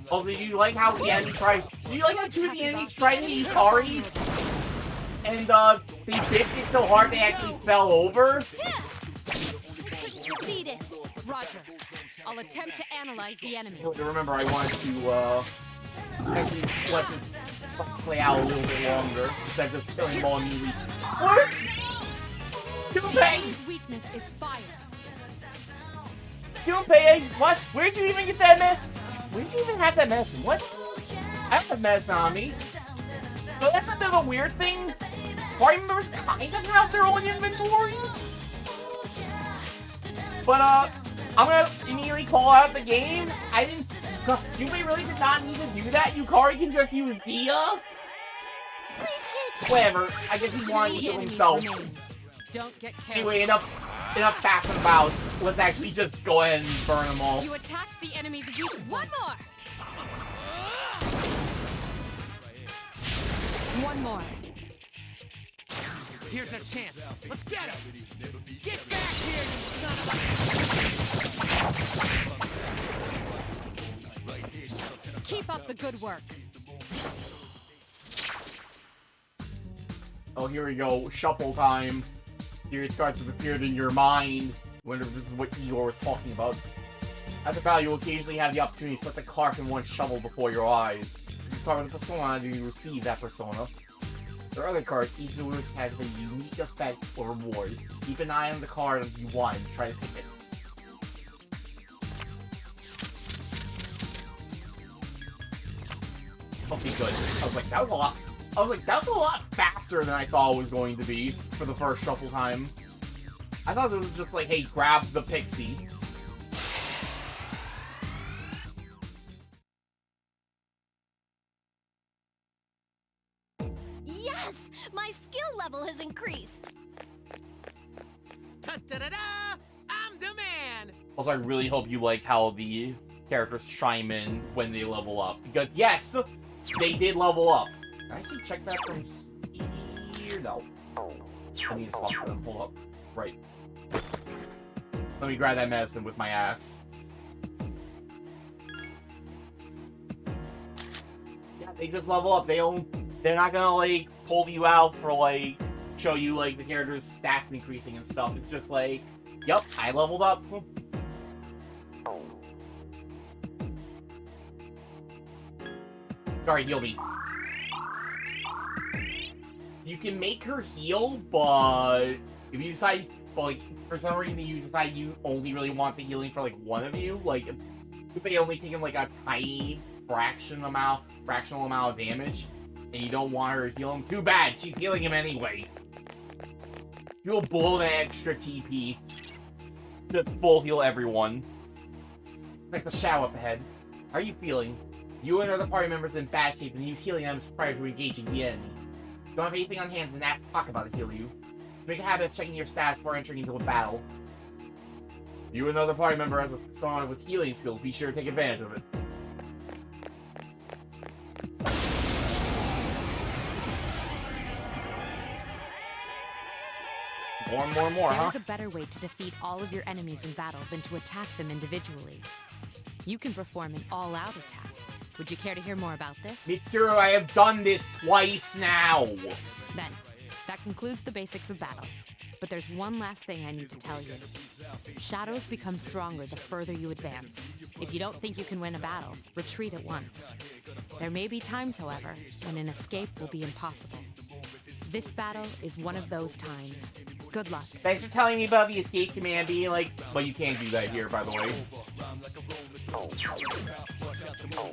Oh, did you like how the enemy tried? Do you like how two of the enemies tried to eat Kari? And, they biffed it so hard they actually fell over? Defeat it. Roger. I'll attempt to analyze the enemy. Remember, I wanted to, actually let this play out a little bit longer instead of just killing them all immediately. What? The enemy's weakness is fire. Junpei, what? Where'd you even get that mess? Where'd you even have that medicine? What? I have that medicine on me. So that's a bit of a weird thing. Party members kind of have their own inventory. But, I'm gonna immediately call out the game. I didn't... Junpei really did not need to do that. Yukari can just use Dia. Whatever. I guess he wanted to heal himself. Don't get carried. Anyway, enough faffing about. Let's actually just go ahead and burn them all. You attacked the enemy's weak. One more. One more. Here's our chance. Let's get him. Get back here, you son of a... Keep up the good work. Oh, here we go. Shuffle time. Serious cards have appeared in your mind. Wonder if this is what Igor was talking about. At the battle, you will occasionally have the opportunity to set the card from one shovel before your eyes. You cover the persona and you receive that persona. There are other cards, each of which has a unique effect or reward. Keep an eye on the card if you want and try to pick it. Okay, good. I was like, that was a lot faster than I thought it was going to be for the first shuffle time. I thought it was just like, hey, grab the pixie. Yes! My skill level has increased! Ta-da-da-da! I'm the man! Also, I really hope you like how the characters chime in when they level up. Because, yes, they did level up. Can I actually check that from here? No. I need to swap them. Hold up. Right. Let me grab that medicine with my ass. Yeah, they just level up. They're not gonna, like, pull you out for, like, show you, like, the character's stats increasing and stuff. It's just like, yep, I leveled up. Sorry, heal me. You can make her heal, but if you decide, like, for some reason you decide you only really want the healing for, like, one of you, like, if they only taking, like, a tiny fractional amount of damage, and you don't want her to heal him, too bad, she's healing him anyway. You'll blow that extra TP to full heal everyone. Like the shadow up ahead. How are you feeling? You and other party members in bad shape and use healing items prior to engaging the enemy. Don't have anything on hand, then ask talk about to heal you. Make a habit of checking your stats before entering into a battle. You and another party member has a persona with healing skills. Be sure to take advantage of it. More, huh? There's a better way to defeat all of your enemies in battle than to attack them individually. You can perform an all-out attack. Would you care to hear more about this? Mitsuru, I have done this twice now! Then, that concludes the basics of battle. But there's one last thing I need to tell you. Shadows become stronger the further you advance. If you don't think you can win a battle, retreat at once. There may be times, however, when an escape will be impossible. This battle is one of those times. Good luck. Thanks for telling me about the escape command being like... But you can't do that here, by the way.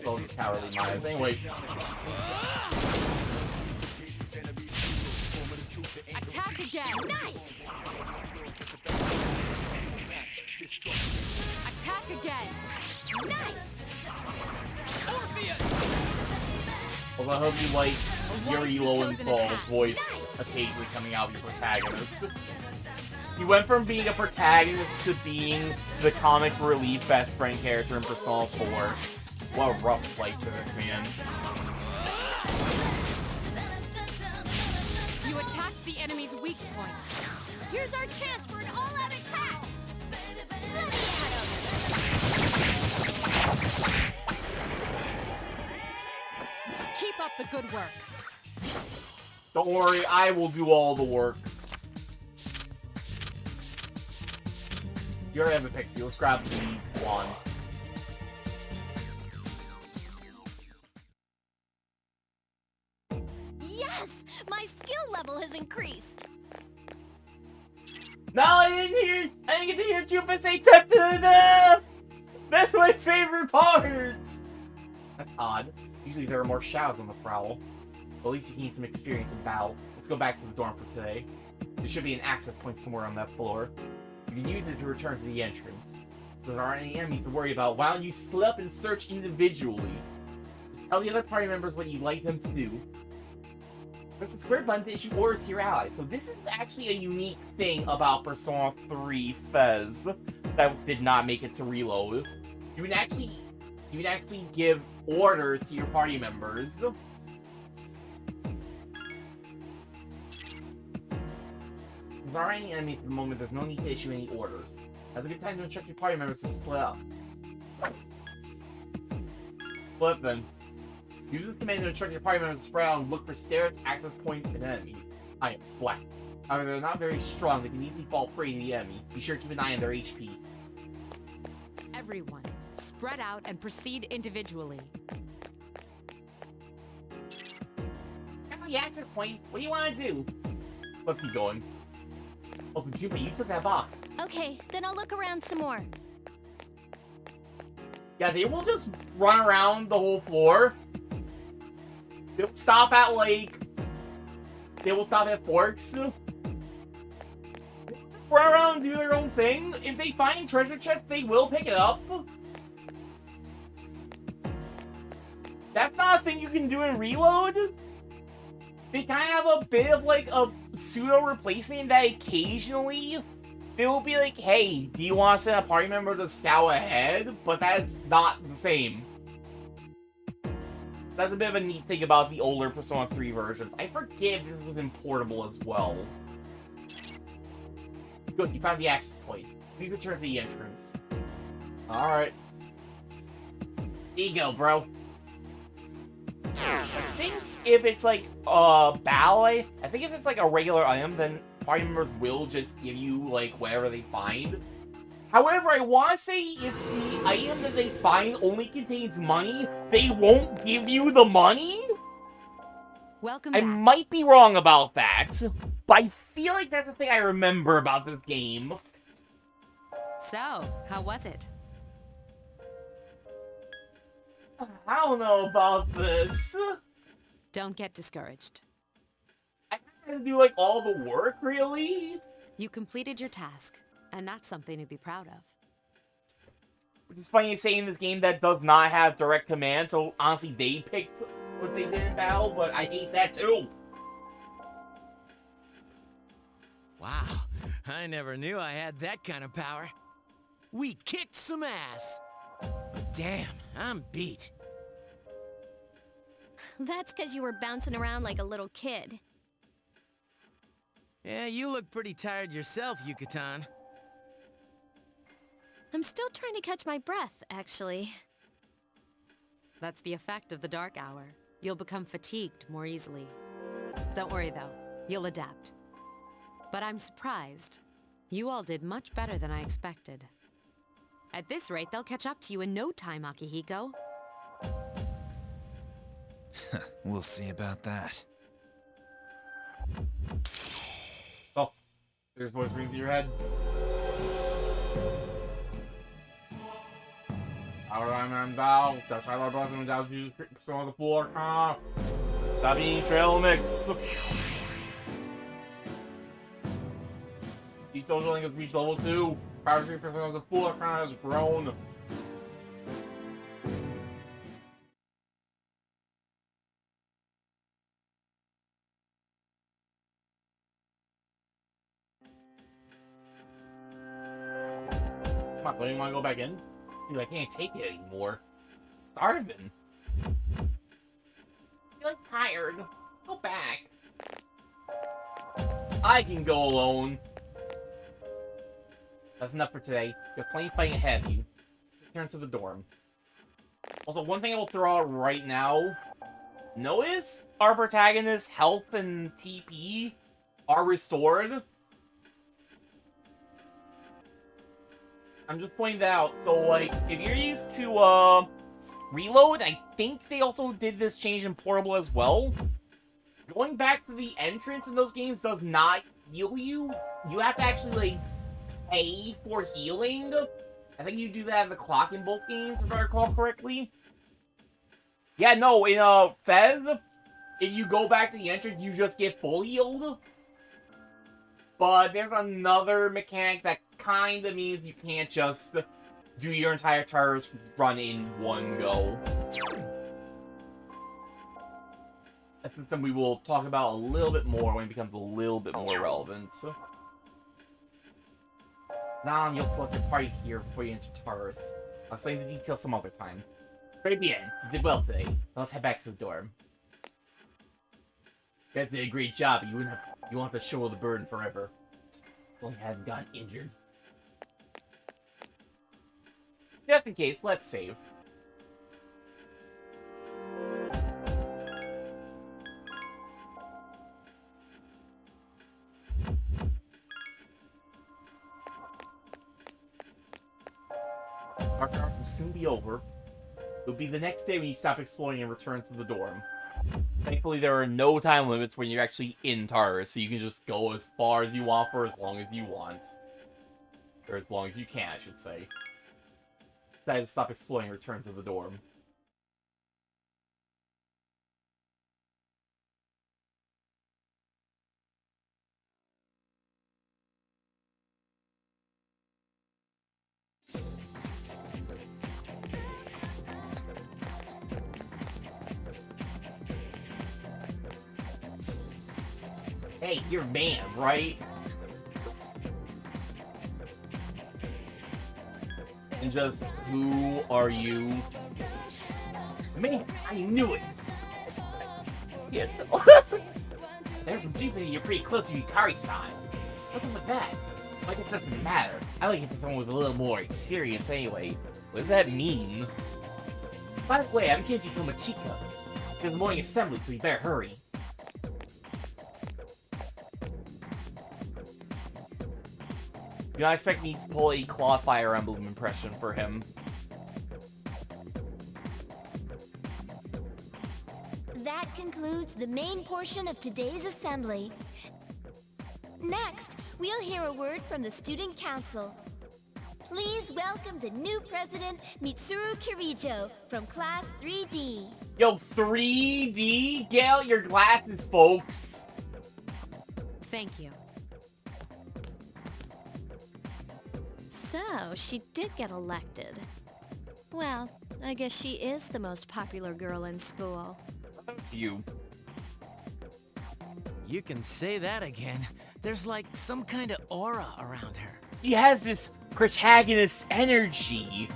Oh, these cowardly minds. Anyway. Attack again! Nice! Attack again! Nice! Well, I hope you like Yuri Lowenthal's voice occasionally coming out of your protagonist. He went from being a protagonist to being the comic relief best friend character in Persona 4. What a rough flight for this man. You attacked the enemy's weak point. Here's our chance for an all-out attack! Keep up the good work. Don't worry, I will do all the work. You already have a pixie. Let's grab the wand. Yes! My skill level has increased! No, I didn't get to hear Chupa say "Tempted to death." That's my favorite part. That's odd. Usually there are more shadows on the prowl. But at least you can get some experience in battle. Let's go back to the dorm for today. There should be an access point somewhere on that floor. You can use it to return to the entrance. If there aren't any enemies to worry about, why don't you split up and search individually? Tell the other party members what you'd like them to do. Press the square button to issue orders to your allies. So this is actually a unique thing about Persona 3 FES that did not make it to reload. You can actually give orders to your party members. If there aren't any enemies at the moment, there's no need to issue any orders. That's a good time to instruct your party members to split up. Split then. Use this command to instruct your party members to spread out and look for stairs, access points, and enemies. I am splat. However, they're not very strong, they can easily fall prey to the enemy. Be sure to keep an eye on their HP. Everyone, spread out and proceed individually. Got the access point. What do you want to do? Let's keep going. Also, Junpei, you took that box. Okay, then I'll look around some more. Yeah, they will just run around the whole floor. They'll stop at, like... They will stop at forks. Run around and do their own thing. If they find treasure chests, they will pick it up. That's not a thing you can do in Reload. They kind of have a bit of, like, a pseudo-replacement that occasionally they will be like, hey, do you want to send a party member to scout ahead? But that's not the same. That's a bit of a neat thing about the older Persona 3 versions. I forget if this was in portable as well. Good, you found the access point. Please return to the entrance. Alright. Here you go, bro. I think if it's like a ballet, I think if it's like a regular item, then party members will just give you like whatever they find. However, I want to say if the item that they find only contains money, they won't give you the money? Welcome I back. might be wrong about that, but I feel like that's the thing I remember about this game. So, how was it? I don't know about this. Don't get discouraged. I had to do like all the work, really? You completed your task, and that's something to be proud of. It's funny saying this game that does not have direct command, so honestly they picked what they did in battle, but I hate that too. Wow, I never knew I had that kind of power. We kicked some ass. But damn, I'm beat. That's because you were bouncing around like a little kid. Yeah, you look pretty tired yourself, Yucatan. I'm still trying to catch my breath, actually. That's the effect of the dark hour. You'll become fatigued more easily. Don't worry though, you'll adapt. But I'm surprised. You all did much better than I expected. At this rate, they'll catch up to you in no time, Akihiko. We'll see about that. Oh, there's voice ring through your head. I'm down. That's how I brought them down to on the floor. Stop eating trail mix. The social link has reached level 2. Power 3% of the floor has grown. Come on, don't you want to go back in? Dude, I can't take it anymore. I'm starving. I feel like tired. Let's go back. I can go alone. That's enough for today. You have plenty of fighting ahead of you. Return to the dorm. Also, one thing I will throw out right now. Notice our protagonist's health and TP are restored. I'm just pointing that out. So, like, if you're used to, Reload, I think they also did this change in Portable as well. Going back to the entrance in those games does not heal you. you have to actually, like, pay for healing. I think you do that at the clock in both games, if I recall correctly. Yeah, no, in FES, if you go back to the entrance, you just get full healed. But there's another mechanic that kind of means you can't just do your entire turret run in one go. That's something we will talk about a little bit more when it becomes a little bit more relevant. Now you'll select your party here before you enter Taurus. I'll explain the details some other time. Very bien. You did well today. Now let's head back to the dorm. You guys did a great job, but you won't have to shoulder the burden forever. Only hadn't gotten injured. Just in case, let's save. Dark hour will soon be over. It'll be the next day when you stop exploring and return to the dorm. Thankfully, there are no time limits when you're actually in Taurus, so you can just go as far as you want for as long as you want. Or as long as you can, I should say. Decided to stop exploring and return to the dorm. Hey, you're a man, right? And just, who are you? Man, I knew it! Yeah, it's awesome! They're from Jupiter, you're pretty close to Yukari-san. What's up with that? Like, it doesn't matter. I like it for someone with a little more experience anyway. What does that mean? By the way, I'm Kenji Tomachika. There's a morning assembly, so we better hurry. Do not expect me to pull a Claw Fire Emblem impression for him. That concludes the main portion of today's assembly. Next, we'll hear a word from the Student Council. Please welcome the new president, Mitsuru Kirijo, from Class 3D. Yo, 3D? Get out your glasses, folks! Thank you. So, she did get elected. Well, I guess she is the most popular girl in school. That's you. You can say that again. There's like some kind of aura around her. She has this protagonist energy.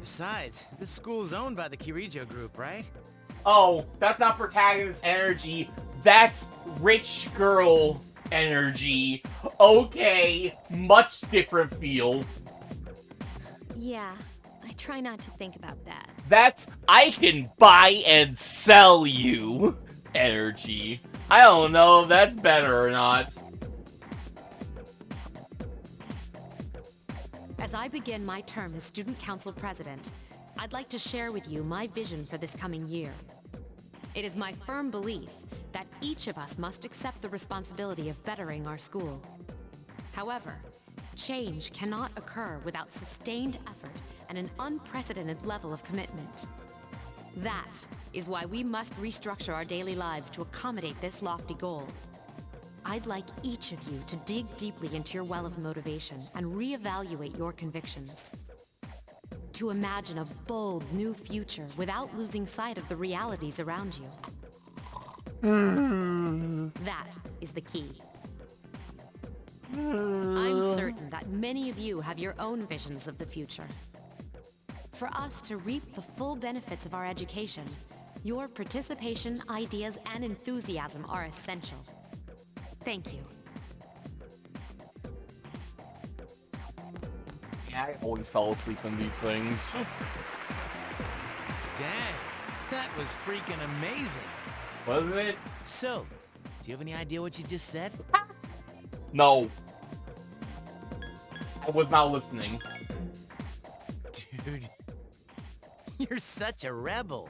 Besides, this school's owned by the Kirijo group, right? Oh, that's not protagonist energy. That's rich girl energy. Okay, much different feel. Yeah, I try not to think about that. That's I can buy and sell you energy. I don't know if that's better or not. As I begin my term as Student Council President, I'd like to share with you my vision for this coming year. It is my firm belief that each of us must accept the responsibility of bettering our school. However, change cannot occur without sustained effort and an unprecedented level of commitment. That is why we must restructure our daily lives to accommodate this lofty goal. I'd like each of you to dig deeply into your well of motivation and reevaluate your convictions. To imagine a bold new future without losing sight of the realities around you. That is the key. I'm certain that many of you have your own visions of the future. For us to reap the full benefits of our education, your participation, ideas, and enthusiasm are essential. Thank you. Yeah, I always fell asleep in these things. Dang, that was freaking amazing. Wasn't it? So, do you have any idea what you just said? No. I was not listening. Dude, you're such a rebel.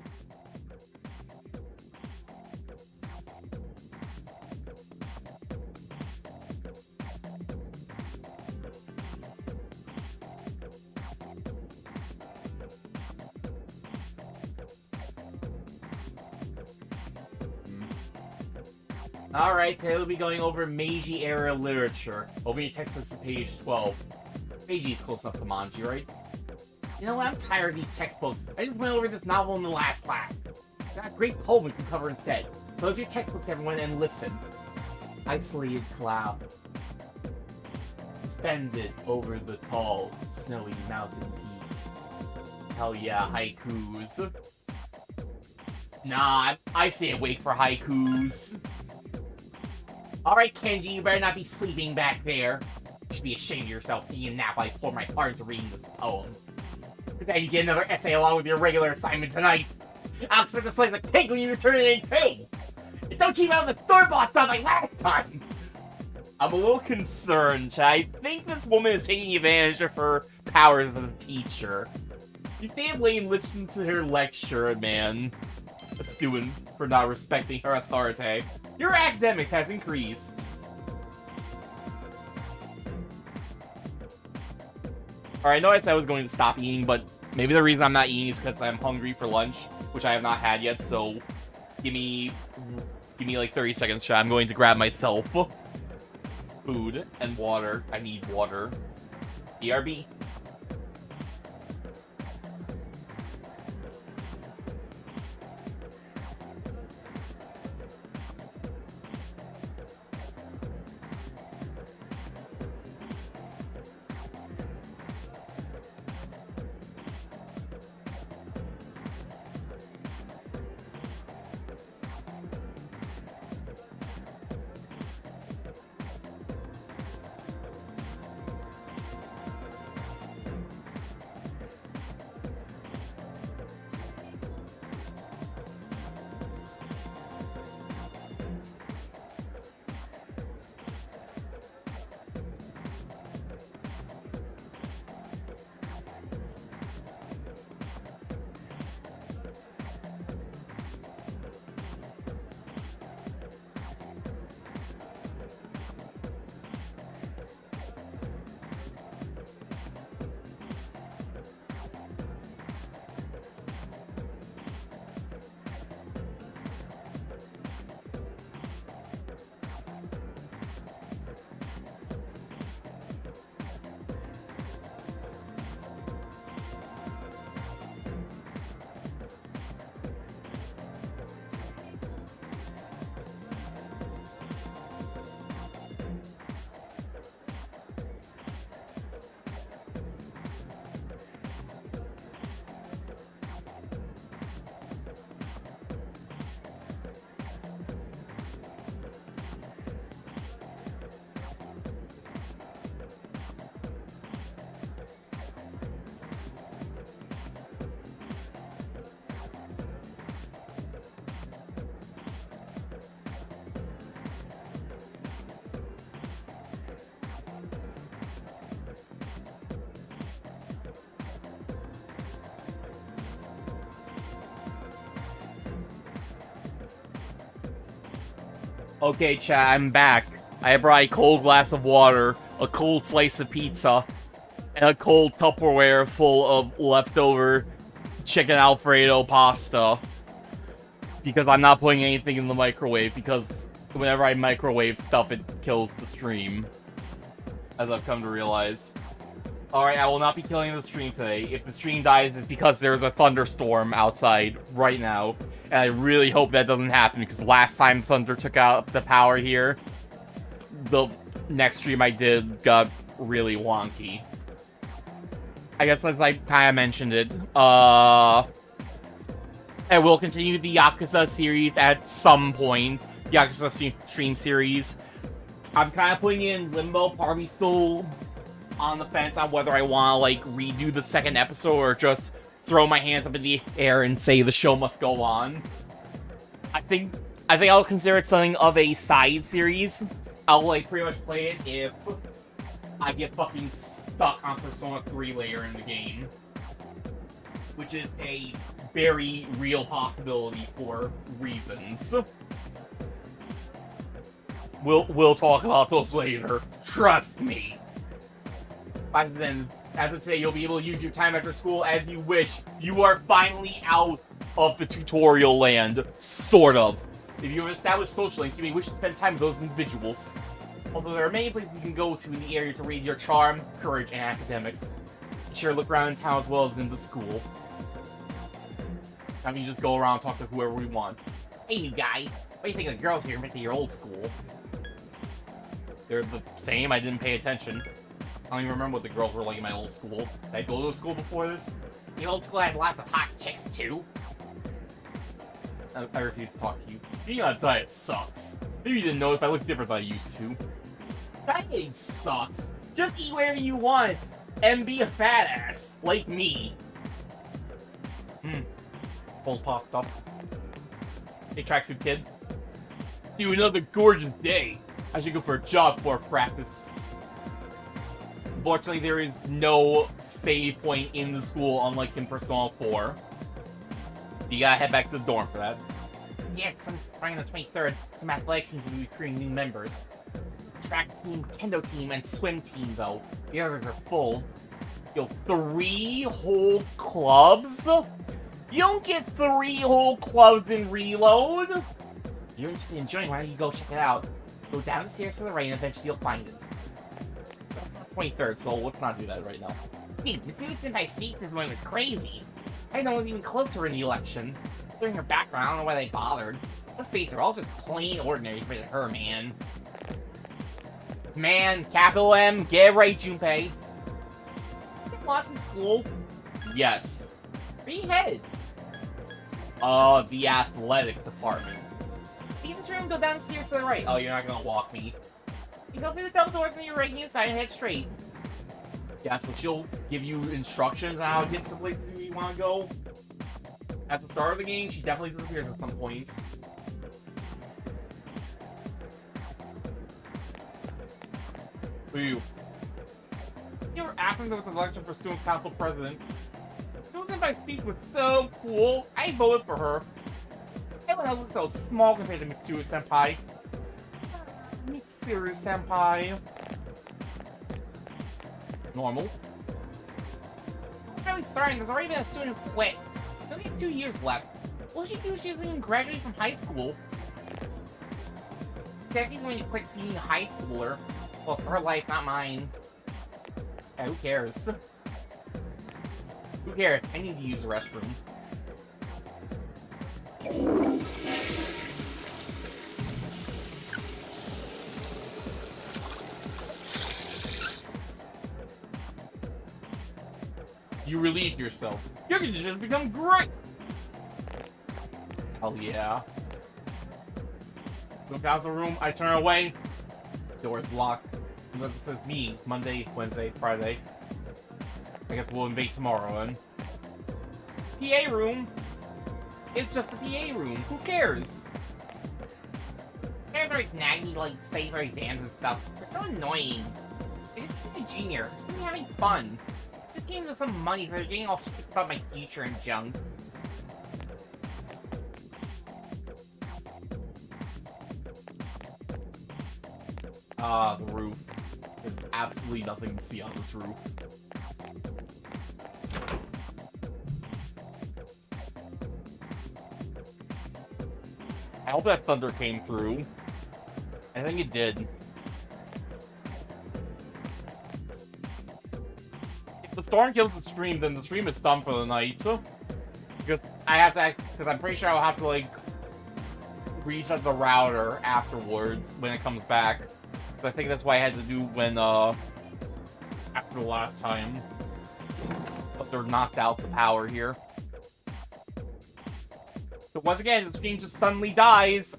Alright, today we'll be going over Meiji era literature. Open your textbooks to page 12. Meiji's close enough to Manji, right? You know what? I'm tired of these textbooks. I just went over this novel in the last class. Got a great poem we can cover instead. Close your textbooks, everyone, and listen. Isolated cloud. Suspended over the tall, snowy mountain peak. Hell yeah, haikus. Nah, I stay awake for haikus. Alright, Kenji, you better not be sleeping back there. You should be ashamed of yourself taking a nap while I pour my heart into reading this poem. Then you get another essay along with your regular assignment tonight. I'll expect to slice a cake when you return it in too! And don't cheat out on the third boss stuff like last time! I'm a little concerned, Chad. I think this woman is taking advantage of her powers as a teacher. You stay up late and listen to her lecture, man. A student for not respecting her authority. Your academics has increased. Alright, I know I said I was going to stop eating, but maybe the reason I'm not eating is because I'm hungry for lunch, which I have not had yet, so give me like 30 seconds, chat. I'm going to grab myself food and water. I need water. BRB. Okay, chat, I'm back. I brought a cold glass of water, a cold slice of pizza, and a cold Tupperware full of leftover chicken Alfredo pasta. Because I'm not putting anything in the microwave, because whenever I microwave stuff, it kills the stream. As I've come to realize. Alright, I will not be killing the stream today. If the stream dies, it's because there's a thunderstorm outside right now. And I really hope that doesn't happen, because last time Thunder took out the power here, the next stream I did got really wonky. I guess since I kind of mentioned it, I will continue the Yakuza series at some point. The Yakuza stream series. I'm kind of putting it in limbo, probably still on the fence on whether I want to, like, redo the second episode or just throw my hands up in the air and say the show must go on. I think I'll consider it something of a side series. I'll, like, pretty much play it if I get fucking stuck on Persona 3 later in the game. Which is a very real possibility for reasons. We'll talk about those later. Trust me. By then, as of today, you'll be able to use your time after school as you wish. You are finally out of the tutorial land. Sort of. If you have established social links, you may wish to spend time with those individuals. Also, there are many places you can go to in the area to raise your charm, courage, and academics. Be sure to look around in town as well as in the school. Now we can just go around and talk to whoever we want. Hey, new guy. What do you think of the girls here compared to your old school? They're the same. I didn't pay attention. I don't even remember what the girls were like in my old school. Did I go to a school before this? The old school had lots of hot chicks, too. I refuse to talk to you. Being on a diet sucks. Maybe you didn't notice I look different than I used to. Dieting sucks. Just eat whatever you want. And be a fat ass. Like me. Old pop stuff. Hey, tracksuit kid. See you another gorgeous day. I should go for a job before practice. Unfortunately, there is no save point in the school, unlike in Persona 4. You gotta head back to the dorm for that. Yeah, starting on the 23rd, some athletics teams will be recruiting new members. Track team, kendo team, and swim team, though. The others are full. Yo, 3 whole clubs? You don't get 3 whole clubs in Reload! If you're interested in joining, why don't you go check it out? Go down the stairs to the right and eventually you'll find it. 23rd, so let's not do that right now. Hey, Mitsuru Senpai speaks as one was crazy. I didn't know it was even closer in the election. During her background, I don't know why they bothered. Let's face it, they're all just plain ordinary for her, man. Man, capital M, get it right, Junpei. Get lost in school? Yes. Where you headed? The athletic department. Leave this room, go down the stairs to the right. Oh, you're not gonna walk me. You go through the double doors on your right hand side and head straight. Yeah, so she'll give you instructions on how to get to places you want to go. At the start of the game, she definitely disappears at some point. Who are you? You were asking there was an election for student council president. Student Senpai's speech was so cool. I voted for her. Everyone looks so small compared to Mitsuru Senpai. Mitsuru Senpai. Normal. Barely starting, there's already been a student who quit. There's only 2 years left. What should she do if she doesn't even graduate from high school? Technically going to quit being a high schooler. Well, for her life, not mine. Yeah, who cares? Who cares? I need to use the restroom. You relieved yourself. Your condition has become great! Hell yeah. Look out the room, I turn away. Door is locked. Look, it says me. Monday, Wednesday, Friday. I guess we'll invade tomorrow then. PA room? It's just a PA room. Who cares? They're like naggy, like study for exams and stuff. They're so annoying. They just be a junior. Just be having fun. Just gave them some money for getting all strict about my future and junk. Ah, the roof. There's absolutely nothing to see on this roof. I hope that thunder came through. I think it did. If the storm kills the stream, then the stream is done for the night. Because I have to, because I'm pretty sure I'll have to like reset the router afterwards when it comes back. So I think that's why I had to do when after the last time. But they're knocked out the power here. So once again, the stream just suddenly dies.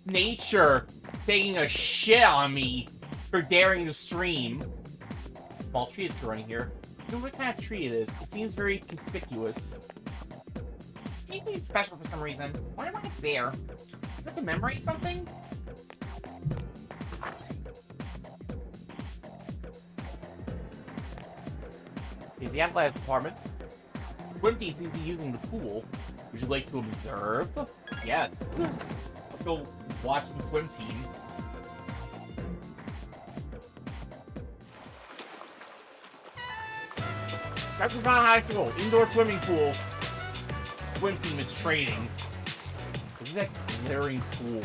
Nature taking a shit on me for daring to stream. Small tree is growing here. I don't know what kind of tree it is. It seems very conspicuous. It's special for some reason. Why am I there? Does it commemorate something? Is the athletics department? The swim team seems to be using the pool. Would you like to observe? Yes. Let's go watch the swim team. Metropolitan High School, indoor swimming pool. Swim team is training. Isn't that glittering pool?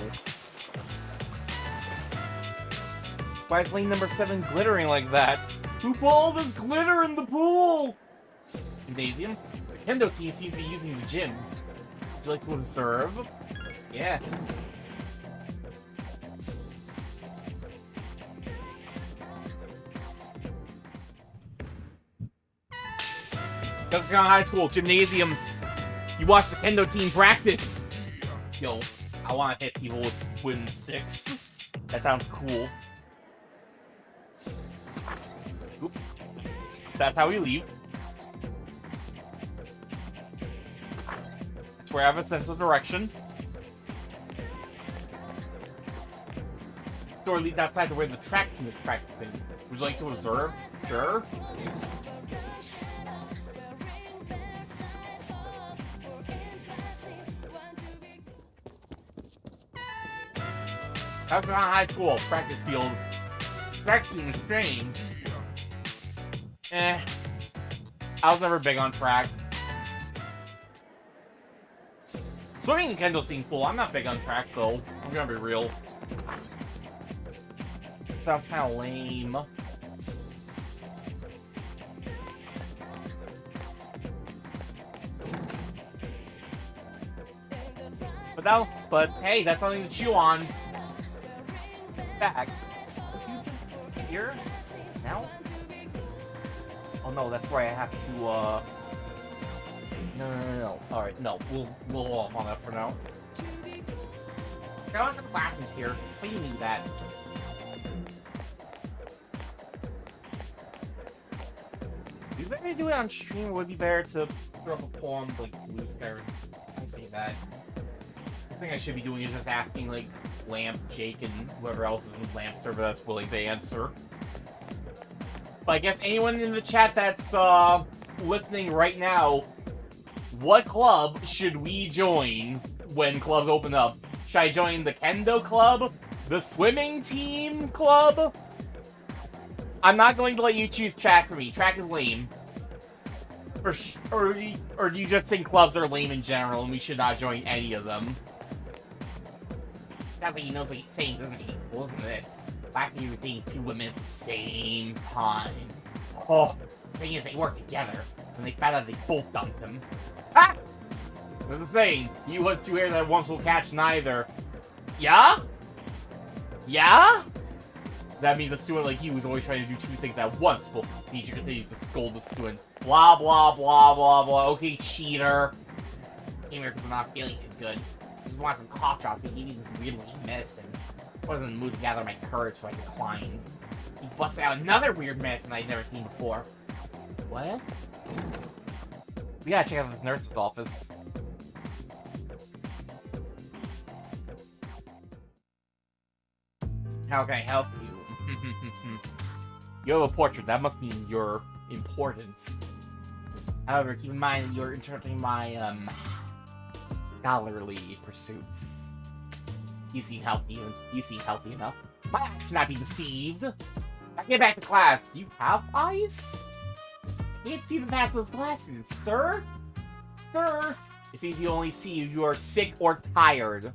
Why is lane number 7 glittering like that? Who put all this glitter in the pool? Gymnasium? The Kendo team seems to be using the gym. Would you like to observe? Yeah. Yokohama High School, Gymnasium. You watch the Kendo team practice. Yo, I want to hit people with whim 6. That sounds cool. Oop. That's how we leave. That's where I have a sense of direction. Door leads outside to where the track team is practicing. Would you like to observe? Sure. Yokohama High School, practice field. Track team is strange. I was never big on track. Swimming and Kendo seem cool. I'm not big on track though. I'm gonna be real. Sounds kind of lame. But hey, that's something to chew on. Fact. Here? Now? Oh no, that's where I have to, No. Alright, no. We'll hold off on that for now. There are lots of classrooms here. What do you need that? Do you better do it on stream, or would it be better to throw up a poem like Blue Stars? I say that. The thing I should be doing is just asking, like, Lamp, Jake, and whoever else is in the Lamp server that's willing to answer. But I guess anyone in the chat that's listening right now, what club should we join when clubs open up? Should I join the Kendo club? The swimming team club? I'm not going to let you choose track for me. Track is lame. Or do you just think clubs are lame in general and we should not join any of them? Sounds like he knows what he's saying, doesn't he? Well, listen to this. Last time he was dating 2 women at the same time. Oh, the thing is, they worked together. And they found out they both dumped him. Ah! That's the thing. You want to hear that once will catch neither. Yeah? Yeah? That means a student like you who's always trying to do 2 things at once will need to continue to scold the student. Blah, blah, blah, blah, blah. Okay, cheater. Came here because I'm not feeling too good. I just want some cough drops, but he needs this weird medicine. I wasn't in the mood to gather my courage, so I declined. He busted out another weird medicine I'd never seen before. What? We gotta check out this nurse's office. How can I help you? You have a portrait. That must mean you're important. However, keep in mind that you're interrupting my, scholarly pursuits. You seem healthy. You seem healthy enough. My eyes cannot be deceived. Now get back to class. Do you have eyes? Can't see the past those glasses, sir. Sir. It seems you only see if you are sick or tired.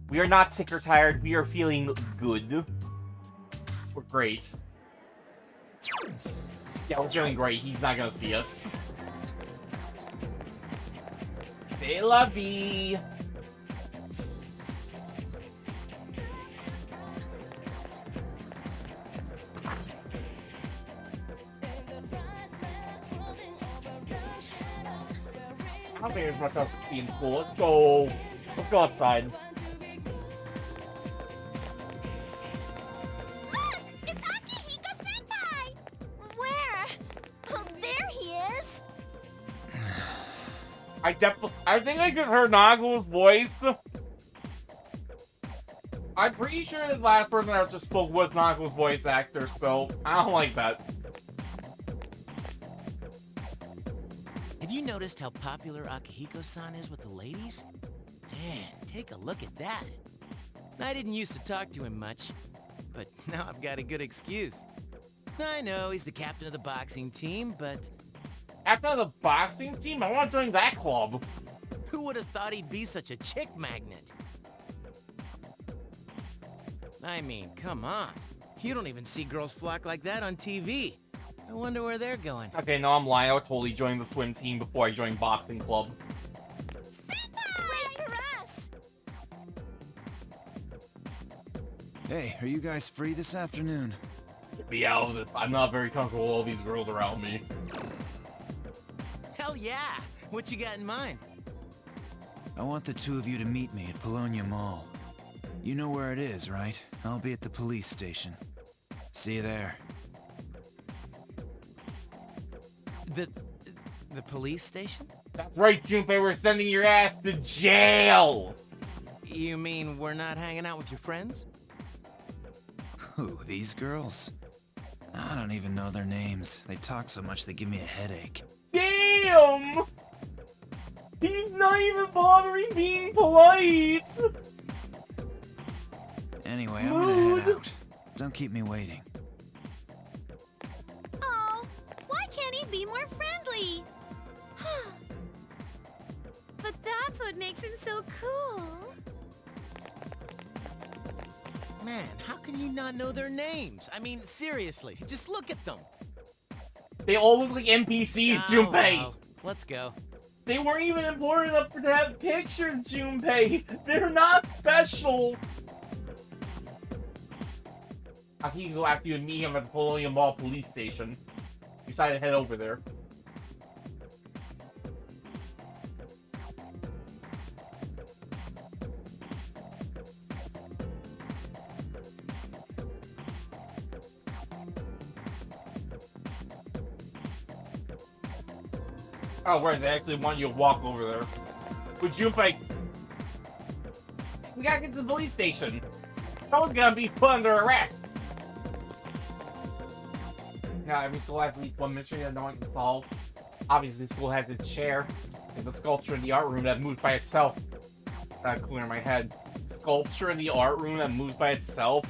We are not sick or tired. We are feeling good. We're great. Yeah, we're feeling great. He's not gonna see us. C'est la vie. I don't think there's much else to see in school. Let's go. Let's go outside. Look! It's Akihiko-senpai! Where? Oh, there he is! I think I just heard Nagu's voice. I'm pretty sure the last person that just spoke was Nagu's voice actor, so I don't like that. Have you noticed how popular Akihiko-san is with the ladies? Man, take a look at that. I didn't used to talk to him much, but now I've got a good excuse. I know he's the captain of the boxing team, but... Captain of the boxing team? I want to join that club. would have thought he'd be such a chick magnet? I mean, come on. You don't even see girls flock like that on TV. I wonder where they're going. Okay, no, I'm lying. I would totally join the swim team before I joined boxing club. Wait for us! Hey, are you guys free this afternoon? Get me out of this. I'm not very comfortable with all these girls around me. Hell yeah! What you got in mind? I want the two of you to meet me at Polonia Mall. You know where it is, right? I'll be at the police station. See you there. The police station? That's right, Junpei. We're sending your ass to jail! You mean we're not hanging out with your friends? Who, these girls? I don't even know their names. They talk so much they give me a headache. Damn! He's not even bothering being polite! Anyway, I'm gonna head out. Don't keep me waiting. Oh, why can't he be more friendly? But that's what makes him so cool. Man, how can you not know their names? I mean, seriously, just look at them. They all look like NPCs, Junpei! Well, let's go. They weren't even important enough to have pictures, Junpei! They're not special! I think you can go after you and meet him at the Polonia Mall police station. Decided to head over there. Oh, right, they actually want you to walk over there. But Junpei, we gotta get to the police station. Someone's gonna be put under arrest. Now, every school has at least one mystery that no one can solve. Obviously, the school has its share. There's a sculpture in the art room that moves by itself. That's clear in my head. Sculpture in the art room that moves by itself?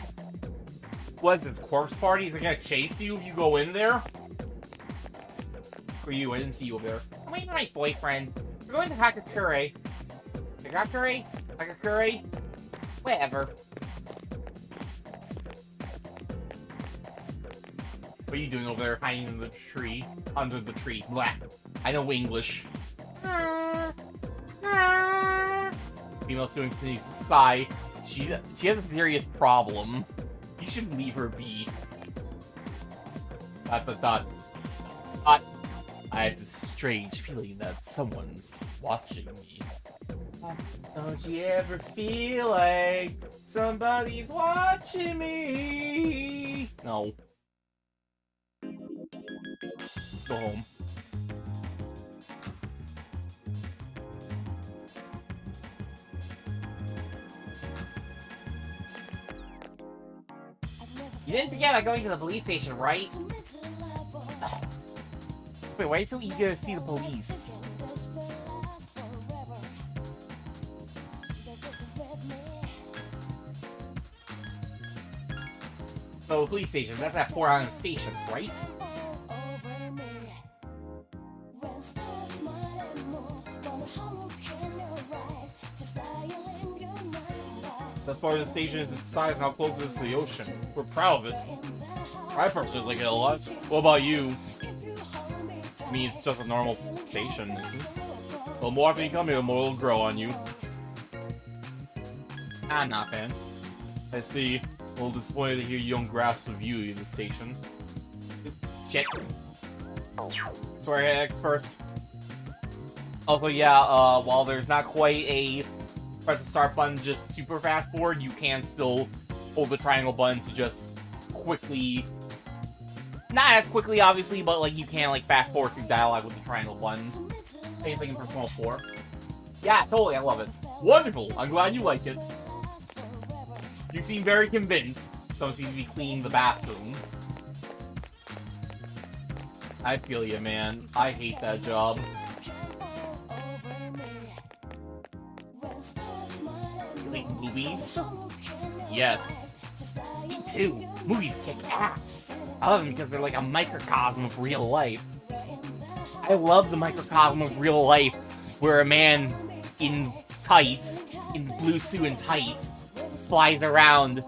What is this, corpse party? Is it gonna chase you if you go in there? For you, I didn't see you over there. I'm waiting for my boyfriend. We're going to Hakakure. Hakakure? Hakakure? Whatever. What are you doing over there, hiding in the tree? Under the tree. Blah. I know English. Female student continues to sigh. She has a serious problem. You should leave her be. Dot. I have this strange feeling that someone's watching me. Don't you ever feel like somebody's watching me? No. Go home. You didn't forget about going to the police station, right? Wait, why are you so eager to see the police? Oh, police station. That's at 4 Island Station, right? The farthest station is its size and how close it is to the ocean. We're proud of it. I personally like it a lot. What about you? I mean, it's just a normal station, isn't it? The more often you come here, the more it'll grow on you. I'm not a fan. I see. A little disappointed to hear you don't grasp the view of the station. Shit. Sorry, X first. Also, yeah, while there's not quite a press the start button, just super fast forward, you can still hold the triangle button to just quickly, not as quickly obviously, but like you can like fast forward through dialogue with the triangle button. Same thing in Persona 4. Yeah, totally, I love it. Wonderful, I'm glad you like it. You seem very convinced. Someone seems to be cleaning the bathroom. I feel you, man. I hate that job. You like movies? Yes. Me too. Movies kick ass. I love them because they're like a microcosm of real life. I love the microcosm of real life where a man in tights, in blue suit and tights, flies around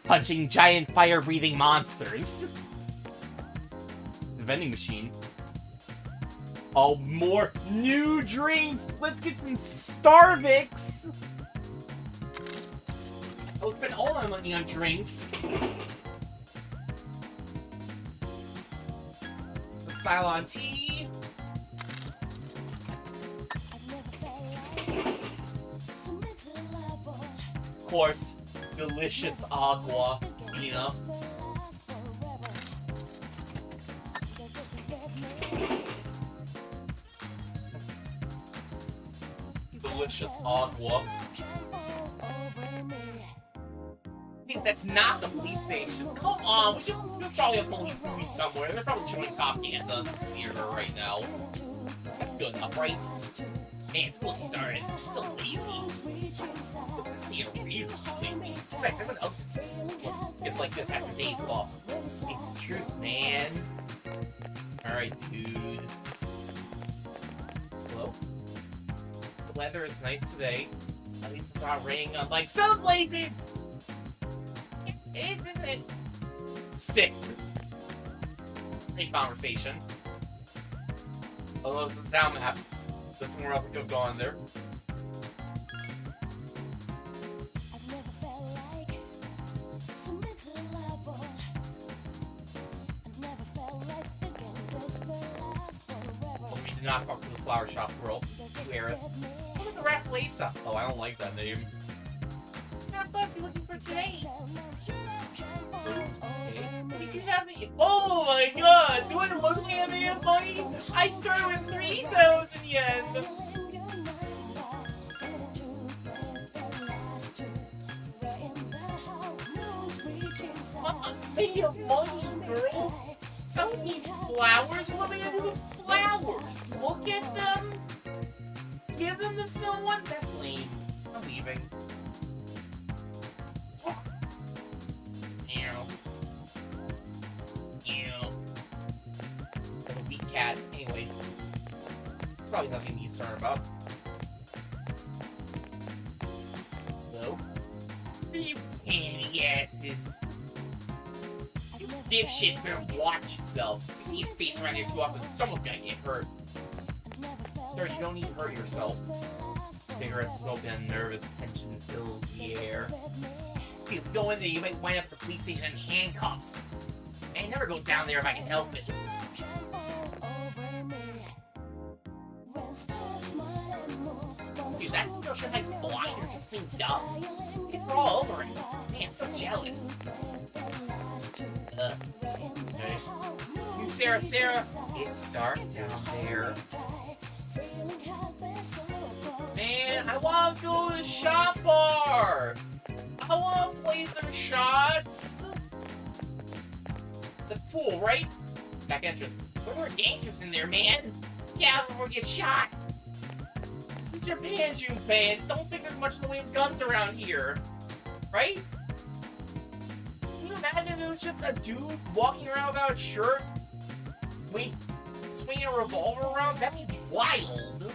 punching giant fire-breathing monsters. The vending machine. Oh, more new drinks! Let's get some Starbucks! I'll spend all my money on drinks. Cylon tea. Of course, delicious agua, Nina. Delicious agua. I think that's not the police station. Come on, you'll probably have police movies somewhere. They're probably showing propaganda near her right now. That's good enough, right? Man, school started. I'm so lazy. This be a reason I'm lazy. It's like everyone else is like this after days off. It's the truth, man. Alright, dude. Hello? The weather is nice today. At least it's not raining unlike some places! Isn't it? Sick. Great conversation. Although it's a sound map. There's somewhere else we could have gone there. Well, we did not talk to the flower shop girl. You Aerith. What is the Rat Lisa? Oh, I don't like that name. What class are you looking for today? Okay. 2,000. Oh my god! Do I look like I have money? I started with 3,000 yen! Pay your money, girl! I don't need flowers. What am I gonna do with flowers? Look at them? Give them to someone? That's lame. I'm leaving. Cat. Anyway, probably nothing he's concerned about. So, you pain asses. You dipshits better watch yourself. You see your face around here too often, someone's gonna get hurt. Sir, you don't need to hurt yourself. Cigarette smoke and nervous tension fills the air. If you go in there, you might wind up at the police station in handcuffs. I never go down there if I can help it. Dude, that girl should have blind or just being dumb. Kids were all over it. Man, so jealous. Okay. You, Sarah, it's dark down there. Man, I want to go to the shop bar. I want to play some shots. The pool, right? Back entrance. There were gangsters in there, man. Get out before we get shot. This is Japan, Junpei. Don't think there's much in the way of guns around here. Right? Can you imagine if it was just a dude walking around without a shirt? Wait, swinging a revolver around? That'd be wild.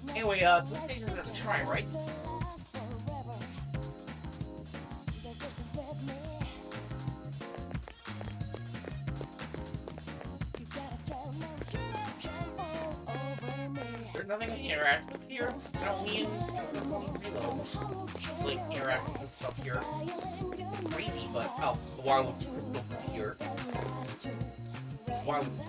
Anyway, police station's at the shrine, right? There's nothing to interact with here. I don't mean there's only reload. Like, interact with this stuff here. Crazy, but oh, the water looks crystal clear. Water looks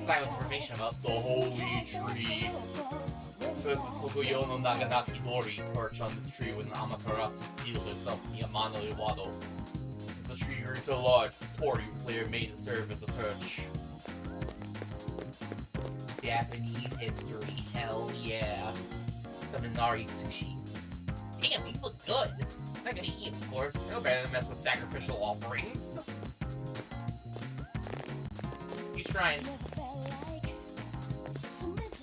silent information about the holy tree. So the Fukuyo no Naganaki Dori perch on the tree with an Amaterasu seal herself in the Amano Iwado. The tree grew so large, Tori was later made to serve as a perch. Japanese history, hell yeah. Seminari sushi. Damn, these look good. I'm not gonna eat, of course. No better than mess with sacrificial offerings. You shrine.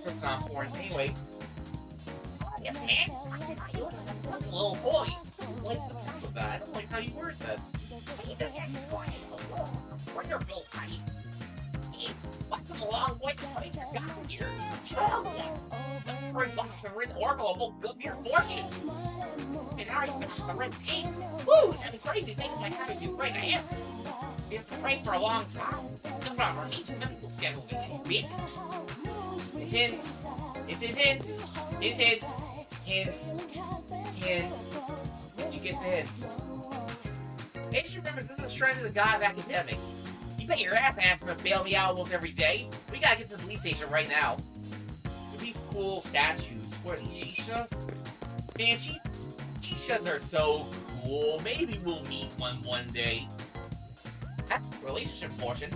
It's not important anyway. Yeah, man. You look like a little boy. I don't like the sound of that. I don't like how you word that. Wonderful type. Welcome along with me. Got here. He's a strong one. The three box and written oracle are both good for your fortune. And I said, the red king. Woo, it's having crazy things like having you great. I am. We have to pray for a long time. The proper teachers and people schedules are too busy. It's hints. It's a hint. It's hint. Hint. Did you get the hint? They should remember this is straight to the god of academics. You bet your ass gonna bail me out almost every day. We gotta get to the police station right now. These cool statues. What are these, Shishas? Man, Shishas are so cool. Maybe we'll meet one day. Relationship portion.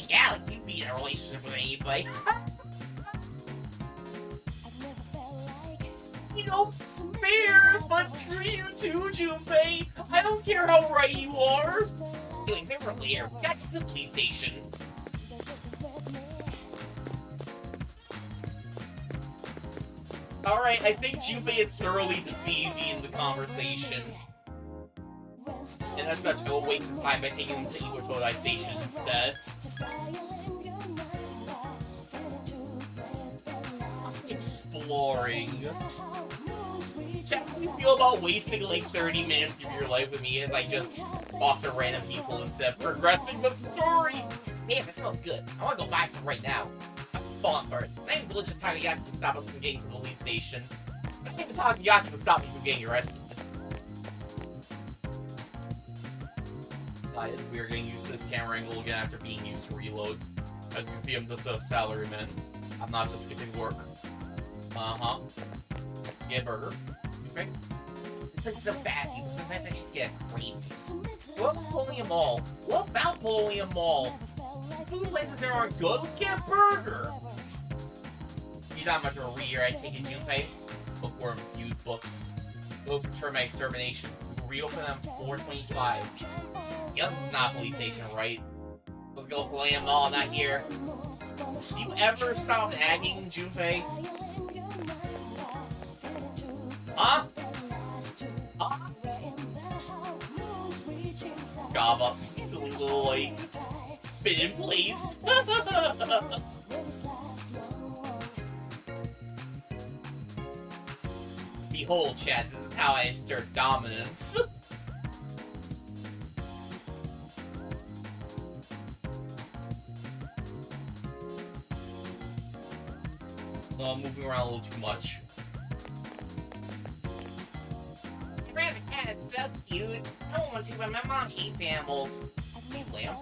Yeah, like you be in a relationship with anybody. You know, fair, but for you too, Junpei. I don't care how right you are. Anyways, they're earlier. We gotta get to the police station. Alright, I think Junpei is thoroughly defeated me in the conversation. And as such, I will waste some time by taking him to Iwatorai Station instead. Exploring. Chat, how do you feel about wasting like 30 minutes of your life with me as I just talk to random people instead of progressing the story? Man, this smells good. I want to go buy some right now. I'm falling for it. I ain't village of Taniyaki to stop us from getting to the police station. I can't even talk Taniyaki to stop me from getting arrested. We're getting used to this camera angle again after being used to reload. As you can see, I'm just a salaryman. I'm not just skipping work. Uh-huh. Get a burger. Okay. This place is so bad, people. Sometimes I just get creepy. What about Polium Mall? What about Polium Mall? Food places there aren't good. Let's get a burger. You're not much of a reader, I take it, Junpei. Bookworms, used books. Those return my extermination. We will reopen them 425. Yep, this is not a police station, right? Let's go Polium Mall, not here. Do you ever stop nagging, Junpei? Huh? Huh? Gob up, you silly little, like, spin in place. Behold, Chad, this is how I assert dominance. I'm moving around a little too much. The rabbit cat is so cute. I want one too, but my mom hates animals. Hey, Lamp.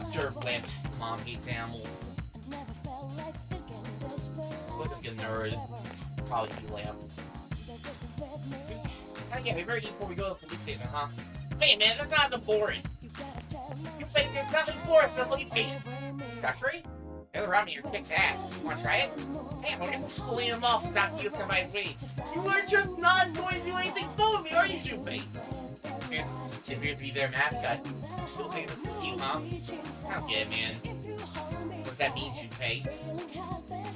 I'm sure Lamp's mom hates animals. Look like a nerd. Probably be Lamp. Yeah, we better eat before we go to the police station, huh? Wait, man, that's not so boring. You think there's nothing for us at the police station? Dockery? They're around me, you're kicked ass. Wanna try it? Hey, I'm gonna bully them all since I'm using my way. You are just not going to do anything fun with me, are you, Junpei? It appears to be their mascot. You'll think it's you, huh? I don't get it, man. What does that mean, Junpei?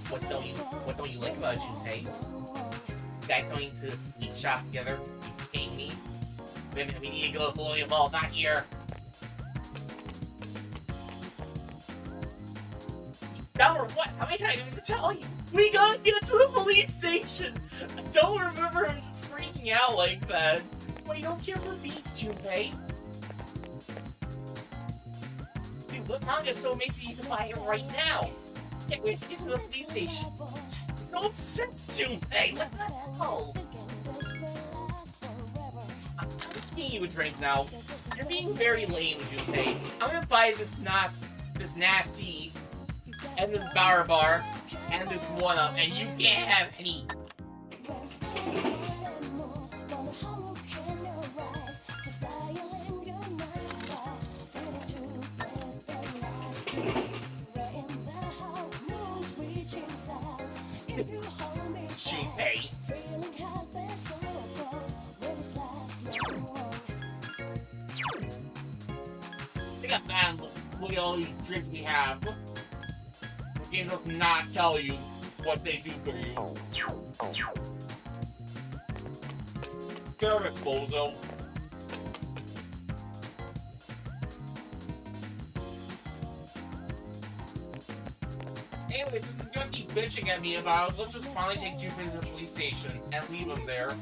What don't you like about Junpei? You guys going to the sweet shop together? You kidding me? Women, we need to go to the William Ball, not here. Or what? How many times do I have to tell you? We gotta get to the police station! I don't remember him just freaking out like that. Wait, you don't care for beats, Junpei? Dude, what manga so makes you even buy it right now? Can't wait to get to the police station. It's no sense, Junpei! What the hell? I'm giving you a drink now. You're being very lame, Junpei. I'm gonna buy this nasty and this bar, and this one-up, and you can't have any. Junpei. They got fans. Look at all these drinks we have. The game does not tell you what they do for you. Damn it, bozo. Anyways, if you're gonna keep bitching at me about it, let's just finally take Jupiter to the police station and leave him there.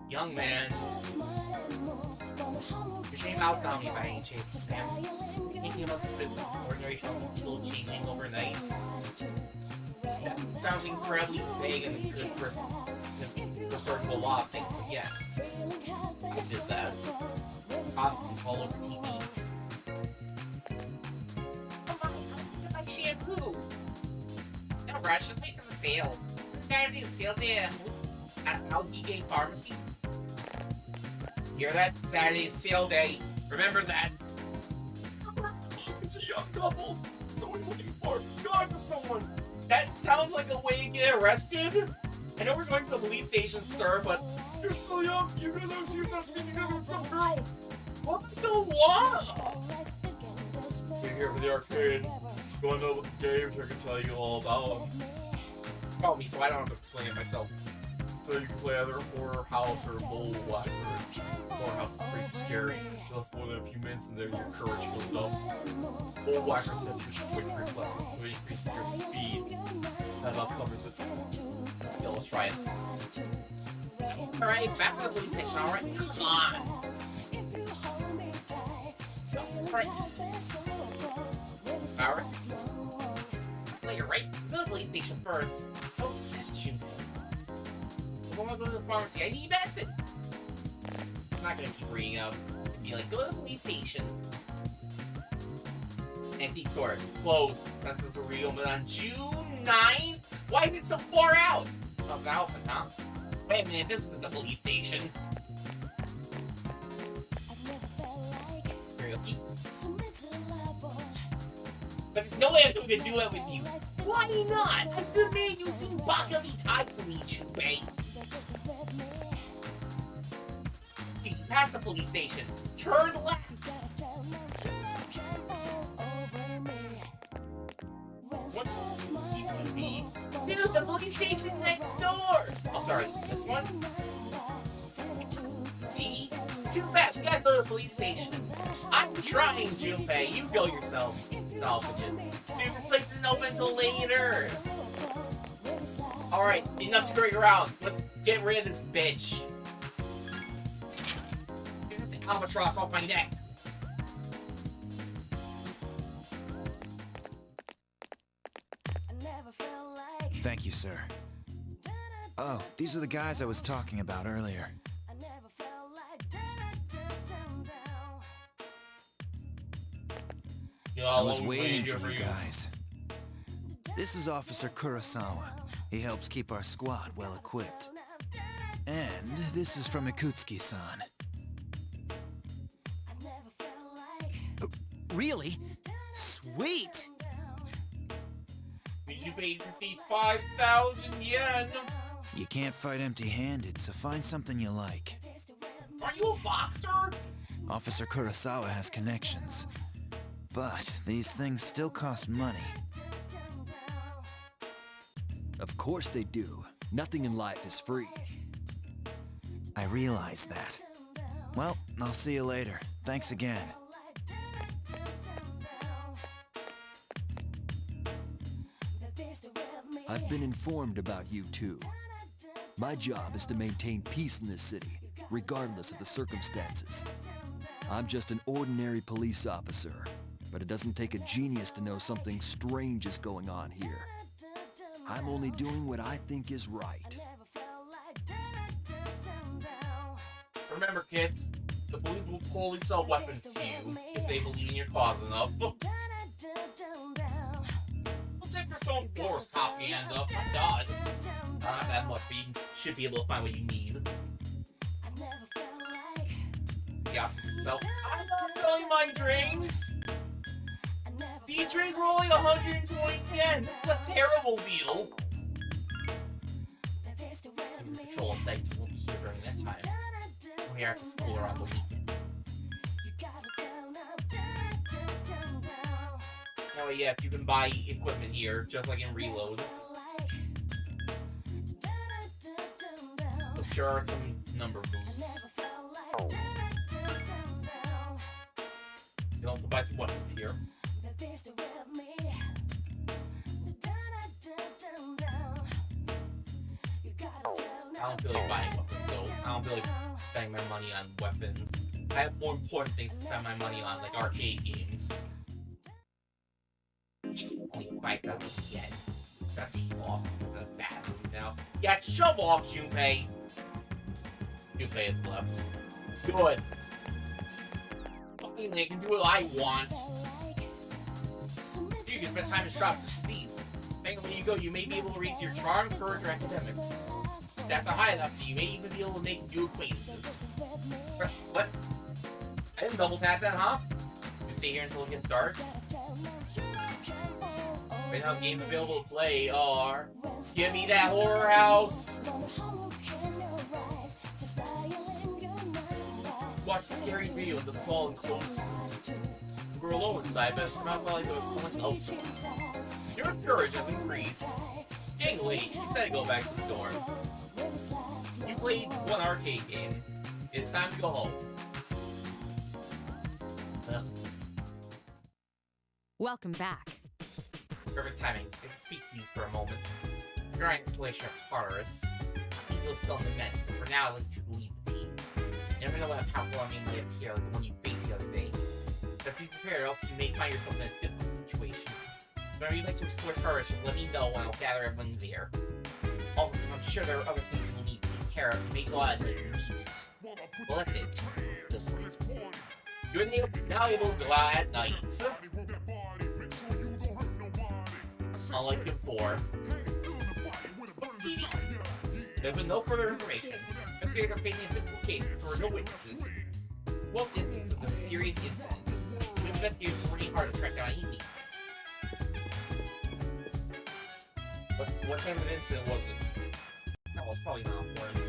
Young man. Your name outfound me by any chance, Sam. Thinking about this bit of ordinary little changing overnight. That sounds incredibly vague and good person. Referred to a lot of things, so yes. I did that. Obviously, it's all over TV. Come on, get my shampoo! No rush, just wait for the sale. Saturday the sale day at Algae Game Pharmacy. Hear that? Saturday sale day. Remember that. It's a young couple. Someone looking for God to someone. That sounds like a way to get arrested. I know we're going to the police station, sir, but you're so young. You're gonna accuse us being together with some girl. What the what? We're here for the arcade. You wanna know what the games I can tell you all about them? Call me so I don't have to explain it myself. So you can play either Horror House or Bull Whackers. Horror House is pretty scary. You lost more than a few minutes and then your courage goes up. Bull Whacker says your quick reflexes, so it increases your speed. That about covers it. Yeah, let's try it. Alright, back to the police station, alright? Come on! Alright. Alright. Later, right? Go to the police station first. So obsessed, you. I want to go to the pharmacy. I need medicine. I'm not gonna keep reading out and be like, go to the police station. Antique store. Closed. That's the reopen on June 9th? Why is it so far out? Oh, it's not open, huh? Wait a minute, this isn't the police station. Really? But there's no way I'm going to do it with you. Why not? I demand you seem bodily tied to me, Junpei. You pass the police station. Turn left. What would be? Dude, the police station next door. Oh, sorry. This one? See? Too bad. We gotta go to the police station. I'm trying, Junpei. You go yourself. Again. Dude, this place isn't open until later. Alright, enough screwing around. Let's get rid of this bitch. Dude, this albatross off my neck. Thank you, sir. Oh, these are the guys I was talking about earlier. I was waiting for you guys. This is Officer Kurosawa. He helps keep our squad well equipped. And this is from Ikutsuki-san. Really? Sweet! Did you pay 5,000 yen? You can't fight empty-handed, so find something you like. Are you a boxer? Officer Kurosawa has connections. But these things still cost money. Of course they do. Nothing in life is free. I realize that. Well, I'll see you later. Thanks again. I've been informed about you two. My job is to maintain peace in this city, regardless of the circumstances. I'm just an ordinary police officer, but it doesn't take a genius to know something strange is going on here. I'm only doing what I think is right. Remember, kids, the police will totally sell weapons to you if they believe in your cause enough. What's if your soul floor's copy ends up? My God. Not that much, but you should be able to find what you need. The option to sell. I'm not selling my drinks! The drink were only 120 yen! This is a terrible deal! The patrol updates will be here during that time. We are at the school or on the weekend. Now apparently, yes, you can buy equipment here, just like in Reload. But sure are some number boosts. You can also buy some weapons here. I don't feel like buying weapons, so I don't feel like spending my money on weapons. I have more important things to spend my money on, like arcade games. Only 5,000 yen. That's off the bathroom now. Yeah, shove off, Junpei. Junpei is left. Good. Finally, I can do what I want. You can spend time in shops such as these. Depending on where you go, you may be able to raise your charm, courage, or academics. If that's not high enough, you may even be able to make new acquaintances. What? I didn't double tap that, huh? You stay here until it gets dark. Right now, games available to play are... Give me that horror house! Watch a scary video in the small enclosed room. We're alone inside, but it somehow felt like there was someone else. Your courage has increased. Getting late, you said to go back to the dorm. You played one arcade game. It's time to go home. Ugh. Welcome back. Perfect timing. I can speak to you for a moment. You're on installation of Tartarus. People are still in the men, so for now, let's leave the team. You never know what a powerful army might appear like the one you faced the other day. Just be prepared, or else you may find yourself in a difficult situation. Whenever you'd like to explore Tartarus, just let me know and I'll gather everyone there. Also, I'm sure there are other things you'll need to take care of. You may go out and eat. Well, that's it. You're now able to go out at night. Unlike before. TV. There's been no further information. Investigators are facing a difficult case, so there were no witnesses. 12 instances of a serious incident. The investigators are working hard to track down any leads. But what type of incident was it? That was probably not important.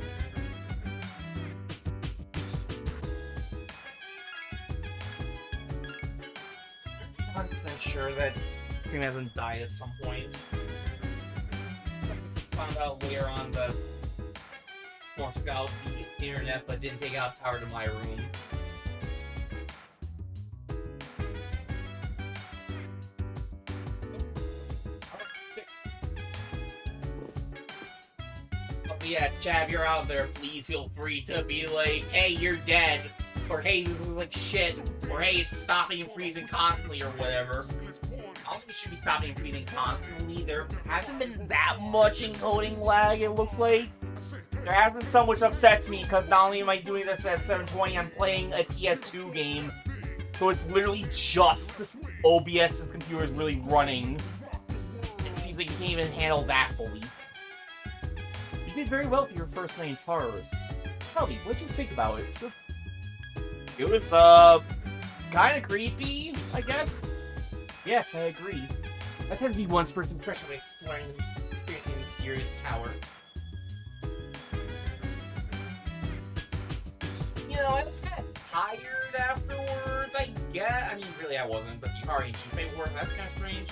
I'm 100% sure that Cream hasn't died at some point. Found out later on that Storm took out the internet but didn't take out power to my room. Yeah, Chav, you're out there. Please feel free to be like, hey, you're dead. Or hey, this looks like shit. Or hey, it's stopping and freezing constantly or whatever. I don't think it should be stopping and freezing constantly. There hasn't been that much encoding lag, it looks like. There has been some which upsets me, because not only am I doing this at 720, I'm playing a PS2 game. So it's literally just OBS's computer is really running. It seems like you can't even handle that fully. You did very well for your first night in Tartarus. Tell me, what'd you think about it? It was, kinda creepy, I guess? Yes, I agree. That tends to be one's first impression when exploring and experiencing the mysterious tower. You know, I was kinda tired afterwards, I guess. I mean, really I wasn't, but Yukari and Junpei were, that's kinda strange.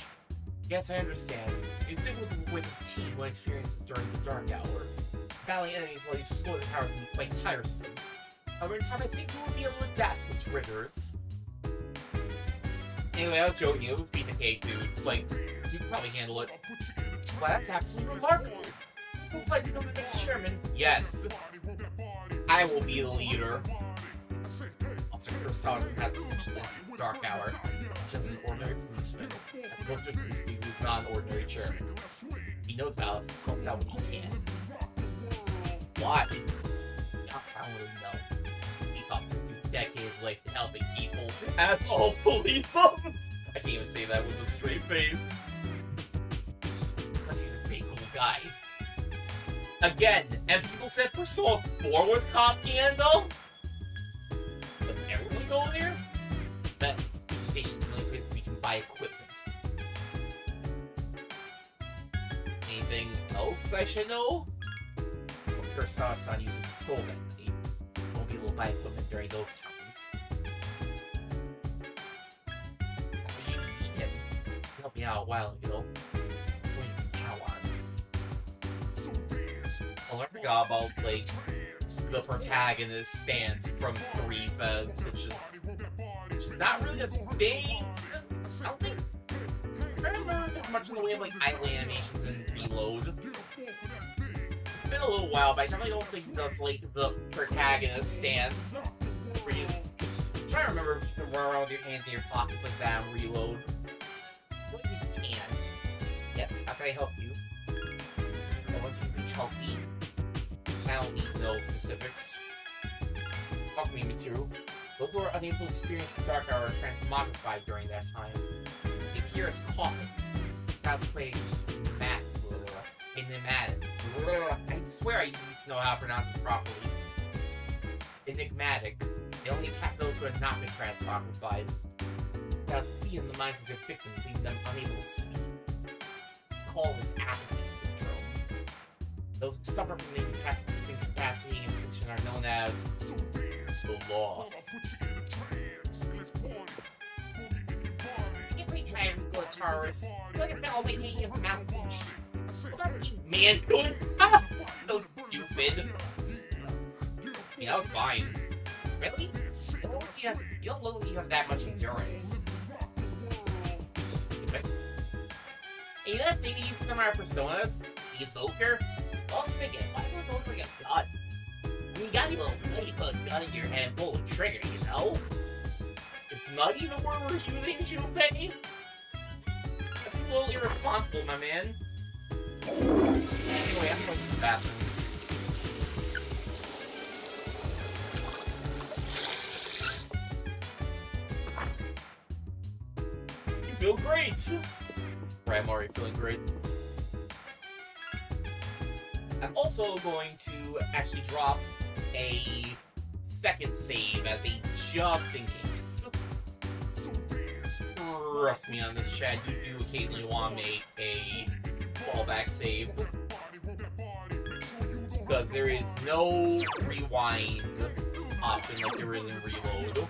Yes, I understand. It's difficult with a team when experiences during the dark hour. Battling enemies while you explore the tower can be quite tiresome. However, in time I think you will be able to adapt to its rigors. Anyway, I was joking, it was a piece of cake, dude. Like, you can probably handle it. Wow, that's absolutely remarkable. It looks like you're the next chairman. Yes. I will be the leader. Also, Kurosawa doesn't have the potential to enter the dark hour. It's just an ordinary policeman. As opposed to a policeman who's not an ordinary chairman. He knows balance and helps out when he can. Why? Yes, I don't really know. He officers use decades of life to helping people. That's all police officers. I can't even say that with a straight face. Unless he's a pretty cool guy. Again, and people said Persona 4 was propaganda? Does everyone go there? That station's the only place we can buy equipment. Anything else I should know? Well, Kurosawa's not using patrol that night. Won't be able to buy equipment during those times. Why would you need him? out a while ago. Well, I forgot about, like, the protagonist stance from 3 FES, which is not really a thing. I don't think... I don't remember there's much in the way of, like, idle animations and reload. It's been a little while, but I definitely don't think it does, like, the protagonist stance. Where you... I'm trying to remember if you can run around with your hands in your pockets like that and reload. What if you can't? Yes, how can I help you? I want to be healthy. I don't need to know specifics. Talk to me, Mitsuru. Those who are unable to experience the dark are transmogrified during that time. They appear as coffins. How to play enigmatic. I swear I used to know how to pronounce this properly. Enigmatic. They only attack those who have not been transmogrified. That feed in the minds of their victims, leaving them unable to speak. Call this apathy syndrome. Those who suffer from the incapacity and affliction are known as the Lost. Every time we go to Taurus, look at that old lady of mouth. Man, going so stupid. Yeah, that was fine. Really? You don't look like you have that much endurance. Hey, you know that thing you use to come out of personas? The evoker? I was thinking, why does it look like a gun? I mean, you gotta be a little nutty to put a gun in your hand and pull the trigger, you know? It's nutty the word we're using, Junpei? That's a little irresponsible, my man. Anyway, I'm going to the bathroom. You feel great! Right, I'm already feeling great. I'm also going to actually drop a second save as a just in case. Trust me on this, Chad, you do occasionally want to make a fallback save. Because there is no rewind option like there is in reload.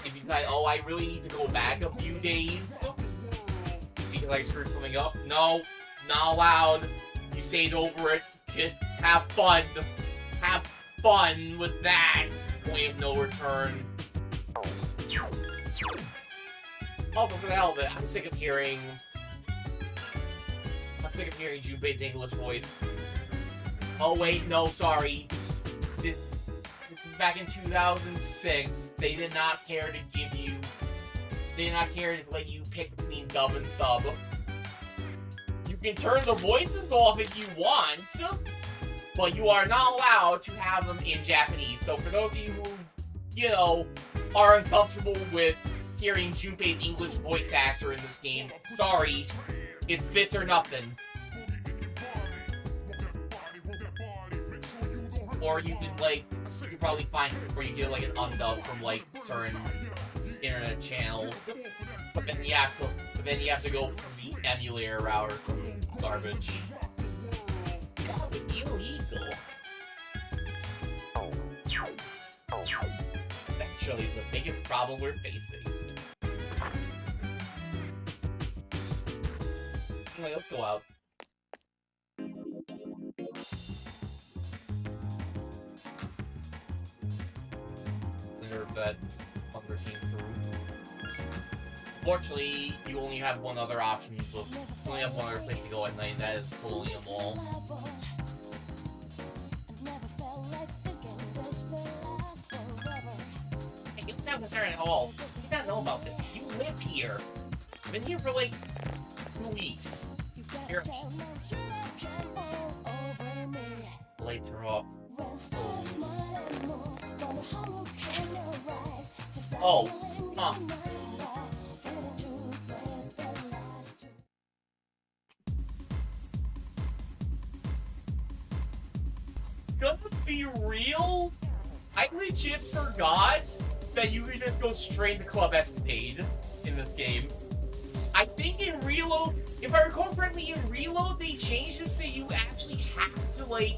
If you decide, I really need to go back a few days because I screwed something up. No, not allowed. You saved over it. Kid, have fun. Have fun with that. Point of no return. Also, for the hell of it, I'm sick of hearing Junpei's English voice. Oh wait, no, sorry. This is back in 2006. They did not care to give you... They did not care to let you pick between dub and sub. You can turn the voices off if you want, but you are not allowed to have them in Japanese. So for those of you who, you know, are uncomfortable with hearing Junpei's English voice actor in this game, sorry, it's this or nothing. Or you can, like, you can probably find it, or you get, like, an undub from, like, certain internet channels. But then you have to go from the emulator route or some garbage. That would be illegal. That's surely the biggest problem we're facing. Anyway, let's go out. Wonder if that hunger came through. Fortunately, you only have one other option. You only have one other place to go at night, and that is Palladium Mall. Hey, you don't sound concerned at all. You don't know about this. You live here. I've been here for like 2 weeks. Here. Lights are off. Oh, huh. Gonna be real? I legit forgot that you could just go straight to Club Escapade in this game. I think in Reload, if I recall correctly, in Reload they changed it so you actually have to, like,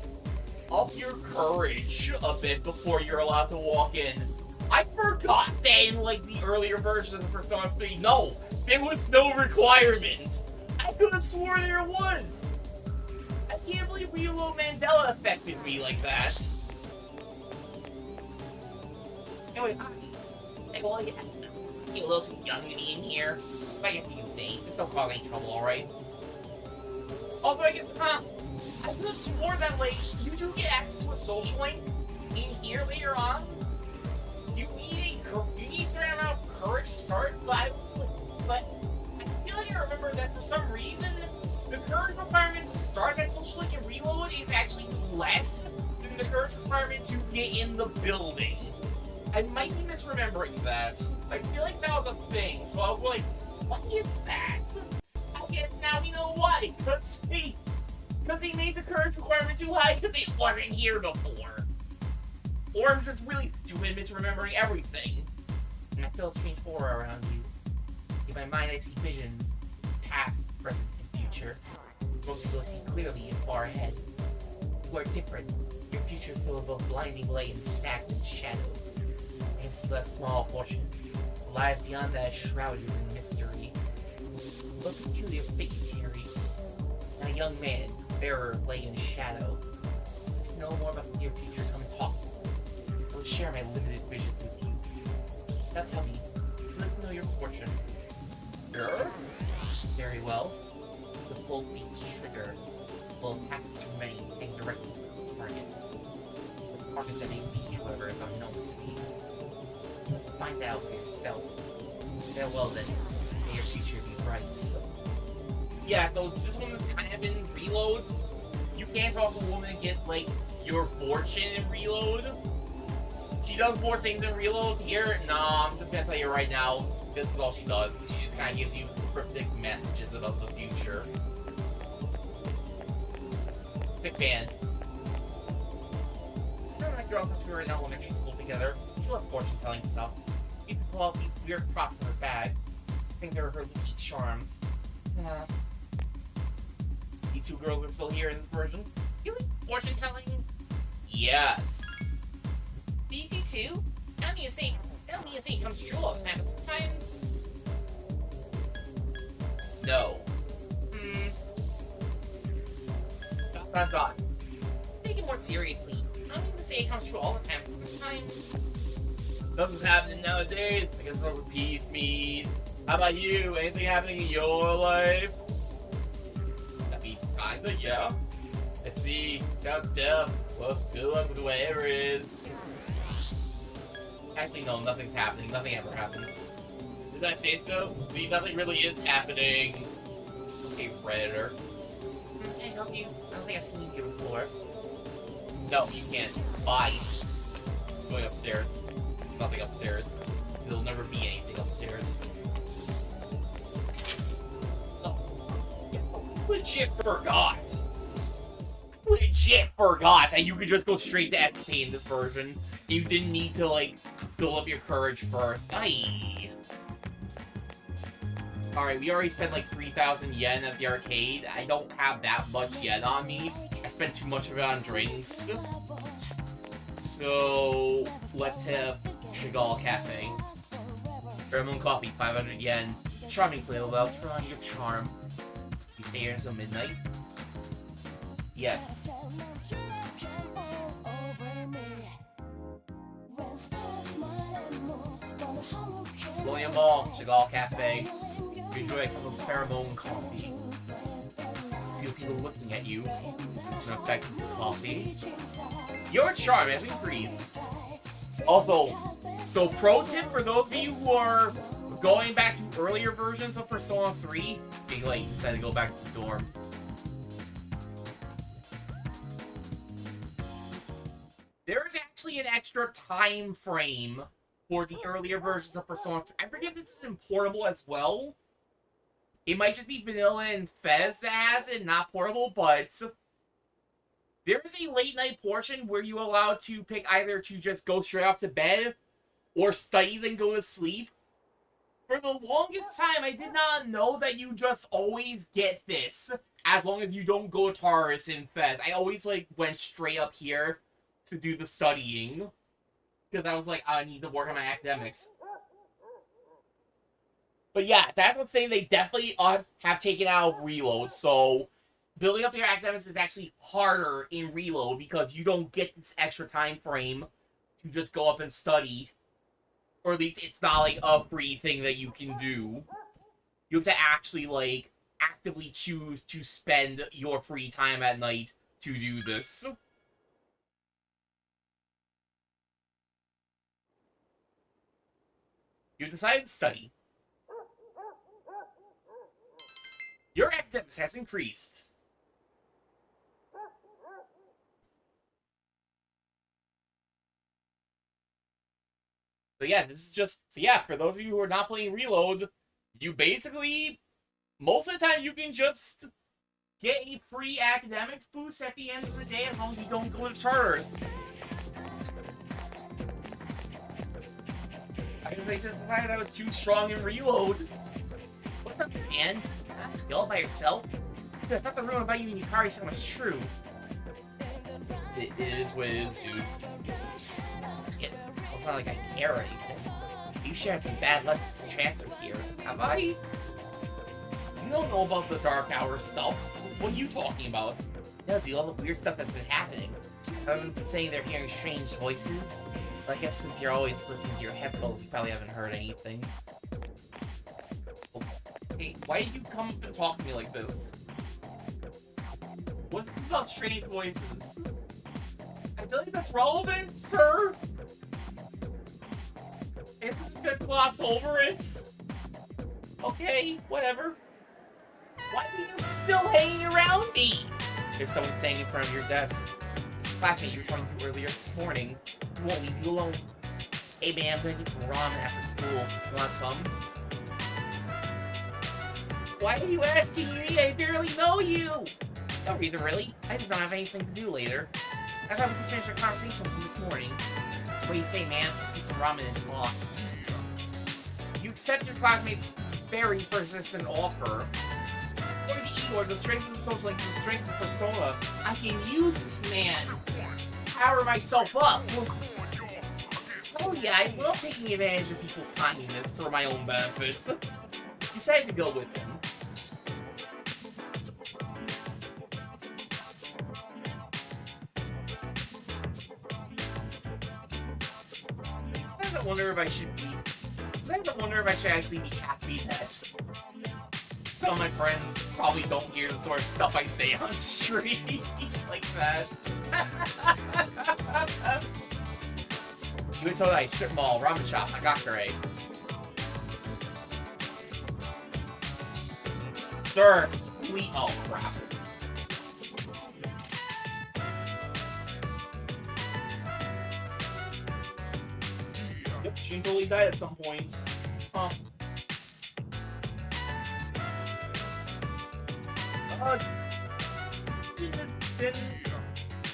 up your courage a bit before you're allowed to walk in. I forgot that in like the earlier versions of Persona 3. No, there was no requirement. I could have swore there was. I can't believe Reload Mandela affected me like that. Anyway, well, yeah, you're a little too young to be in here. I guess you think. Just don't cause any trouble, alright? Also, I guess, I could have swore that, like, you do get access to a social link in here later on. You need a certain amount of courage to start, but I feel like I remember that for some reason, the courage requirement to start that social link and reload is actually less than the courage requirement to get in the building. I might be misremembering that. I feel like that was a thing, so I was like, what is that? I guess now we know why, because they made the courage requirement too high because it wasn't here before. Or I'm just really stupid misremembering everything. And I feel a strange aura around you. In my mind I see visions, past, present, and future. Most people see clearly and far ahead. You are different. Your future is full of both blinding light and stagnant shadow. I can see less small portion. Lies beyond that shrouded in mystery. What peculiar fate you carry. And a young man, bearer lay in shadow. If you know more about your future, come and talk. I will share my limited visions with you. Now tell me, let's know your fortune. Sure? Very well. The full beats trigger will pass through many and directly towards the target. The target that may be, however, is unknown to me. You must find out for yourself. Farewell then. May your future be bright. Yeah, so this one is kind of in Reload. You can't talk to a woman and get, like, your fortune in Reload. She does more things in Reload. Here, nah, I'm just gonna tell you right now, this is all she does. She just kind of gives you cryptic messages about the future. Sick band. I remember my girlfriends who were in elementary school together. She loved fortune-telling stuff. She used to pull out these weird props in her bag. I think they were her lucky charms. These two girls are still here in this version. You like fortune-telling? Yes. Do you do too? Tell me a saying comes true all the time, but sometimes... No. Dot. Take it more seriously. I'm not gonna say it comes true all the time, but sometimes... Nothing's happening nowadays. I guess it's over peace mead. How about you? Anything happening in your life? I mean, kinda, yeah. I see. Sounds tough. Well, good luck with whatever it is. Actually, no, nothing's happening. Nothing ever happens. Did I say so? See, nothing really is happening. Okay, Redditor. Can I help you? I don't think I've seen you here before. No, you can't. Bye. Going upstairs. Nothing upstairs. There'll never be anything upstairs. Legit forgot that you could just go straight to SP in this version. You didn't need to, like, build up your courage first. Aye. Alright, we already spent like 3,000 yen at the arcade. I don't have that much yen on me. I spent too much of it on drinks. So, let's have Chagall Cafe. Moon Coffee, 500 yen. Charming flavor, well, turn on your charm. You stay here until midnight? Yes. William Ball, Chagall Cafe. You enjoy a cup of pheromone coffee. Feel people looking at you. It's an effective coffee. Your charm has increased. Also, so pro tip for those of you who are going back to earlier versions of Persona 3, it's getting late, you decided to go back to the dorm. There is actually an extra time frame for the earlier versions of Persona 3. I forget if this is in portable as well. It might just be vanilla and FES that has it, not portable, but there is a late night portion where you're allowed to pick either to just go straight off to bed or study then go to sleep. For the longest time, I did not know that you just always get this as long as you don't go to Taurus in FES. I always like went straight up here to do the studying because I was like, I need to work on my academics. But yeah, that's one thing they definitely have taken out of Reload. So building up your academics is actually harder in Reload because you don't get this extra time frame to just go up and study. Or at least it's not like a free thing that you can do. You have to actually like actively choose to spend your free time at night to do this. You decided to study. Your academics has increased. So yeah, this is just... So yeah, for those of you who are not playing Reload, you basically... Most of the time you can just get a free academics boost at the end of the day as long as you don't go to charters. I think they just decided that was too strong in Reload. What's up, man? You all by yourself? I thought the rumor about you and Yukari so much true. It is what it is, dude. It's not like I care or anything. You shared some bad lessons to transfer here. Have I? You don't know about the Dark Hour stuff. What are you talking about? No, dude, all the weird stuff that's been happening. Everyone's been saying they're hearing strange voices. But I guess since you're always listening to your headphones, you probably haven't heard anything. Hey, why did you come up and talk to me like this? What's this about strange voices? I feel like that's relevant, sir. If I'm just gonna gloss over it. Okay, whatever. Why are you still hanging around me? There's someone standing in front of your desk. This classmate you were talking to earlier this morning. He won't leave you alone. Hey man, I'm gonna get some ramen after school. You wanna come? Why are you asking me? I barely know you! No reason, really. I just don't have anything to do later. I thought we could finish our conversation from this morning. What do you say, man? Let's get some ramen and talk. You accept your classmate's very persistent offer. According to Igor, the strength of the social link, the strength of persona, I can use this man to power myself up. Oh yeah, I love taking advantage of people's kindness for my own benefits. Decided to go with him. I wonder if I should be... I wonder if I should actually be happy that some of my friends probably don't hear the sort of stuff I say on stream like that. You were told I strip mall, ramen shop, Nagakure. Sir, please... Oh, crap. Yep, she totally died at some points. Huh. It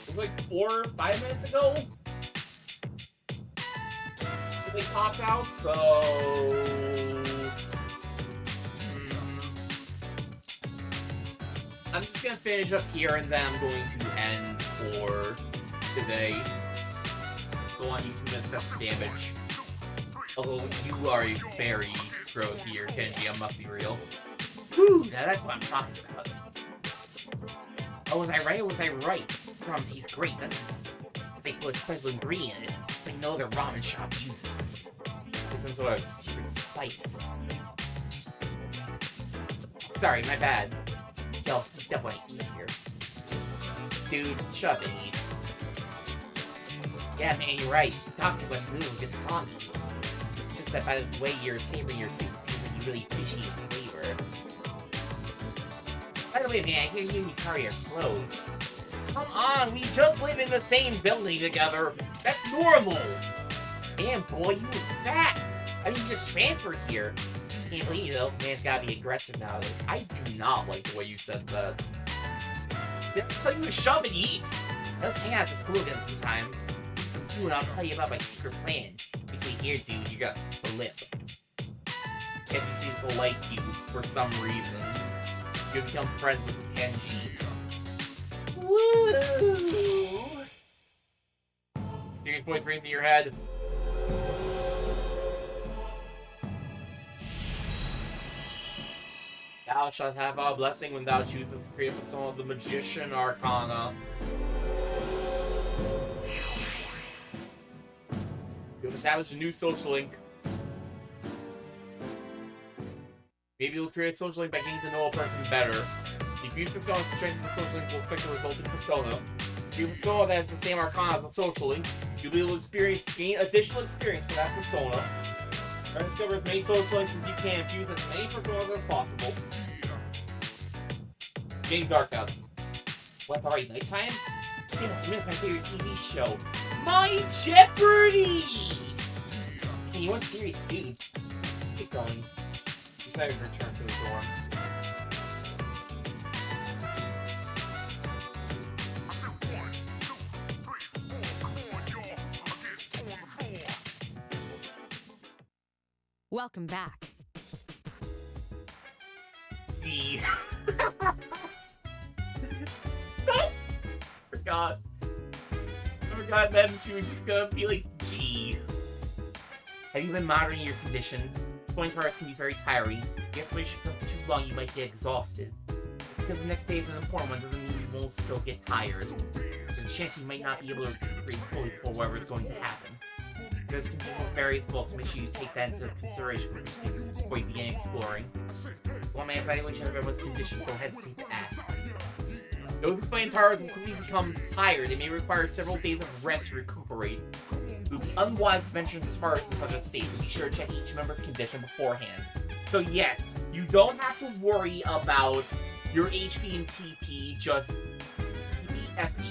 was like 4 or 5 minutes ago. They popped out, so... I'm just gonna finish up here and then I'm going to end for today. Go on YouTube and assess the damage. Although you are a very gross here, Kenji, I must be real. Whew, now that's what I'm talking about. Oh, was I right or was I right? Ramen tastes great, doesn't it? They put a special ingredient in it. I know their ramen shop uses. There's some sort of secret spice. Sorry, my bad. Y'all don't want to eat here. Dude, shut up and eat. Yeah, man, you're right. Talk too much, noodle gets soggy. It's just that by the way you're savoring your soup, it seems like you really appreciate its flavor. By the way, man, I hear you and Yukari are close. Come on, we just live in the same building together. That's normal. Damn, boy, you were fast. I mean, you just transferred here. Can't believe you, though. Man's gotta be aggressive nowadays. I do not like the way you said that. Did I tell you to shove and eat? Let's hang out after school again sometime. Eat some food and I'll tell you about my secret plan. Wait till you hear, dude, you got the lip. Kenji seems to like you for some reason. You become friends with Kenji. Woo! Serious voice rings in your head. Thou shalt have our blessing when thou choosest to create a persona of the Magician Arcana. You have established a new social link. Maybe you'll create a social link by getting to know a person better. If you use persona to strengthen the social link will affect the resulting persona. If you have a persona that has the same arcana as the social link, you'll be able to gain additional experience for that persona. Try to discover as many social links as you can and fuse as many personas as possible. Getting dark now. What, alright, nighttime? Damn, I missed my favorite TV show. My Jeopardy! Hey, you want serious, dude? Let's get going. Decided to return to the dorm. Welcome back. See. Forgot. I forgot that she was just gonna be like, gee. Have you been monitoring your condition? Going to ours can be very tiring. If the explanation becomes too long, you might get exhausted. Because the next day is an important one doesn't mean you won't still get tired. There's a chance you might not be able to recuperate fully before whatever is going to happen. There's continual variables, so make sure you take that into consideration before you begin exploring. One man evaluation of everyone's condition, don't hesitate to ask. Those who play in towers will quickly become tired. It may require several days of rest to recuperate. It would be unwise to venture into towers in such a state, so be sure to check each member's condition beforehand. So yes, you don't have to worry about your HP and TP, just TP, SP,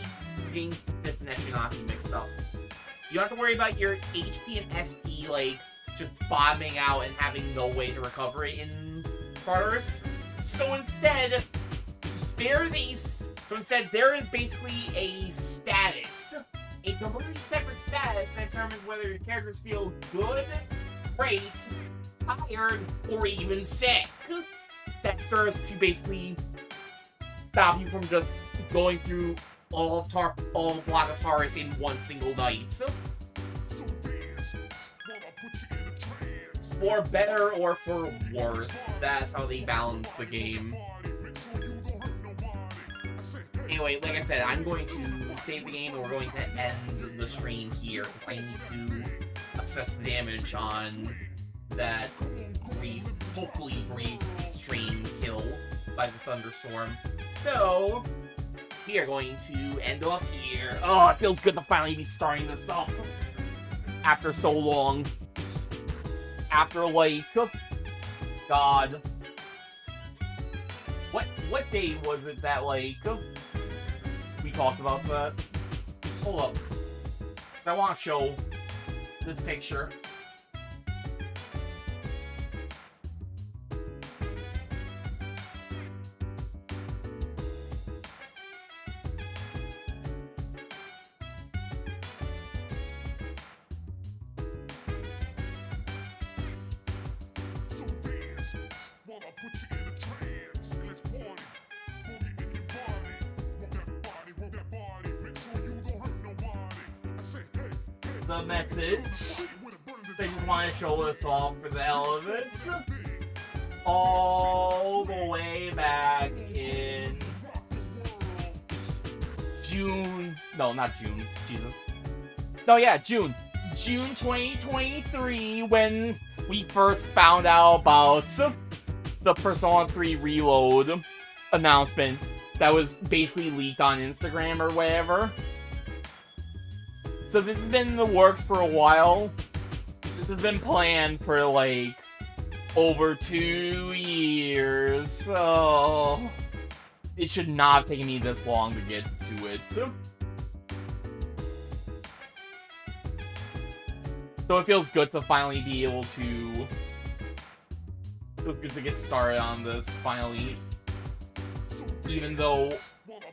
getting this and actually not mixed up. You don't have to worry about your HP and SP, like, just bombing out and having no way to recover it in Tartarus. So instead, there is basically a status. A completely separate status that determines whether your characters feel good, great, tired, or even sick. That serves to basically stop you from just going through all of the block of Taurus in one single night. For better or for worse, that's how they balance the game. Anyway, like I said, I'm going to save the game and we're going to end the stream here because I need to assess the damage on that hopefully brief stream kill by the thunderstorm. So we are going to end up here. Oh, it feels good to finally be starting this up after so long. After like, God, what day was it that like we talked about that? Hold up, I want to show this picture. The message. They just want to show us off for the hell of it. All the way back in June. No, not June. Jesus. No, yeah, June. June 2023 when we first found out about the Persona 3 Reload announcement that was basically leaked on Instagram or whatever. So this has been in the works for a while. This has been planned for like over 2 years. So it should not have taken me this long to get to it. So it feels good to finally be able to... It feels good to get started on this finally. Even though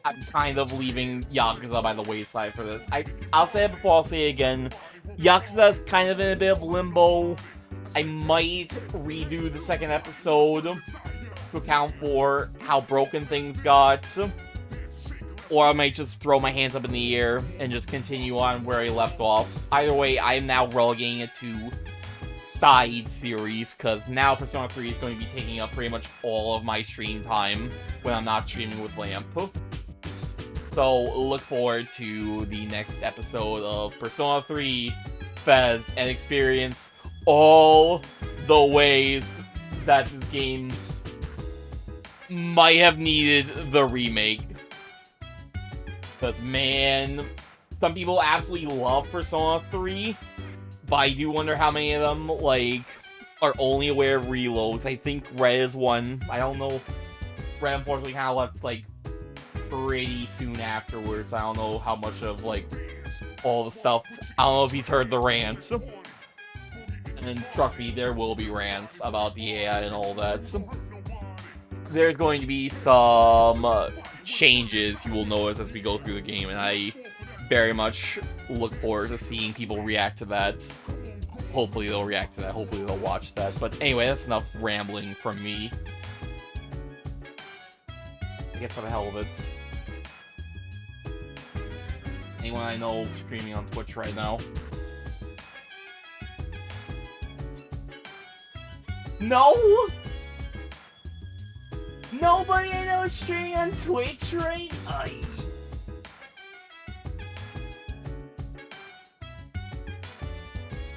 I'm kind of leaving Yakuza by the wayside for this. I'll say it before I'll say it again. Yakuza's kind of in a bit of limbo. I might redo the second episode to account for how broken things got. Or I might just throw my hands up in the air and just continue on where I left off. Either way, I am now relegating it to side series, because now Persona 3 is going to be taking up pretty much all of my stream time when I'm not streaming with Lamp. So look forward to the next episode of Persona 3 FES and experience all the ways that this game might have needed the remake. Because, man, some people absolutely love Persona 3, but I do wonder how many of them, like, are only aware of reloads. I think Red is one. I don't know. Red, unfortunately, kind of left, like, pretty soon afterwards. I don't know how much of, like, all the stuff. I don't know if he's heard the rants. And trust me, there will be rants about the AI and all that. There's going to be some changes you will notice as we go through the game, and I very much look forward to seeing people react to that. Hopefully they'll react to that, hopefully they'll watch that. But anyway, that's enough rambling from me. I guess for the hell of it. Anyone I know streaming on Twitch right now? No! Nobody I know is streaming on Twitch, right?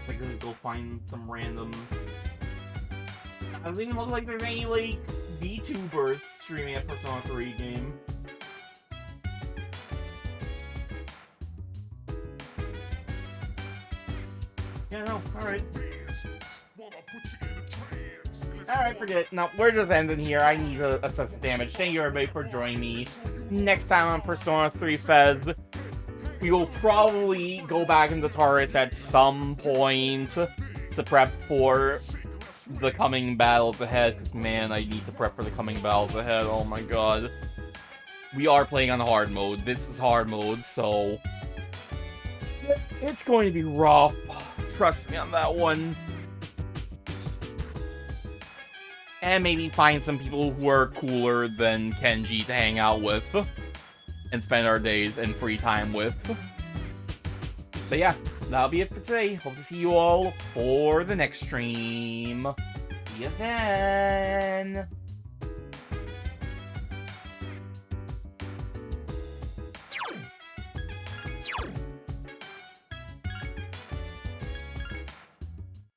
I'm gonna go find some random... It doesn't even look like there's any, like, VTubers streaming a Persona 3 game. Yeah, no, alright. Alright, forget it. No, we're just ending here. I need to assess the damage. Thank you everybody for joining me. Next time on Persona 3 FES, we will probably go back into turrets at some point to prep for the coming battles ahead. Because, man, I need to prep for the coming battles ahead. Oh my god. We are playing on hard mode. This is hard mode, so... it's going to be rough. Trust me on that one. And maybe find some people who are cooler than Kenji to hang out with and spend our days and free time with. But yeah, that'll be it for today. Hope to see you all for the next stream. See you then.